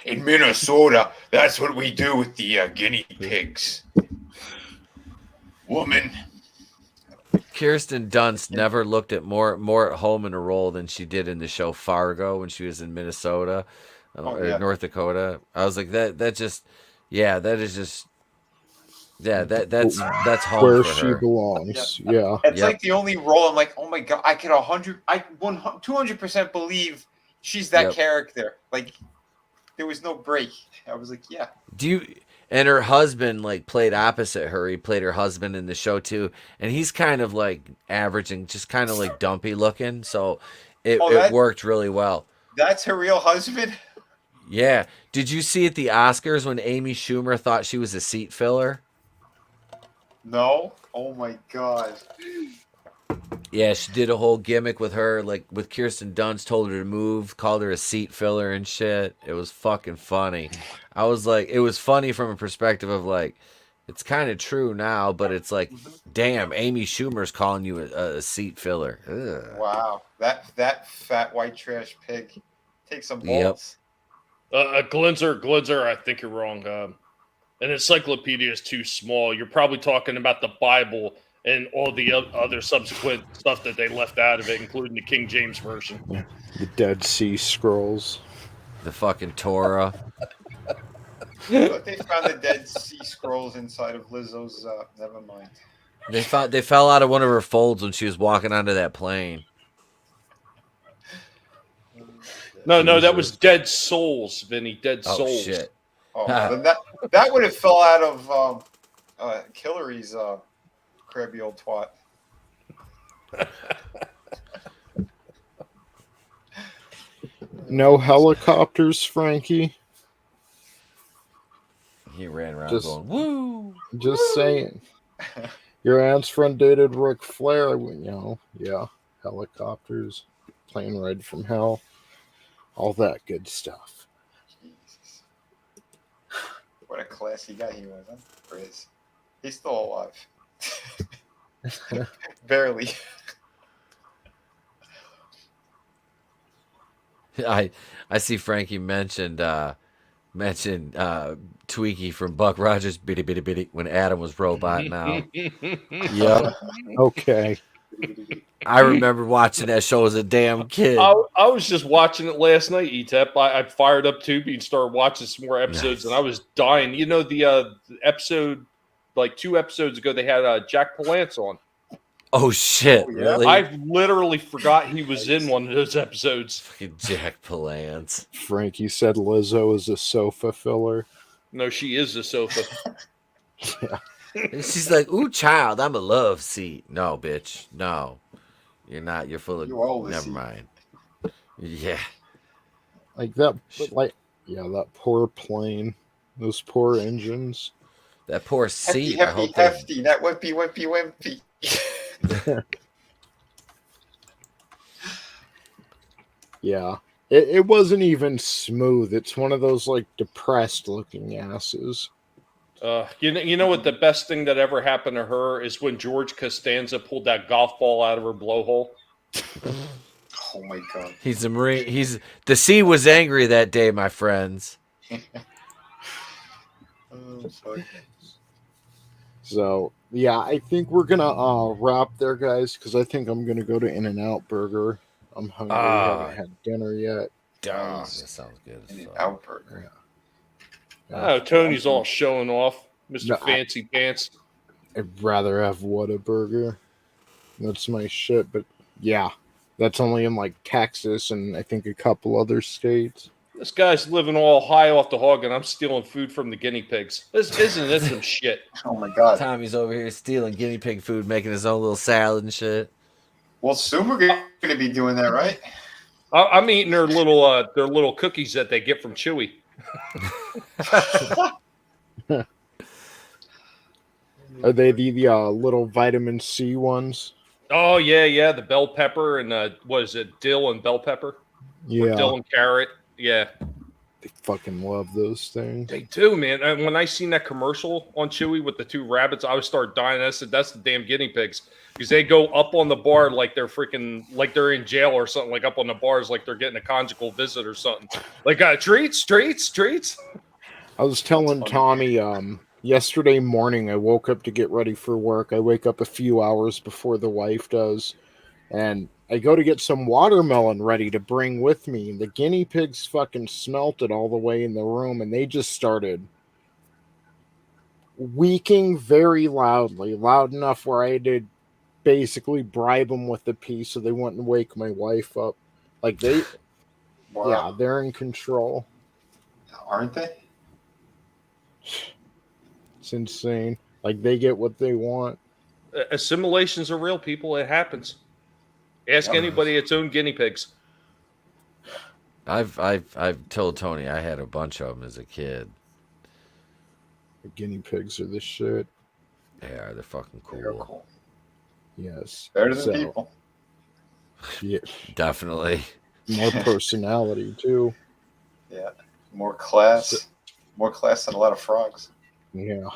In Minnesota, that's what we do with the guinea pigs. Woman.
Kirsten Dunst never looked at more at home in a role than she did in the show Fargo when she was in Minnesota or North Dakota. I was like, that's home
where
for
she
her.
belongs. Yeah.
It's like the only role I'm like, oh my god, I could 200% believe she's that character. Like, there was no break. I was like, yeah.
And her husband played opposite her. He played her husband in the show too, and he's kind of like average and just kind of like dumpy looking. So it worked really well.
That's her real husband?
Yeah. Did you see at the Oscars when Amy Schumer thought she was a seat filler?
No. Oh my god.
Yeah, she did a whole gimmick with her, with Kirsten Dunst, told her to move, called her a seat filler and shit. It was fucking funny. I was like, it was funny from a perspective of it's kind of true now, but it's like, damn, Amy Schumer's calling you a seat filler. Ugh.
Wow, that fat white trash pig takes some balls.
Glinzer, I think you're wrong. An encyclopedia is too small. You're probably talking about the Bible and all the other subsequent stuff that they left out of it, including the King James Version.
The Dead Sea Scrolls.
The fucking Torah.
But they found the Dead Sea Scrolls inside of Lizzo's, never mind.
They fell out of one of her folds when she was walking onto that plane.
No, that was Dead Souls, Vinny. Dead Souls.
Oh, shit.
Oh, then that would have fell out of Hillary's crabby old twat.
No helicopters, Frankie.
He ran around
Just-
going, woo!
Just saying. Your aunt's friend dated Ric Flair. Yeah, helicopters, plane ride from hell, all that good stuff.
Jesus. What a classy guy he was, huh? Chris. He's still alive. Barely.
I see Frankie mentioned Tweaky from Buck Rogers bitty bitty bitty when Adam was roboting out. Yep.
Okay.
I remember watching that show as a damn kid.
I was just watching it last night, Etep. I fired up Tubi and started watching some more episodes, and I was dying. You know, the episode, like 2 episodes ago, they had Jack Palance on.
Oh, shit. Really?
I literally forgot he was in one of those episodes.
Fucking Jack Palance.
Frankie said Lizzo is a sofa filler.
No, she is a sofa.
Yeah.
She's like, ooh, child, I'm a love seat. No, bitch. No. You're not. You're full of... Never mind. Yeah.
Like that, that poor plane. Those poor engines.
That poor seat.
Hefty. That wimpy.
Yeah. It wasn't even smooth. It's one of those like depressed looking asses.
You know what the best thing that ever happened to her is when George Costanza pulled that golf ball out of her blowhole.
Oh my god.
He's a Marine. The sea was angry that day, my friends.
So yeah, I think we're gonna wrap there, guys, because I think I'm gonna go to In-N-Out Burger. I'm hungry. I haven't had dinner yet.
That sounds good.
In-N-Out Burger.
Oh, Tony's all showing off, Mr.
No,
Fancy Pants.
I'd rather have Whataburger. That's my shit. But yeah, that's only in like Texas and I think a couple other states.
This guy's living all high off the hog, and I'm stealing food from the guinea pigs. Isn't this some shit?
Oh my god.
Tommy's over here stealing guinea pig food, making his own little salad and shit.
Well, soon we're going to be doing that, right?
I'm eating their little cookies that they get from Chewy.
Are they the little vitamin C ones?
Oh yeah, the bell pepper and what is it, dill and bell pepper?
Yeah,
or dill and carrot. Yeah,
they fucking love those things.
They do, man. And when I seen that commercial on Chewy with the 2 rabbits, I would start dying. I said, "That's the damn guinea pigs," because they go up on the bar like they're freaking like they're in jail or something. Like up on the bars, like they're getting a conjugal visit or something. Like treats.
I was telling Tommy yesterday morning. I woke up to get ready for work. I wake up a few hours before the wife does, and I go to get some watermelon ready to bring with me. The guinea pigs fucking smelt it all the way in the room, and they just started weeking very loudly, loud enough where I had to basically bribe them with a piece so they wouldn't wake my wife up. Like they, yeah, they're in control.
Aren't they?
It's insane. Like they get what they want.
Assimilations are real, people. It happens. Ask anybody its own guinea pigs.
I've told Tony I had a bunch of them as a kid.
The guinea pigs are the shit.
They are. They're fucking cool.
They're cool.
Yes.
Better than people.
Yeah.
Definitely.
More personality too.
Yeah. More class. More class than a lot of frogs.
Yeah.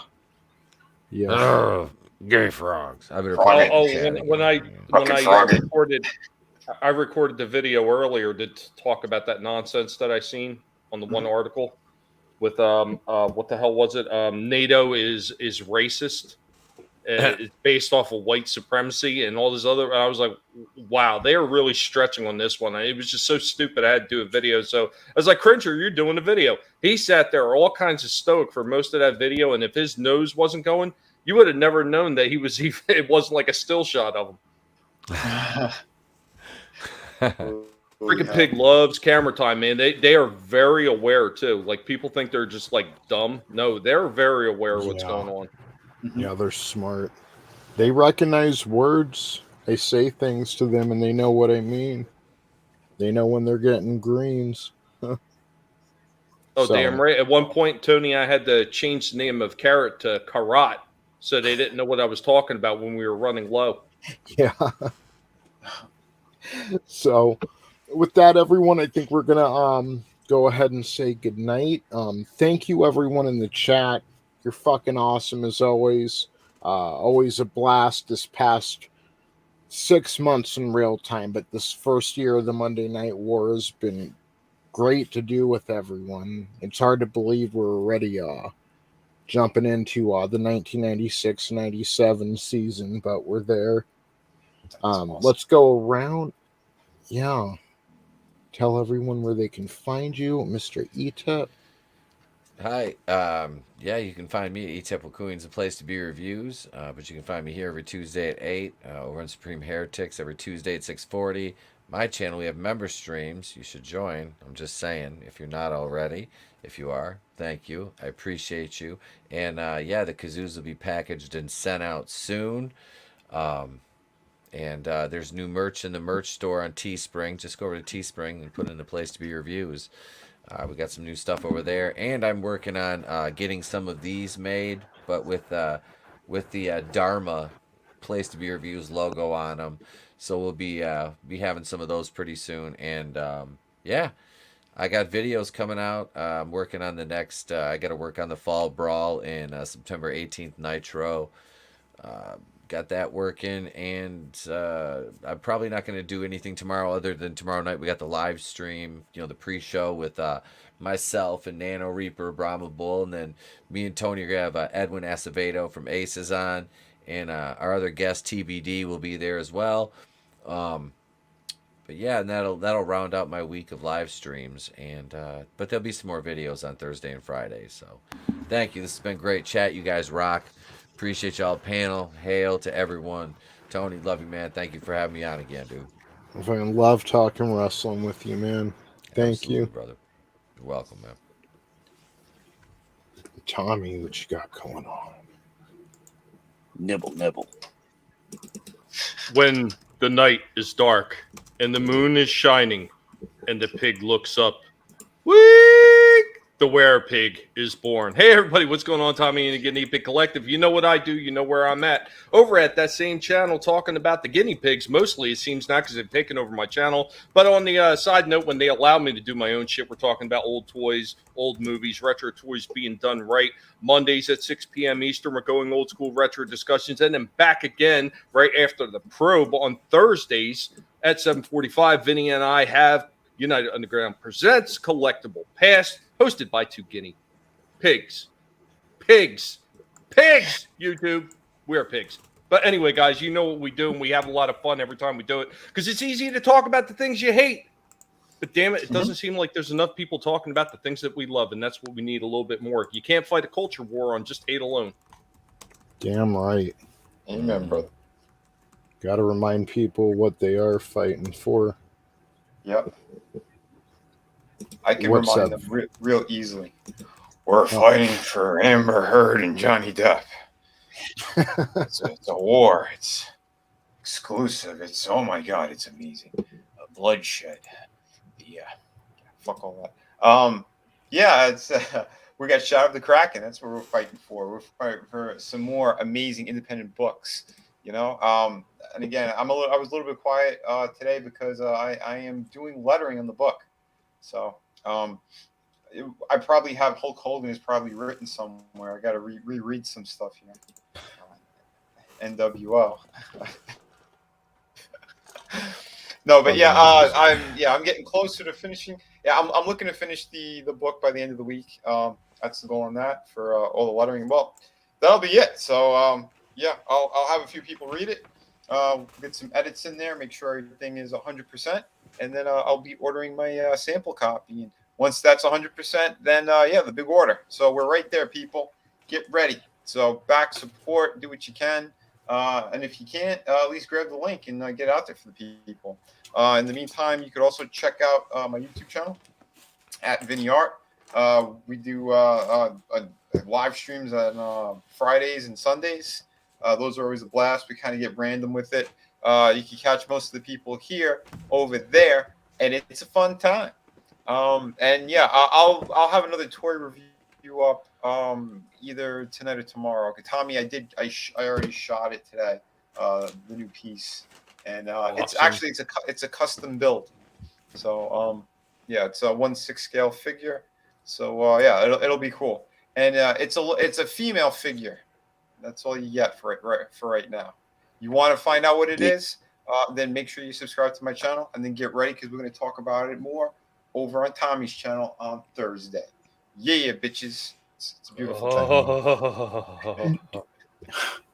Yeah.
Oh, gay frogs. I better.
When I recorded the video earlier to talk about that nonsense that I seen on the one article with what the hell was it? NATO is racist. It's based off of white supremacy and all this other. I was like, wow, they are really stretching on this one. It was just so stupid. I had to do a video. So I was like, Cringer, you're doing a video. He sat there all kinds of stoic for most of that video. And if his nose wasn't going, you would have never known that he was even, it wasn't like a still shot of him. Freaking pig loves camera time, man. They are very aware too. Like people think they're just like dumb. No, they're very aware of what's going on.
Yeah, they're smart. They recognize words. They say things to them and they know what I mean. They know when they're getting greens.
Oh, damn right. At one point, Tony, I had to change the name of Carrot to Karat, so they didn't know what I was talking about when we were running low.
Yeah. So, with that, everyone, I think we're gonna go ahead and say goodnight. Thank you, everyone in the chat. You're fucking awesome as always. Always a blast this past 6 months in real time, but this first year of the Monday Night War has been great to do with everyone. It's hard to believe we're already jumping into the 1996-97 season, but we're there. Awesome. Let's go around. Yeah. Tell everyone where they can find you, Mr. Etep.
Hi. Yeah, you can find me at Etep Wokuian's a place to be reviews, but you can find me here every Tuesday at 8, over on Supreme Heretics every Tuesday at 6:40. My channel, we have member streams. You should join. I'm just saying, if you're not already. If you are, thank you. I appreciate you. And yeah, the kazoos will be packaged and sent out soon. And there's new merch in the merch store on Teespring. Just go over to Teespring and put in the place to be reviews. We got some new stuff over there, and I'm working on getting some of these made, but with the Dharma place to be reviews logo on them. So we'll be having some of those pretty soon. And yeah, I got videos coming out. I'm working on the next. I got to work on the Fall Brawl in September 18th Nitro. Got that working, and I'm probably not going to do anything tomorrow other than tomorrow night we got the live stream, the pre-show with myself and Nano Reaper, Brahma Bull, and then me and Tony are going to have Edwin Acevedo from Aces on, and our other guest TBD will be there as well. But yeah, and that'll round out my week of live streams, and but there'll be some more videos on Thursday and Friday. So thank you. This has been great chat. You guys rock. Appreciate y'all panel. Hail to everyone. Tony, love you, man. Thank you for having me on again, dude.
I fucking love talking wrestling with you, man. Thank
Absolutely,
you,
brother. You're welcome, man.
Tommy, what you got going on?
Nibble, nibble.
When the night is dark and the moon is shining and the pig looks up, week, the were-pig is born. Hey, everybody, what's going on? Tommy and the Guinea Pig Collective. You know what I do. You know where I'm at. Over at that same channel talking about the guinea pigs. Mostly, it seems not because they've taken over my channel. But on the side note, when they allow me to do my own shit, we're talking about old toys, old movies, retro toys being done right. Mondays at 6 p.m. Eastern, we're going old school retro discussions. And then back again right after the probe on Thursdays at 7:45. Vinny and I have United Underground Presents Collectible Past, hosted by two guinea pigs. Pigs. YouTube. We're pigs. But anyway, guys, you know what we do, and we have a lot of fun every time we do it, because it's easy to talk about the things you hate. But damn it, it doesn't seem like there's enough people talking about the things that we love, and that's what we need a little bit more. You can't fight a culture war on just hate alone.
Damn right.
Amen, brother.
Got to remind people what they are fighting for.
Yep. I can
What's
remind
up?
them real easily. We're fighting for Amber Heard and Johnny Depp. It's a war. It's exclusive. It's, oh my God, it's amazing. Bloodshed. Yeah. Fuck all that. Yeah, it's we got Shadow of the Kraken. That's what we're fighting for. We're fighting for some more amazing independent books. And again, I was a little bit quiet today because I am doing lettering on the book. So I probably have Hulk Hogan is probably written somewhere. I got to reread some stuff here. NWO. No, but yeah, I'm getting closer to finishing. Yeah, I'm looking to finish the book by the end of the week. That's the goal on that for all the lettering. Well, that'll be it. So yeah, I'll have a few people read it. Get some edits in there, make sure everything is 100%, and then I'll be ordering my sample copy. And once that's 100%, then yeah, the big order. So we're right there, people. Get ready. So back, support, do what you can, and if you can't, at least grab the link and get out there for the people. In the meantime, you could also check out my YouTube channel at VinnieArt. We do live streams on Fridays and Sundays. Those are always a blast. We kind of get random with it. You can catch most of the people here over there. and it's a fun time. And yeah, I'll have another toy review up either tonight or tomorrow. Okay, Tommy, I already shot it today. The new piece, and it's actually it's a custom build. So yeah, it's a 1/6 scale figure. So yeah, it'll be cool, and it's a female figure. That's all you get for right now. You want to find out what it is? Then make sure you subscribe to my channel, and then get ready because we're going to talk about it more over on Tommy's channel on Thursday. Yeah, bitches. It's a beautiful thing.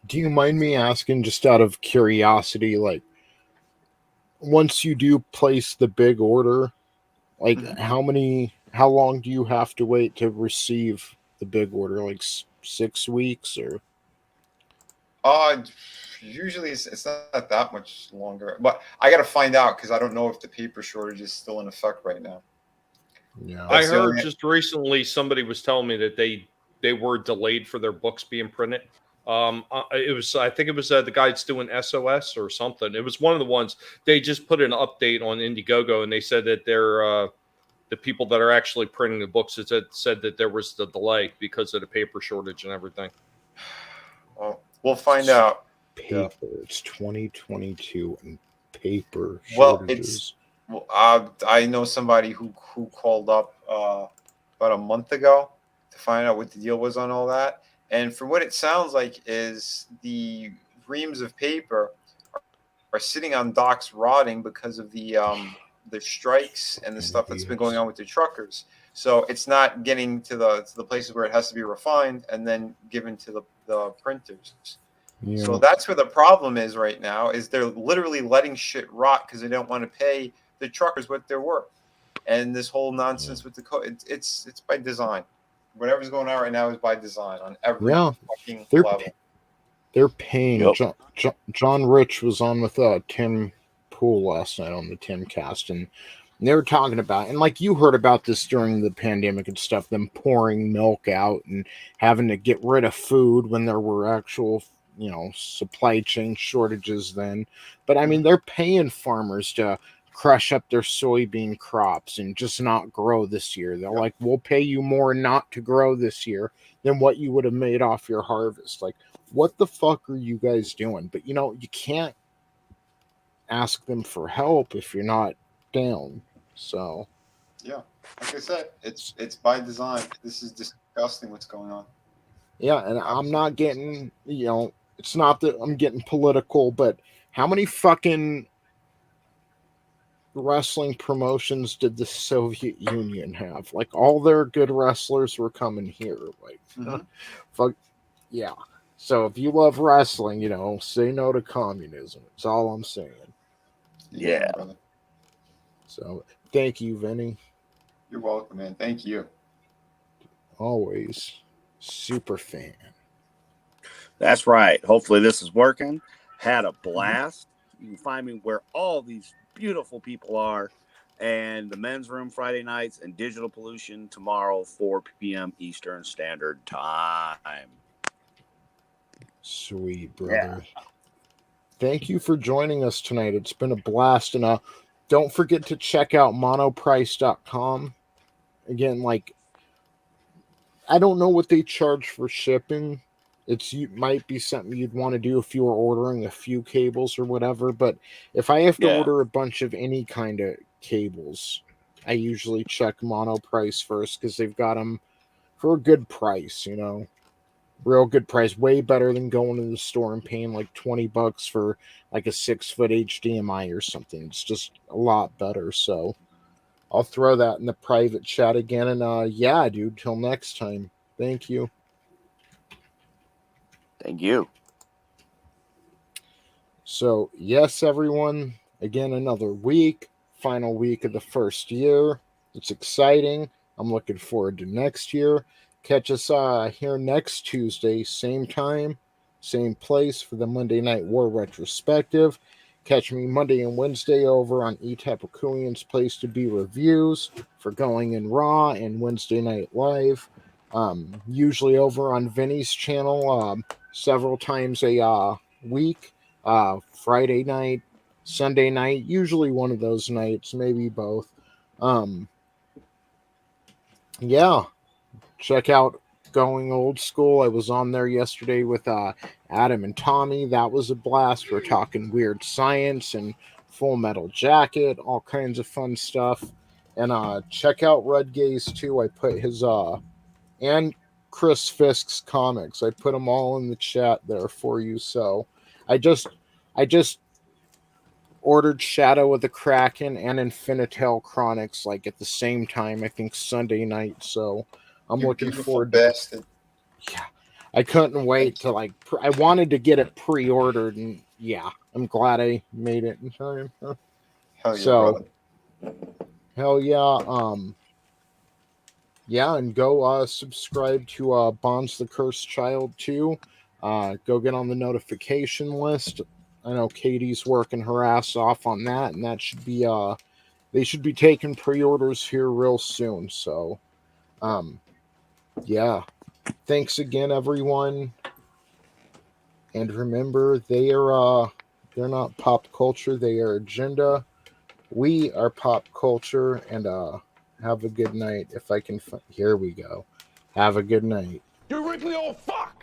Do you mind me asking, just out of curiosity, like, once you do place the big order, like, how long do you have to wait to receive the big order? Like 6 weeks or?
Usually it's not that much longer, but I got to find out because I don't know if the paper shortage is still in effect right now.
Yeah,
I heard just recently somebody was telling me that they were delayed for their books being printed. I think it was the guy that's doing SOS or something. It was one of the ones. They just put an update on Indiegogo, and they said that they're the people that are actually printing the books said that there was the delay because of the paper shortage and everything.
Well, we'll find out.
Paper. Yeah. It's 2022 and paper
shortages. Well, I know somebody who called up about a month ago to find out what the deal was on all that. And from what it sounds like is the reams of paper are sitting on docks rotting because of the strikes and the stuff that's been going on with the truckers. So it's not getting to the places where it has to be refined and then given to the printers. Yeah. So that's where the problem is right now, is they're literally letting shit rot because they don't want to pay the truckers what they're worth. And this whole nonsense with the code, it's by design. Whatever's going on right now is by design on every fucking level.
They're paying. Yep. John Rich was on with Tim Pool last night on the Timcast, and they were talking about, and like you heard about this during the pandemic and stuff, them pouring milk out and having to get rid of food when there were actual, supply chain shortages then. But I mean, they're paying farmers to crush up their soybean crops and just not grow this year. They're like, we'll pay you more not to grow this year than what you would have made off your harvest. Like, what the fuck are you guys doing? But you can't ask them for help if you're not down. So
yeah, like I said, it's by design. This is disgusting what's going on.
Yeah, and I'm not getting, it's not that I'm getting political, but how many fucking wrestling promotions did the Soviet Union have? Like, all their good wrestlers were coming here. Like, fuck, yeah. So if you love wrestling, say no to communism. That's all I'm saying.
Yeah.
So thank you, Vinny.
You're welcome, man. Thank you.
Always. Super fan.
That's right. Hopefully this is working. Had a blast. You can find me where all these beautiful people are, and the men's room Friday nights, and Digital Pollution tomorrow, 4 p.m. Eastern Standard Time.
Sweet, brother. Yeah. Thank you for joining us tonight. It's been a blast. And don't forget to check out monoprice.com. Again, like, I don't know what they charge for shipping. Might be something you'd want to do if you were ordering a few cables or whatever. But if I have to order a bunch of any kind of cables, I usually check Monoprice first because they've got them for a good price, real good price, way better than going to the store and paying like $20 for like a 6-foot HDMI or something. It's just a lot better. So I'll throw that in the private chat again. And yeah, dude, till next time. Thank you.
Thank you.
So, yes, everyone, again, another week, final week of the first year. It's exciting. I'm looking forward to next year. Catch us here next Tuesday, same time, same place for the Monday Night War retrospective. Catch me Monday and Wednesday over on Etep Wokuian's Place to Be reviews for Going in Raw and Wednesday Night Live. Usually over on Vinny's channel several times a week. Friday night Sunday night, usually one of those nights, maybe both. Yeah, check out Going Old School. I was on there yesterday with Adam and Tommy. That was a blast. We're talking Weird Science and Full Metal Jacket, all kinds of fun stuff. And check out Red Gaze too. I put his and Chris Fisk's comics. I put them all in the chat there for you. So I just ordered Shadow of the Kraken and Infinitale Chronics like at the same time, I think Sunday night. So I'm looking forward to it. Yeah, I couldn't wait to I wanted to get it pre-ordered, and yeah, I'm glad I made it in time.
Hell yeah,
so,
brother.
Hell yeah. Yeah, and go subscribe to Bonds the Cursed Child too. Go get on the notification list. I know Katie's working her ass off on that, and that should be they should be taking pre-orders here real soon. So yeah. Thanks again, everyone. And remember, they're not pop culture, they are agenda. We are pop culture, and have a good night. If I can here we go. Have a good night.
You wrinkly old fuck!